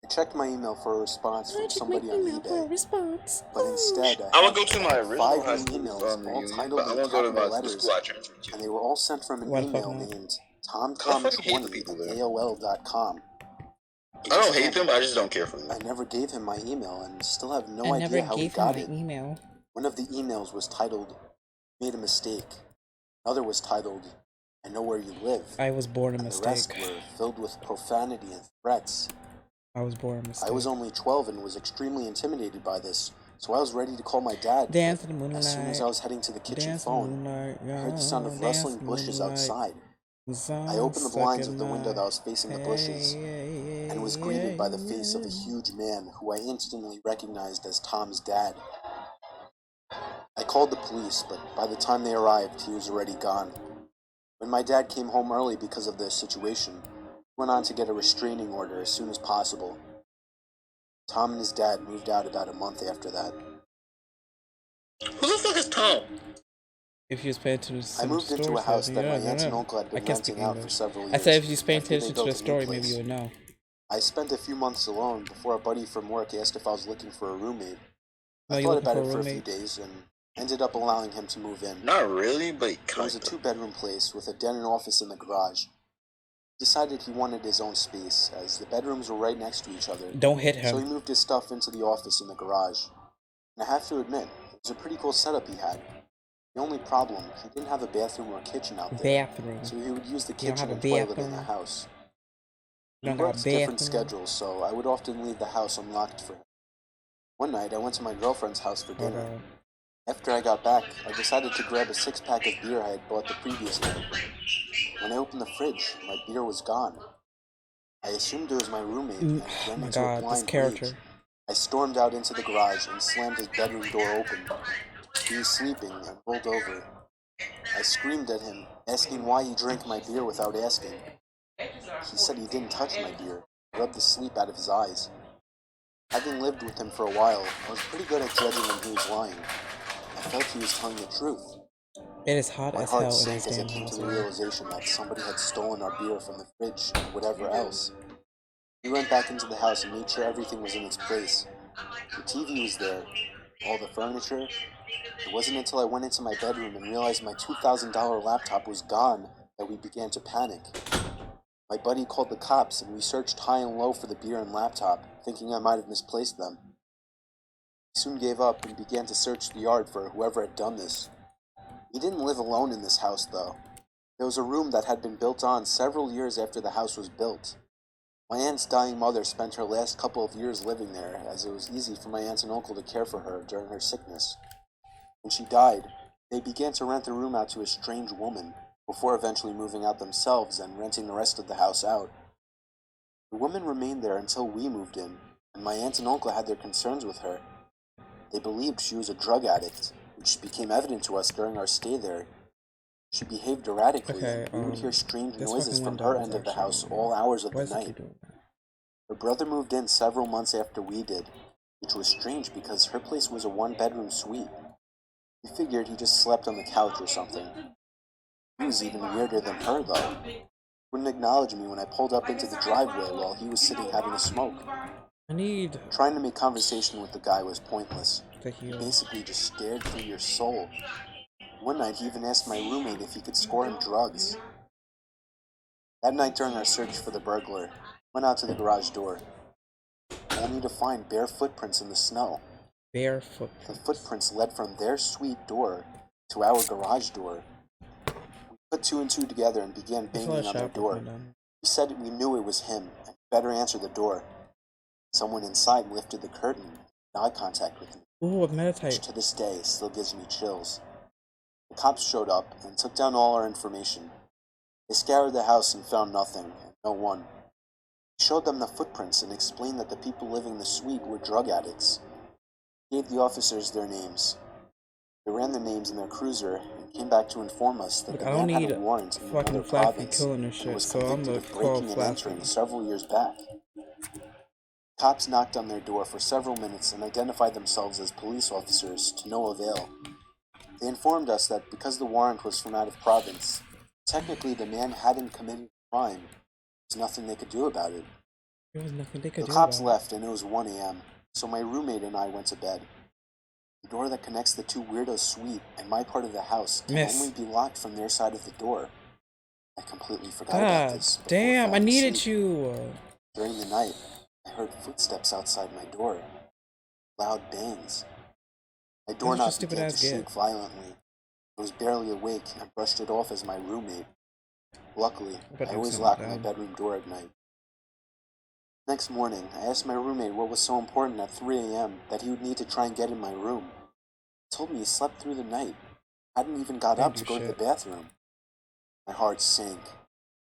I checked my email for a response I from checked my somebody on email for a eBay, response. but instead I I would had go to my original 5 high new school emails, all reunion, titled but I in won't go to capital the school letters, I transferred to. and they were all sent from an Why the fuck email not? named I fucking hate the tomtom20 people at there. AOL.com. I don't hate them, but I just don't care for them. I never gave him my email and still have no I never idea how he gave him got my it. email. One of the emails was titled, "Made a Mistake." Another was titled, "I Know Where You Live." I was born a And the rest mistake. were filled with profanity and threats. I was born a I mistake. was only 12 and was extremely intimidated by this, so I was ready to call my dad. Dance in the But as soon as I moonlight. was heading to the kitchen Dance in the phone, moonlight. I heard the sound of Dance rustling in the bushes moonlight. outside. I I opened the blinds of the window that was facing the bushes and was greeted by the face of a huge man who I instantly recognized as Tom's dad. I called the police, but by the time they arrived, he was already gone. When my dad came home early because of the situation, he went on to get a restraining order as soon as possible. Tom and his dad moved out about a month after that. Who the fuck is Tom? If you was paying attention to I some moved into a stories, house then that you my know, aunt and no. uncle had I been can't speak renting out for English. several years. I said if you was paying after they attention to built the a new story, maybe place. you would know. I spent a few months alone before a buddy from work asked if I was looking for a roommate. No, I you thought looking about for it a for a few roommate? days and ended up allowing him to move in. Not really, but It was a kinda. 2-bedroom place with a den and office in the garage. He decided he wanted his own space, as the bedrooms were right next to each other. Don't hit So he him. moved his stuff into the office in the garage. And I have to admit, it was a pretty cool setup he had. The only problem, he didn't have a bathroom or kitchen out there. Bathroom. So he would use the You don't kitchen have a and toilet in the bathroom? house. You We don't got a worked different bathroom? schedules, so I would often leave the house unlocked for him. One night, I went to my girlfriend's house for Hold dinner. on. After I got back, I decided to grab a 6-pack of beer I had bought the previous night. When I opened the fridge, my beer was gone. I assumed it was my roommate and Oh went my into a god, this blind character. rage. I stormed out into the garage and slammed his bedroom door open. He was sleeping and rolled over. I screamed at him, asking why he drank my beer without asking. He said he didn't touch my beer, rubbed the sleep out of his eyes. Having lived with him for a while, I was pretty good at judging when he was lying. I felt he was telling the truth. It is hot My as heart hell in this sank as I damn came house. to the Man. realization that somebody had stolen our beer from the fridge and whatever else. We went back into the house and made sure everything was in its place. The TV was there, all the furniture. It wasn't until I went into my bedroom and realized my $2,000 laptop was gone that we began to panic. My buddy called the cops and we searched high and low for the beer and laptop, thinking I might have misplaced them. He soon gave up and began to search the yard for whoever had done this. He didn't live alone in this house, though. There was a room that had been built on several years after the house was built. My aunt's dying mother spent her last couple of years living there, as it was easy for my aunt and uncle to care for her during her sickness. When she died, they began to rent the room out to a strange woman, before eventually moving out themselves and renting the rest of the house out. The woman remained there until we moved in, and my aunt and uncle had their concerns with her. They believed she was a drug addict, which became evident to us during our stay there. She behaved erratically, Okay, and we would hear strange this noises fucking from window her is end of the actually house open. all hours of Why the is it night. keep doing that? Her brother moved in several months after we did, which was strange because her place was a 1-bedroom suite. We figured he just slept on the couch or something. He was even weirder than her, though. He wouldn't acknowledge me when I pulled up into the driveway while he was sitting having a smoke. I need Trying to make conversation with the guy was pointless. to He heal. basically just stared through your soul. One night he even asked my roommate if he could score him drugs. That night during our search for the burglar, we went out to the garage door, only to find bare footprints in the snow. Barefoot. The footprints led from their suite door to our garage door. We put 2 and 2 together and began There's a lot banging of on their shopping door. going on. We said we knew it was him and better answer the door. Someone inside lifted the curtain and made eye contact with me, Ooh, a which meditate. to this day still gives me chills. The cops showed up and took down all our information. They scoured the house and found nothing, and no one. We showed them the footprints and explained that the people living in the suite were drug addicts. We gave the officers their names. They ran their names in their cruiser and came back to inform us that Look, the I don't man had need a warrant in fucking another Flaffy province killing her and shit, was so I'm convicted gonna of call breaking and entering Flaffy. several years back. Cops knocked on their door for several minutes and identified themselves as police officers to no avail. They informed us that because the warrant was from out of province, technically the man hadn't committed a crime. There's nothing they could do about it. There was nothing they could The do cops about left and it was 1 a.m., so my roommate and I went to bed. The door that connects the two weirdos' suite and my part of the house it. can Miss. only be locked from their side of the door. I completely forgot about God this. before damn, I falling needed asleep. you. During the night, I heard footsteps outside my door. Loud bangs. My That's what your doorknob stupid began ass to get. shake violently. I was barely awake and brushed it off as my roommate. Luckily, I bet I you always sound locked my dumb. bedroom door at night. Next morning, I asked my roommate what was so important at 3 a.m. that he would need to try and get in my room. He told me he slept through the night. Hadn't even got Didn't up do to go to the shit. bathroom. My heart sank.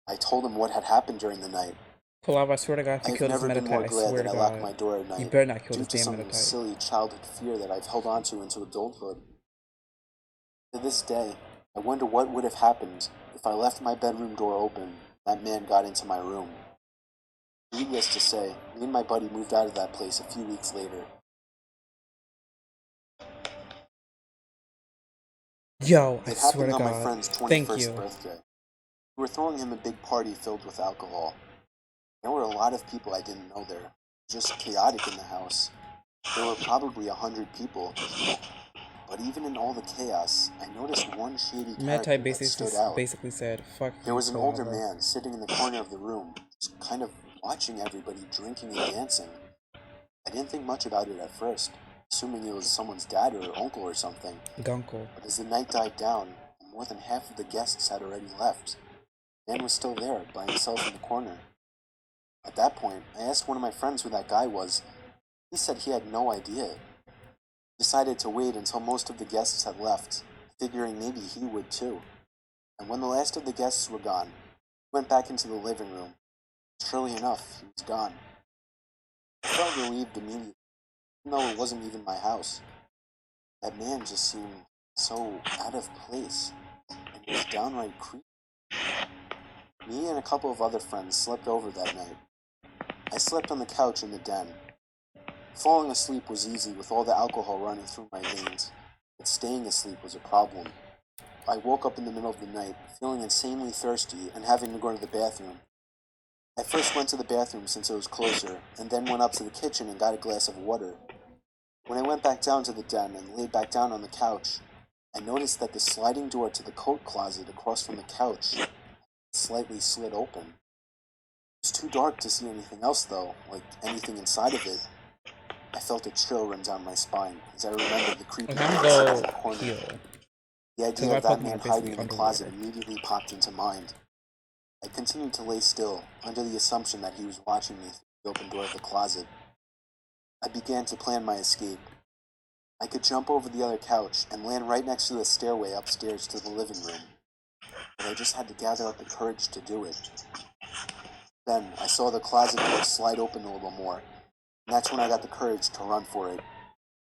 I told him what had happened during the night. Collab, I swear to God, if I you have kill this never been more Meditite, I glad swear that to I locked my God. door at You night better not kill due this to damn some Meditite. silly childhood fear that I've held onto into adulthood. To this day, I wonder what would have happened if I left my bedroom door open and that man got into my room. Needless to say, me and my buddy moved out of that place a few weeks later. Yo, I It swear happened to on my God. friend's Thank 21st you. birthday. We were throwing him a big party filled with alcohol. There were a lot of people I didn't know there. Just chaotic in the house. There were probably 100 people. But even in all the chaos, I noticed one shady character Meditite that stood out. basically said, fuck There you, was an older Collabo. man sitting in the corner of the room, just kind of watching everybody drinking and dancing. I didn't think much about it at first, assuming it was someone's dad or uncle or something. Gunkle. But as the night died down, and more than half of the guests had already left, the man was still there, by himself in the corner. At that point, I asked one of my friends who that guy was. He said he had no idea. Decided to wait until most of the guests had left, figuring maybe he would too. And when the last of the guests were gone, he went back into the living room. Surely enough, he was gone. I felt relieved immediately, even though it wasn't even my house. That man just seemed so out of place, and it was downright creepy. Me and a couple of other friends slept over that night. I slept on the couch in the den. Falling asleep was easy with all the alcohol running through my veins, but staying asleep was a problem. I woke up in the middle of the night, feeling insanely thirsty and having to go to the bathroom. I first went to the bathroom since it was closer, and then went up to the kitchen and got a glass of water. When I went back down to the den and laid back down on the couch, I noticed that the sliding door to the coat closet across from the couch slightly slid open. It was too dark to see anything else though, like anything inside of it. I felt a chill run down my spine as I remembered the creepy Like, I'm man sitting in go the corner. heal. The Because idea my of that Pokemon man are hiding basically in the underwater. closet immediately popped into mind. I continued to lay still, under the assumption that he was watching me through the open door of the closet. I began to plan my escape. I could jump over the other couch and land right next to the stairway upstairs to the living room, but I just had to gather up the courage to do it. Then I saw the closet door slide open a little more, and that's when I got the courage to run for it.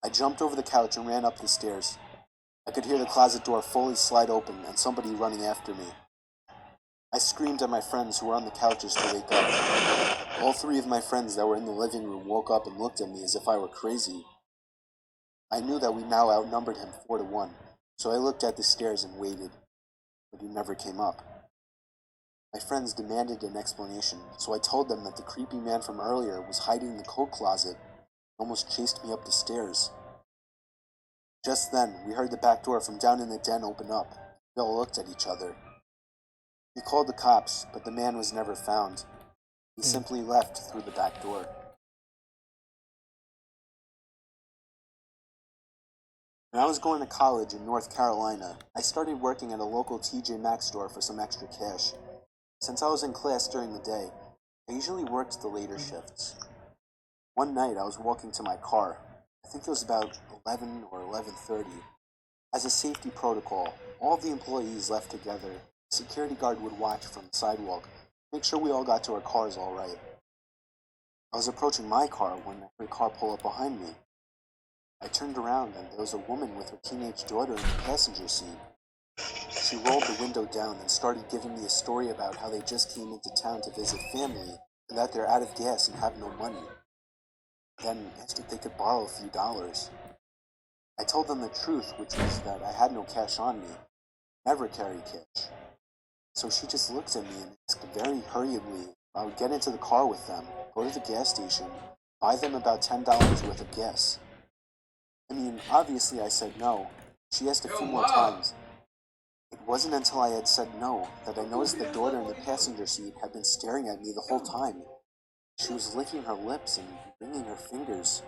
I jumped over the couch and ran up the stairs. I could hear the closet door fully slide open and somebody running after me. I screamed at my friends who were on the couches to wake up. All three of my friends that were in the living room woke up and looked at me as if I were crazy. I knew that we now outnumbered him 4-1, so I looked at the stairs and waited, but he never came up. My friends demanded an explanation, so I told them that the creepy man from earlier was hiding in the coat closet and almost chased me up the stairs. Just then, we heard the back door from down in the den open up. We all looked at each other. We called the cops, but the man was never found. He simply left through the back door. When I was going to college in North Carolina, I started working at a local TJ Maxx store for some extra cash. Since I was in class during the day, I usually worked the later shifts. One night I was walking to my car. I think it was about 11 or 11:30. As a safety protocol, all of the employees left together. A security guard would watch from the sidewalk, make sure we all got to our cars all right. I was approaching my car when I heard a car pull up behind me. I turned around and there was a woman with her teenage daughter in the passenger seat. She rolled the window down and started giving me a story about how they just came into town to visit family and that they're out of gas and have no money. Then asked if they could borrow a few dollars. I told them the truth, which was that I had no cash on me, never carry cash. So she just looked at me and asked very hurriedly if I would get into the car with them, go to the gas station, buy them about $10 worth of gas. I mean, obviously I said no. She asked a few more times. It wasn't until I had said no that I noticed the daughter in the passenger seat had been staring at me the whole time. She was licking her lips and wringing her fingers.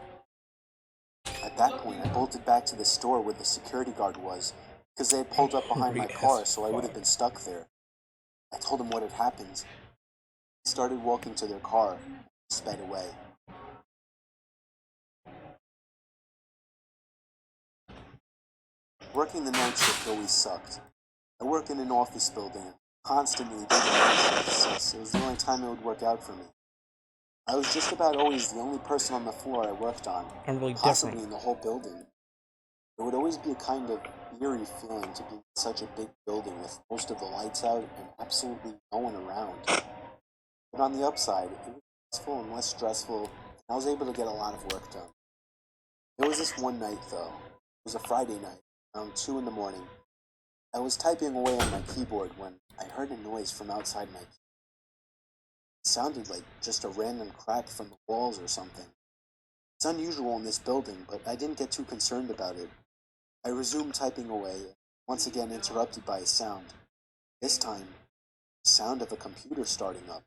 At that point, I bolted back to the store where the security guard was, because they had pulled up behind my car, so I would have been stuck there. I told him what had happened. He started walking to their car and sped away. Working the night shift always sucked. I work in an office building and constantly did the night shift since it was the only time it would work out for me. I was just about always the only person on the floor I worked on, I'm really possibly different. in the whole building. There would always be a kind of eerie feeling to be in such a big building with most of the lights out and absolutely no one around. But on the upside, it was peaceful and less stressful, and I was able to get a lot of work done. There was this one night, though. It was a Friday night, around 2 in the morning. I was typing away on my keyboard when I heard a noise from outside my keyboard. It sounded like just a random crack from the walls or something. It's unusual in this building, but I didn't get too concerned about it. I resumed typing away, once again interrupted by a sound. This time, the sound of a computer starting up.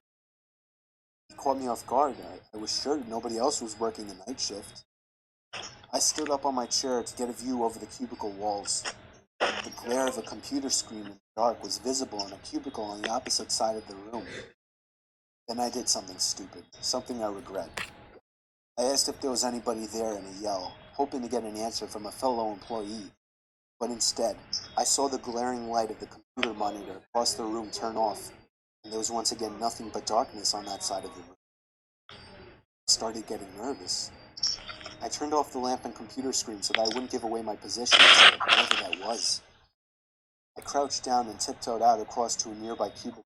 It caught me off guard. I was sure nobody else was working the night shift. I stood up on my chair to get a view over the cubicle walls. The glare of a computer screen in the dark was visible in a cubicle on the opposite side of the room. Then I did something stupid, something I regret. I asked if there was anybody there in a yell, hoping to get an answer from a fellow employee. But instead, I saw the glaring light of the computer monitor across the room turn off, and there was once again nothing but darkness on that side of the room. I started getting nervous. I turned off the lamp and computer screen so that I wouldn't give away my position to whatever that was. I crouched down and tiptoed out across to a nearby cubicle.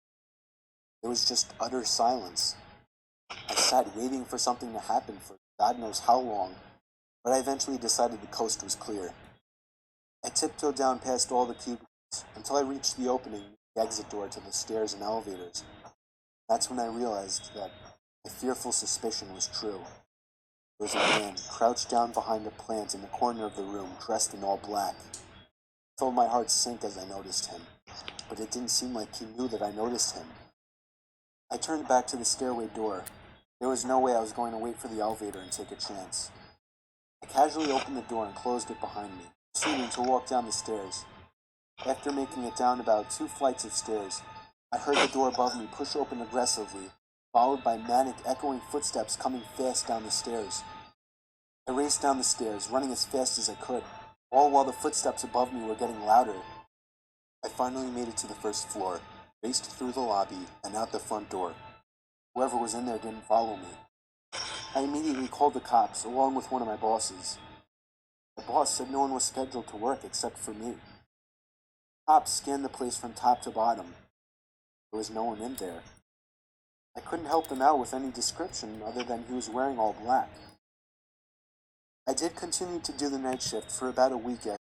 There was just utter silence. I sat waiting for something to happen for God knows how long, but I eventually decided the coast was clear. I tiptoed down past all the cubicles until I reached the opening, the exit door to the stairs and elevators. That's when I realized that my fearful suspicion was true. There was a man crouched down behind a plant in the corner of the room, dressed in all black. I felt my heart sink as I noticed him, but it didn't seem like he knew that I noticed him. I turned back to the stairway door. There was no way I was going to wait for the elevator and take a chance. I casually opened the door and closed it behind me, proceeding to walk down the stairs. After making it down about 2 flights of stairs, I heard the door above me push open aggressively, followed by manic, echoing footsteps coming fast down the stairs. I raced down the stairs, running as fast as I could, all while the footsteps above me were getting louder. I finally made it to the first floor, raced through the lobby, and out the front door. Whoever was in there didn't follow me. I immediately called the cops, along with one of my bosses. The boss said no one was scheduled to work except for me. Cops scanned the place from top to bottom. There was no one in there. I couldn't help them out with any description other than he was wearing all black. I did continue to do the night shift for about a week after